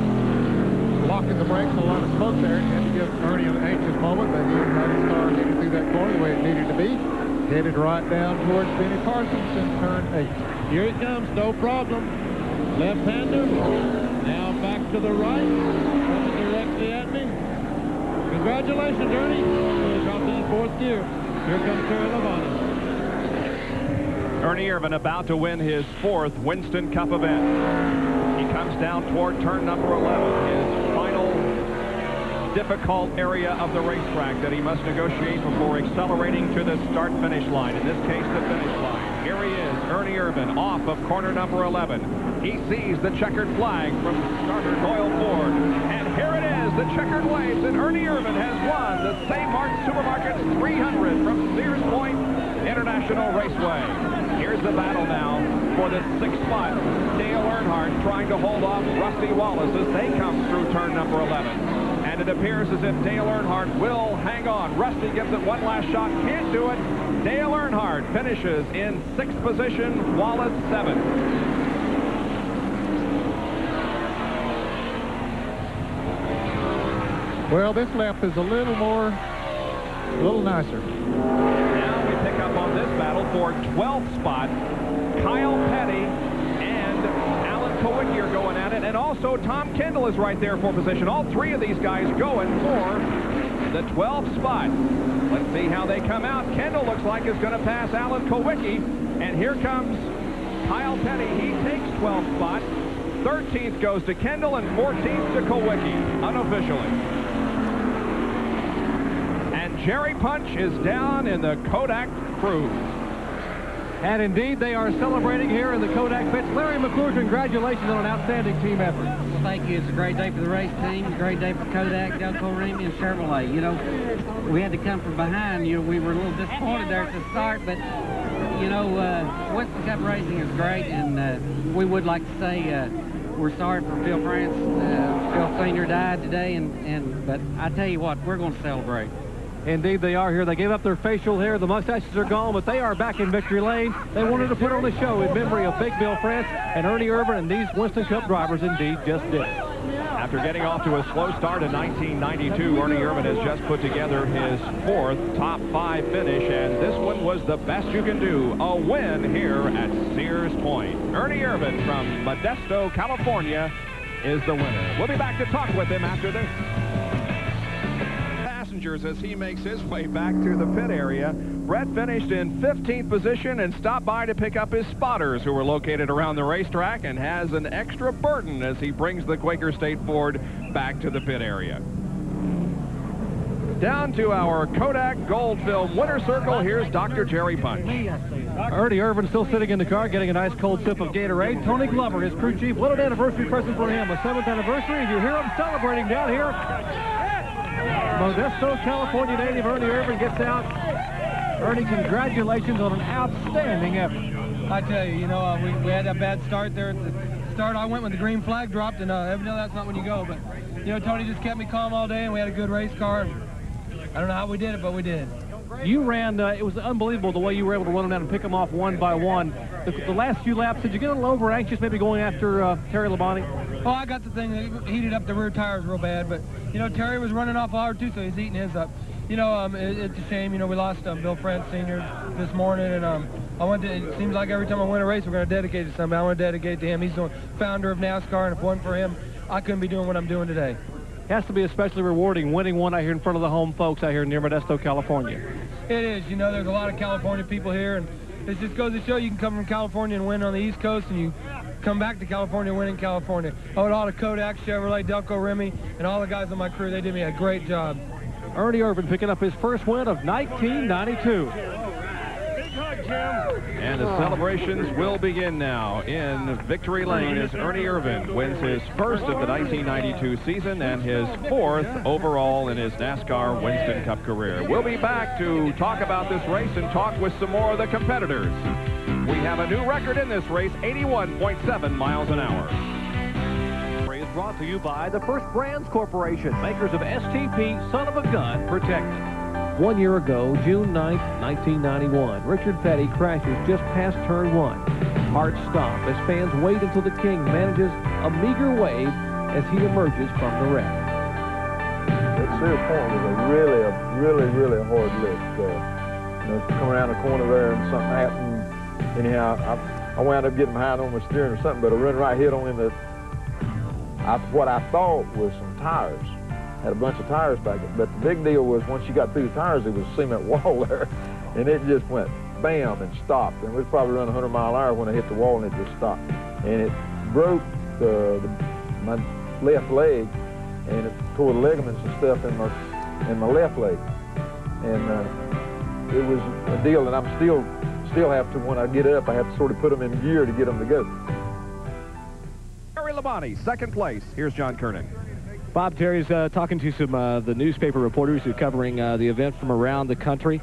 Locking the brakes, a lot of smoke there. He had to give Ernie an anxious moment, but he got his car headed through that corner the way it needed to be. Headed right down towards Benny Parsons in turn 8. Here it comes, no problem. Left-hander. Now back to the right. Coming directly at me. Congratulations, Ernie. Dropped in 4th gear. Here comes Terry Labonte. Ernie Irvin about to win his 4th Winston Cup event. He comes down toward turn number 11, his final difficult area of the racetrack that he must negotiate before accelerating to the start-finish line, in this case the finish line. Here he is, Ernie Irvin, off of corner number 11. He sees the checkered flag from starter Doyle Ford, and here it is, the checkered waves, and Ernie Irvin has won the Save Mart Supermarkets 300 from Sears Point International Raceway. Here's the battle now. for the 6th spot. Dale Earnhardt trying to hold off Rusty Wallace as they come through turn number 11. And it appears as if Dale Earnhardt will hang on. Rusty gives it one last shot, can't do it. Dale Earnhardt finishes in 6th position, Wallace 7th. Well, this lap is a little nicer. Now we pick up on this battle for 12th spot. Kyle Petty and Alan Kowicki are going at it, and also Tom Kendall is right there for position. All three of these guys going for the 12th spot. Let's see how they come out. Kendall looks like is going to pass Alan Kowicki, and here comes Kyle Petty. He takes 12th spot. 13th goes to Kendall, and 14th to Kowicki, unofficially. And Jerry Punch is down in the Kodak Cruise. And indeed, they are celebrating here in the Kodak pits. Larry McClure, congratulations on an outstanding team effort. Well, thank you. It's a great day for the race team. It's a great day for Kodak, Delco Remy, and Chevrolet. You know, we had to come from behind. You know, we were a little disappointed there at the start, but, you know, Winston Cup racing is great, and we would like to say we're sorry for Phil France. Phil Sr. died today, but I tell you what, we're going to celebrate. Indeed, they are here. They gave up their facial hair. The mustaches are gone, but they are back in victory lane. They wanted to put on a show in memory of Big Bill France and Ernie Irvin, and these Winston Cup drivers indeed just did. After getting off to a slow start in 1992, Ernie Irvin has just put together his 4th top 5 finish, and this one was the best you can do. A win here at Sears Point. Ernie Irvin from Modesto, California is the winner. We'll be back to talk with him after this. As he makes his way back to the pit area. Brett finished in 15th position and stopped by to pick up his spotters who were located around the racetrack, and has an extra burden as he brings the Quaker State Ford back to the pit area. Down to our Kodak Gold Film winner circle, here's Dr. Jerry Punch. Ernie Irvin still sitting in the car getting a nice cold sip of Gatorade. Tony Glover, his crew chief, what an anniversary present for him, a 7th anniversary, and you hear him celebrating down here. Modesto, California native Ernie Irvin gets out. Ernie, congratulations on an outstanding effort. I tell you, you know, we had a bad start there at the start. I went when the green flag dropped, and evidently that's not when you go. But, you know, Tony just kept me calm all day, and we had a good race car. And I don't know how we did it, but we did. You ran, it was unbelievable the way you were able to run them down and pick them off one by one. The last few laps, did you get a little over anxious maybe going after Terry Labonte? Well, I got the thing that heated up the rear tires real bad, but, you know, Terry was running off hard too, so he's eating his up. You know, it's a shame, you know, we lost Bill France Sr. this morning, and it seems like every time I win a race, we're going to dedicate it to somebody. I want to dedicate it to him. He's the founder of NASCAR, and if it wasn't for him, I couldn't be doing what I'm doing today. Has to be especially rewarding winning one out here in front of the home folks out here near Modesto, California. It is. You know, there's a lot of California people here, and it just goes to show you can come from California and win on the East Coast, and you come back to California and win in California. I owe it all to Kodak, Chevrolet, Delco Remy, and all the guys on my crew. They did me a great job. Ernie Irvin picking up his first win of 1992. And the celebrations will begin now in victory lane as Ernie Irvin wins his first of the 1992 season and his 4th overall in his NASCAR Winston Cup career. We'll be back to talk about this race and talk with some more of the competitors. We have a new record in this race, 81.7 miles an hour. Is brought to you by the First Brands Corporation, makers of STP Son of a Gun Protected. 1 year ago, June 9th, 1991, Richard Petty crashes just past turn 1. Hearts stop as fans wait until the King manages a meager wave as he emerges from the wreck. That Sears Point was a really hard lift. You know, come around the corner there and something happened. Anyhow, I wound up getting behind on my steering or something, but I run right hit on in the, what I thought was some tires. Had a bunch of tires back there. But the big deal was once you got through the tires, there was a cement wall there, and it just went bam and stopped. And we was probably running 100 mile an hour when I hit the wall, and it just stopped. And it broke my left leg, and it tore the ligaments and stuff in my left leg. And it was a deal that I'm still have to, when I get up, I have to sort of put them in gear to get them to go. Terry Labonte, second place. Here's John Kernan. Bob, Terry's talking to some the newspaper reporters who are covering the event from around the country.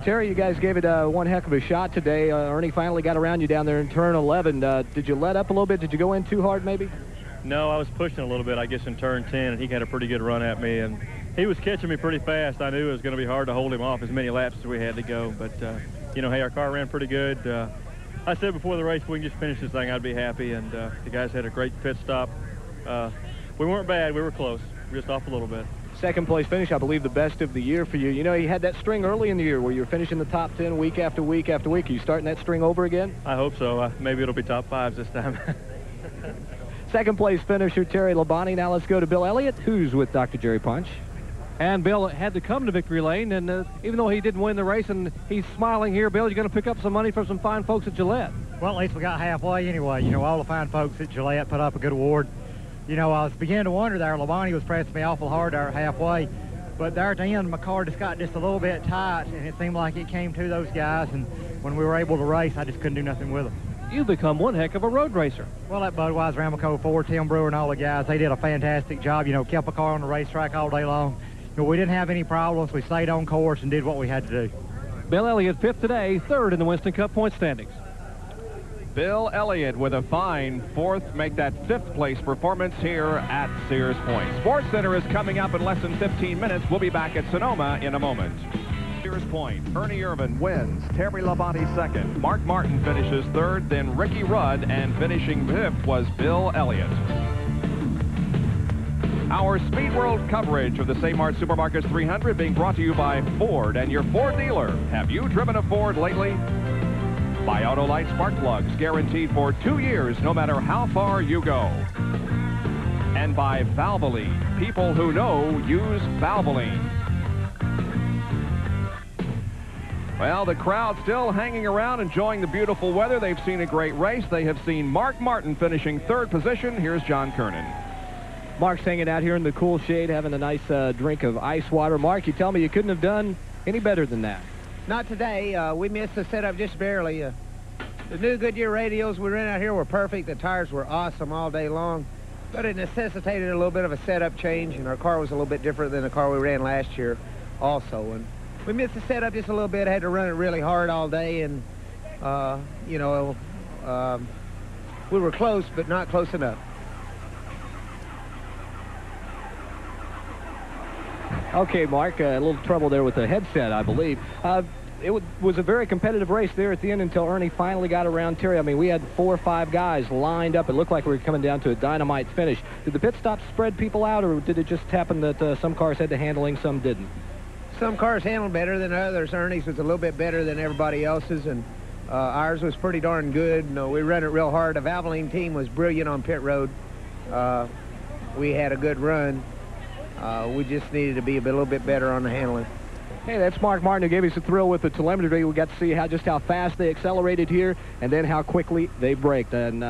Terry, you guys gave it one heck of a shot today. Ernie finally got around you down there in turn 11. Did you let up a little bit? Did you go in too hard, maybe? No, I was pushing a little bit, I guess, in turn 10, and he had a pretty good run at me, and he was catching me pretty fast. I knew it was going to be hard to hold him off as many laps as we had to go, but, you know, hey, our car ran pretty good. I said before the race, if we can just finish this thing, I'd be happy, and the guys had a great pit stop. We weren't bad. We were close. We were just off a little bit. Second place finish, I believe the best of the year for you. You know, you had that string early in the year where you were finishing the top 10 week after week after week. Are you starting that string over again? I hope so. Maybe it'll be top 5s this time. Second place finisher, Terry Labonte. Now let's go to Bill Elliott, who's with Dr. Jerry Punch. And Bill had to come to victory lane, and even though he didn't win the race, and he's smiling here, Bill, you're going to pick up some money from some fine folks at Gillette. Well, at least we got halfway anyway. You know, all the fine folks at Gillette put up a good award. You know, I was beginning to wonder there. Labonte was pressing me awful hard there halfway. But there at the end, my car just got just a little bit tight, and it seemed like it came to those guys. And when we were able to race, I just couldn't do nothing with them. You've become one heck of a road racer. Well, that Budweiser, Amoco, Ford, Tim Brewer, and all the guys, they did a fantastic job. You know, kept a car on the racetrack all day long. You know, we didn't have any problems. We stayed on course and did what we had to do. Bill Elliott, 5th today, 3rd in the Winston Cup point standings. Bill Elliott with a fine 4th, make that 5th place performance here at Sears Point. Sports Center is coming up in less than 15 minutes. We'll be back at Sonoma in a moment. Sears Point, Ernie Irvan wins, Terry Labonte 2nd, Mark Martin finishes 3rd, then Ricky Rudd, and finishing 5th was Bill Elliott. Our Speed World coverage of the Mart Supermarkets 300 being brought to you by Ford and your Ford dealer. Have you driven a Ford lately? By Autolite Spark Plugs, guaranteed for 2 years, no matter how far you go. And by Valvoline. People who know use Valvoline. Well, the crowd still hanging around, enjoying the beautiful weather. They've seen a great race. They have seen Mark Martin finishing 3rd position. Here's John Kernan. Mark's hanging out here in the cool shade, having a nice drink of ice water. Mark, you tell me you couldn't have done any better than that. Not today. We missed the setup just barely. The new Goodyear radials we ran out here were perfect. The tires were awesome all day long, but it necessitated a little bit of a setup change, and our car was a little bit different than the car we ran last year also. And we missed the setup just a little bit. I had to run it really hard all day, and, you know, we were close, but not close enough. Okay, Mark, a little trouble there with the headset, I believe. It was a very competitive race there at the end until Ernie finally got around Terry. I mean, we had 4 or 5 guys lined up. It looked like we were coming down to a dynamite finish. Did the pit stop spread people out, or did it just happen that some cars had the handling, some didn't? Some cars handled better than others. Ernie's was a little bit better than everybody else's, and ours was pretty darn good. You know, we ran it real hard. The Valvoline team was brilliant on pit road. We had a good run. We just needed to be a little bit better on the handling. Hey, that's Mark Martin who gave us a thrill with the telemetry. We got to see just how fast they accelerated here and then how quickly they braked. And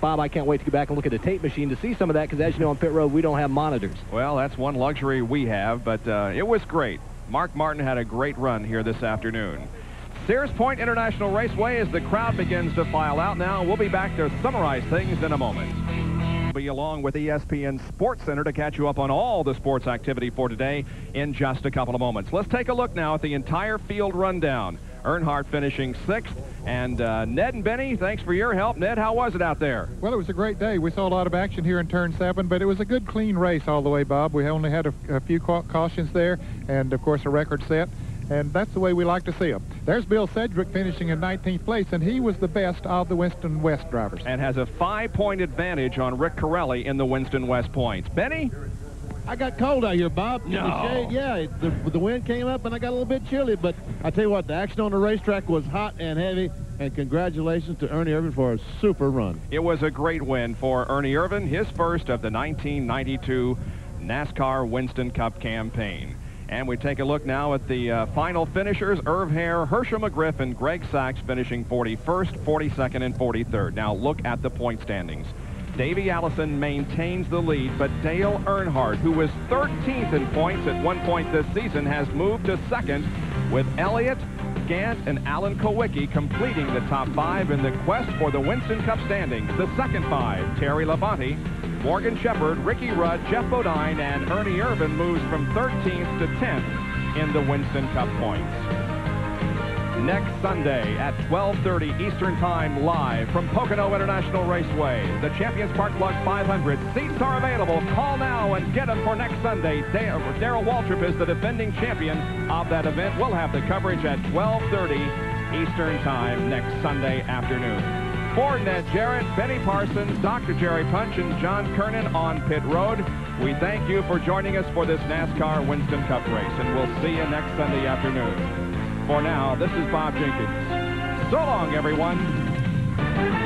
Bob, I can't wait to get back and look at the tape machine to see some of that, because as you know, on pit road, we don't have monitors. Well, that's one luxury we have, but it was great. Mark Martin had a great run here this afternoon. Sears Point International Raceway as the crowd begins to file out now. We'll be back to summarize things in a moment. Be along with ESPN Sports Center to catch you up on all the sports activity for today in just a couple of moments. Let's take a look now at the entire field rundown. Earnhardt finishing 6th, and Ned and Benny, thanks for your help. Ned, how was it out there? Well, it was a great day. We saw a lot of action here in Turn 7, but it was a good, clean race all the way, Bob. We only had a few cautions there, and, of course, a record set. And that's the way we like to see them. There's Bill Sedgwick finishing in 19th place, and he was the best of the Winston West drivers. And has a 5-point advantage on Rick Corelli in the Winston West points. Benny? I got cold out here, Bob. No. In the shade, yeah, the wind came up, and I got a little bit chilly. But I tell you what, the action on the racetrack was hot and heavy, and congratulations to Ernie Irvan for a super run. It was a great win for Ernie Irvan, his first of the 1992 NASCAR Winston Cup campaign. And we take a look now at the final finishers. Irv Hare, Herschel McGriff, and Greg Sachs finishing 41st, 42nd, and 43rd. Now look at the point standings. Davey Allison maintains the lead, but Dale Earnhardt, who was 13th in points at one point this season, has moved to 2nd, with Elliott, Gant, and Alan Kowicki completing the top 5 in the quest for the Winston Cup standings. The second 5, Terry Labonte, Morgan Shepherd, Ricky Rudd, Jeff Bodine, and Ernie Irvan moves from 13th to 10th in the Winston Cup points. next Sunday at 12:30 Eastern Time, live from Pocono International Raceway. The Champions Spark Plug 500 seats are available. Call now and get them for next Sunday. Darrell Waltrip is the defending champion of that event. We'll have the coverage at 12:30 Eastern Time next Sunday afternoon. For Ned Jarrett, Benny Parsons, Dr. Jerry Punch, and John Kernan on pit road, we thank you for joining us for this NASCAR Winston Cup race, and we'll see you next Sunday afternoon. For now, this is Bob Jenkins. So long, everyone.